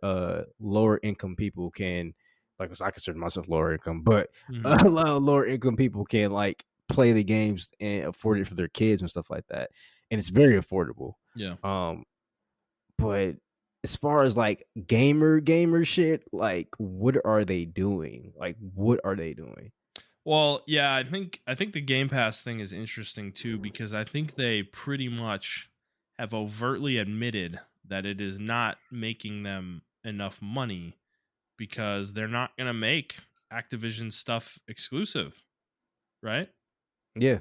lower income people can, like I consider myself lower income, but mhm. a lot of lower income people can like play the games and afford it for their kids and stuff like that. And it's very affordable. Yeah. Um, but as far as like gamer shit, like what are they doing? Like what are they doing? Well, yeah, I think the Game Pass thing is interesting too, because I think they pretty much have overtly admitted that it is not making them enough money because they're not gonna make Activision stuff exclusive, right? Yeah,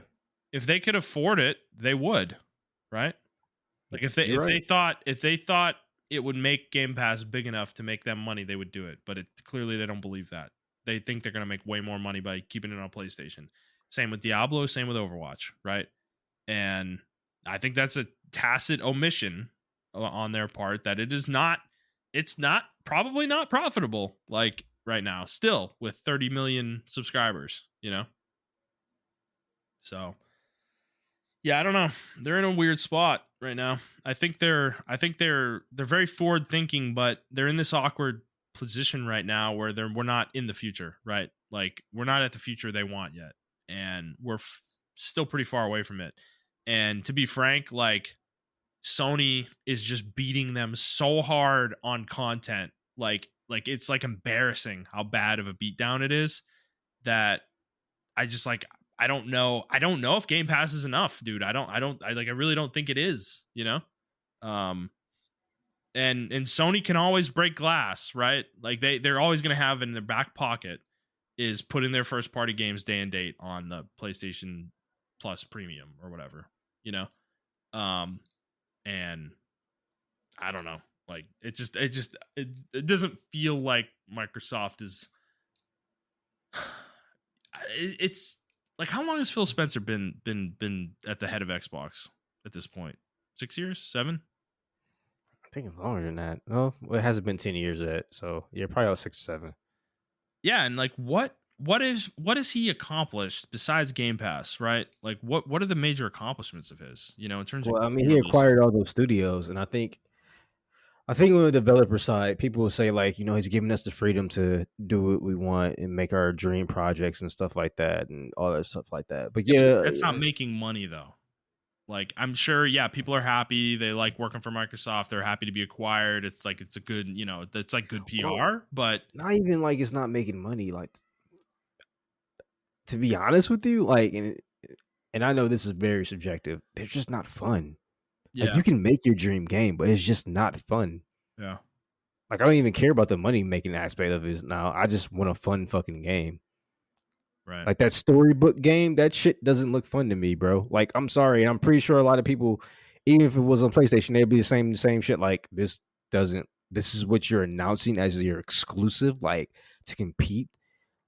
If they could afford it, they would, right? Like you're right. if they thought it would make Game Pass big enough to make them money, they would do it. But clearly they don't believe that. They think they're going to make way more money by keeping it on PlayStation. Same with Diablo, same with Overwatch, right? And I think that's a tacit omission on their part that it's not probably not profitable like right now still with 30 million subscribers, you know? So yeah, I don't know. They're in a weird spot right now. I think they're very forward thinking, but they're in this awkward position right now where we're not in the future, right? Like we're not at the future they want yet, and we're still pretty far away from it. And to be frank, like Sony is just beating them so hard on content, like it's like embarrassing how bad of a beatdown it is that I just like I don't know. I don't know if Game Pass is enough, dude. I really don't think it is, you know? Um and Sony can always break glass, right? Like they're always going to have in their back pocket is putting their first party games day and date on the PlayStation Plus Premium or whatever, you know? Um and I don't know. Like it doesn't feel like Microsoft is it's like how long has Phil Spencer been at the head of Xbox at this point? 6 years, 7? I think it's longer than that. No, well, it hasn't been 10 years yet. So yeah, probably about 6 or 7. Yeah, and like what has he accomplished besides Game Pass, right? Like what are the major accomplishments of his? You know, in terms of Well, I mean, game he releases. acquired all those studios, and I think on the developer side, people will say like, he's giving us the freedom to do what we want and make our dream projects and stuff like that, and all that stuff like that. But Yeah, but yeah, that's not making money though. Like I'm sure, yeah, people are happy. They like working for Microsoft. They're happy to be acquired. It's like it's a good, that's like good well, PR. But not even like it's not making money. Like to be honest with you, like and I know this is very subjective, they're just not fun. Like, Yeah. you can make your dream game, but it's just not fun. Yeah. Like, I don't even care about the money making aspect of it now. I just want a fun fucking game. Right. Like that storybook game, that shit doesn't look fun to me, bro. Like, I'm sorry, and I'm pretty sure a lot of people, even if it was on PlayStation, they'd be the same shit. Like, this doesn't. This is what you're announcing as your exclusive, like to compete.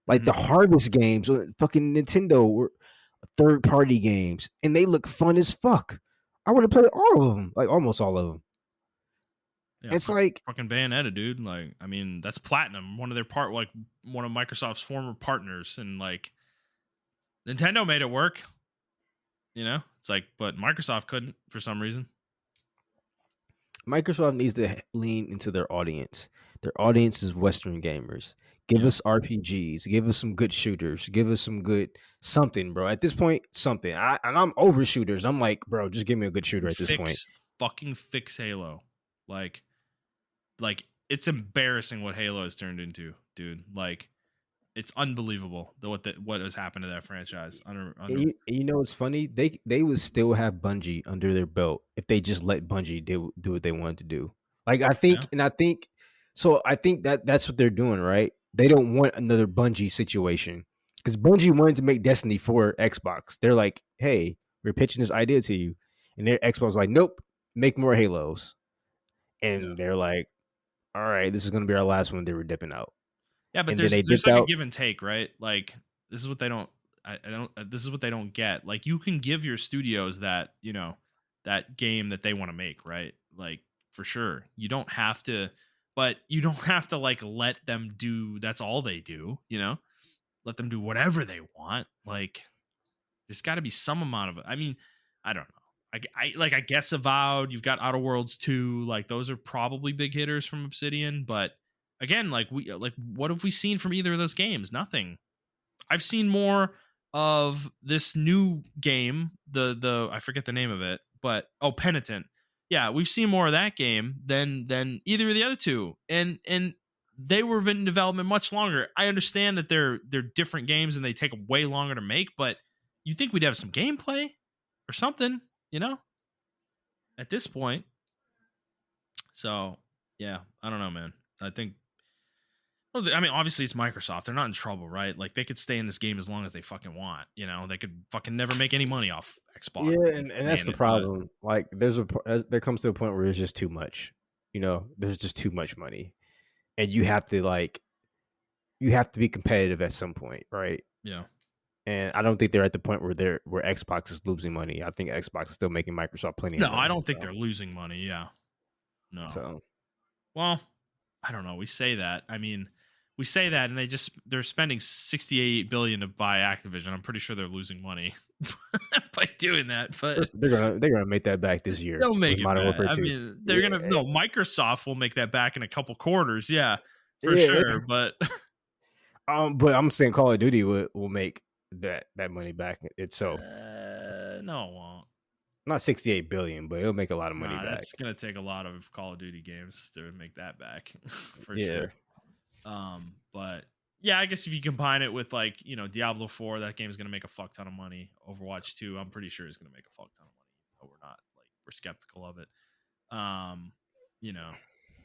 Like the Mhm. Harvest games, fucking Nintendo were third party games, and they look fun as fuck. I want to play all of them, like almost all of them. Yeah, It's like, fucking Bayonetta, dude. Like, I mean, that's Platinum, one of their like one of Microsoft's former partners, and like Nintendo made it work. You know, it's like, but Microsoft couldn't for some reason. Microsoft needs to lean into their audience. Their audience is Western gamers. Give Yeah, us RPGs. Give us some good shooters. Give us some good something, bro. At this point, something. I'm over shooters. I'm like, bro, just give me a good shooter at this point. fucking fix Halo. Like, it's embarrassing what Halo has turned into, dude. Like, it's unbelievable what has happened to that franchise. You know what's funny? They would still have Bungie under their belt if they just let Bungie do what they wanted to do. Like Yeah, I think so. I think that's what they're doing, right? They don't want another Bungie situation because Bungie wanted to make Destiny for Xbox. They're like, hey, we're pitching this idea to you, and their Xbox was like, nope, make more Halos, yeah. and they're like, all right, this is going to be our last one. They were dipping out, Yeah, but and then they there's dipped like a out. give and take, right? Like, this is what they don't. I don't. This is what they don't get. Like, you can give your studios that, that game that they want to make, right? Like, for sure, you don't have to, but you don't have to like let them do. That's all they do, Let them do whatever they want. Like, there's got to be some amount of. I mean, I don't know. I guess Avowed. You've got Outer Worlds 2. Like, those are probably big hitters from Obsidian, but again, what have we seen from either of those games? Nothing. I've seen more of this new game, the I forget the name of it, but Penitent. Yeah, we've seen more of that game than either of the other two. And they were in development much longer. I understand that they're different games and they take way longer to make, but you think we'd have some gameplay or something, you know, at this point. So, yeah, I don't know, man. I think Well, I mean, obviously it's Microsoft. They're not in trouble, right? Like, they could stay in this game as long as they fucking want. They could fucking never make any money off Xbox Yeah, and and that's paying the it. But problem. Like, there comes to a point where it's just too much. There's just too much money, and you have to be competitive at some point, right? yeah, And I don't think they're at the point where Xbox is losing money. I think Xbox is still making Microsoft plenty of no, I money. don't think they're losing money. Yeah, no. So Well, I don't know. We say that. I mean, we say that, and they're spending 68 billion to buy Activision. I'm pretty sure they're losing money by doing that, but they're gonna make that back this year they'll make with it Modern back. Warfare I 2. mean, they're gonna Yeah, no. Microsoft will make that back in a couple quarters. Yeah, for yeah. sure. But But I'm saying Call of Duty will make that money back itself. no, it won't. Not 68 billion, but it'll make a lot of money Nah, back. that's gonna take a lot of Call of Duty games to make that back for Yeah. sure. But yeah, I guess if you combine it with like Diablo 4, that game's gonna make a fuck ton of money. Overwatch 2, I'm pretty sure is gonna make a fuck ton of money. But we're skeptical of it. Um, you know,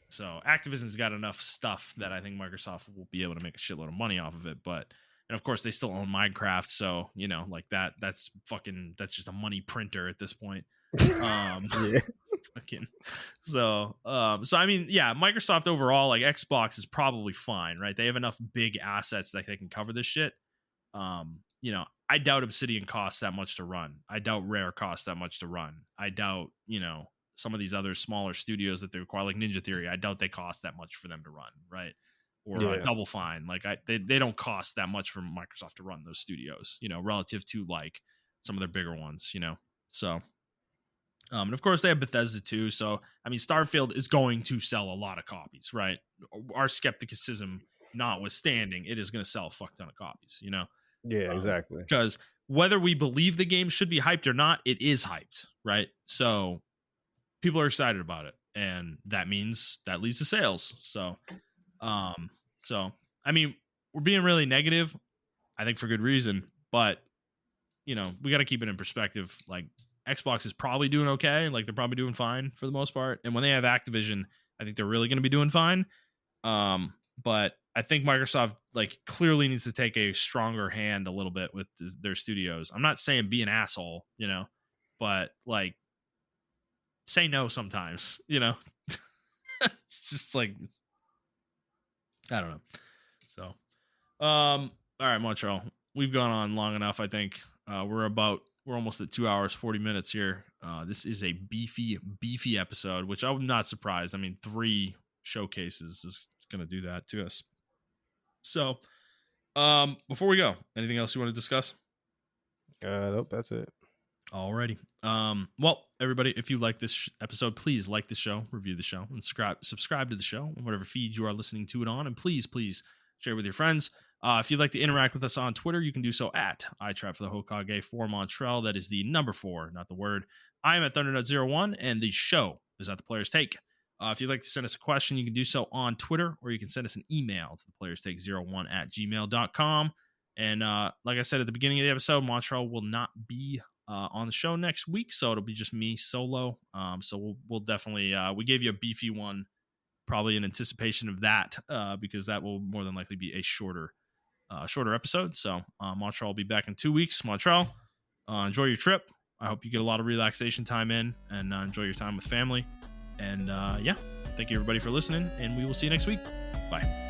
so Activision's got enough stuff that I think Microsoft will be able to make a shitload of money off of it. But and of course they still own Minecraft, so like that's just a money printer at this point. Yeah. Fucking so I mean, yeah, Microsoft overall, like Xbox is probably fine, right? They have enough big assets that they can cover this shit. I doubt Obsidian costs that much to run. I doubt Rare costs that much to run. I doubt, some of these other smaller studios that they require, like Ninja Theory, I doubt they cost that much for them to run, right? Or Yeah. Double Fine, like they don't cost that much for Microsoft to run those studios, relative to like some of their bigger ones, So and of course they have Bethesda too. So I mean, Starfield is going to sell a lot of copies, right? Our skepticism notwithstanding, it is going to sell a fuck ton of copies, Yeah, exactly. because whether we believe the game should be hyped or not, it is hyped, right? So people are excited about it, and that leads to sales. So I mean, we're being really negative, I think for good reason, but we got to keep it in perspective. Like Xbox is probably doing okay. Like they're probably doing fine for the most part. And when they have Activision, I think they're really going to be doing fine. But I think Microsoft like clearly needs to take a stronger hand a little bit with their studios. I'm not saying be an asshole, but like say no sometimes, It's just like I don't know. So, all right, Montrell, we've gone on long enough. I think we're almost at 2 hours 40 minutes here. This is a beefy episode, which I'm not surprised. I mean, 3 showcases is going to do that to us. So, before we go, anything else you want to discuss? Nope, that's it. Alrighty. Well, everybody, if you like this episode, please like the show, review the show, and subscribe to the show on whatever feed you are listening to it on. And please share with your friends. If you'd like to interact with us on Twitter, you can do so at iTrap for the Hokage for Montrell. That is the number 4, not the word. I am at ThunderNut01, and the show is at The Player's Take. If you'd like to send us a question, you can do so on Twitter, or you can send us an email to theplayerstake01@gmail.com. And like I said at the beginning of the episode, Montrell will not be on the show next week, so it'll be just me solo. So we'll definitely we gave you a beefy one, probably in anticipation of that, because that will more than likely be a shorter episode. So Montrell will be back in 2 weeks. Montrell, enjoy your trip. I hope you get a lot of relaxation time in, and enjoy your time with family. And thank you everybody for listening, and we will see you next week. Bye.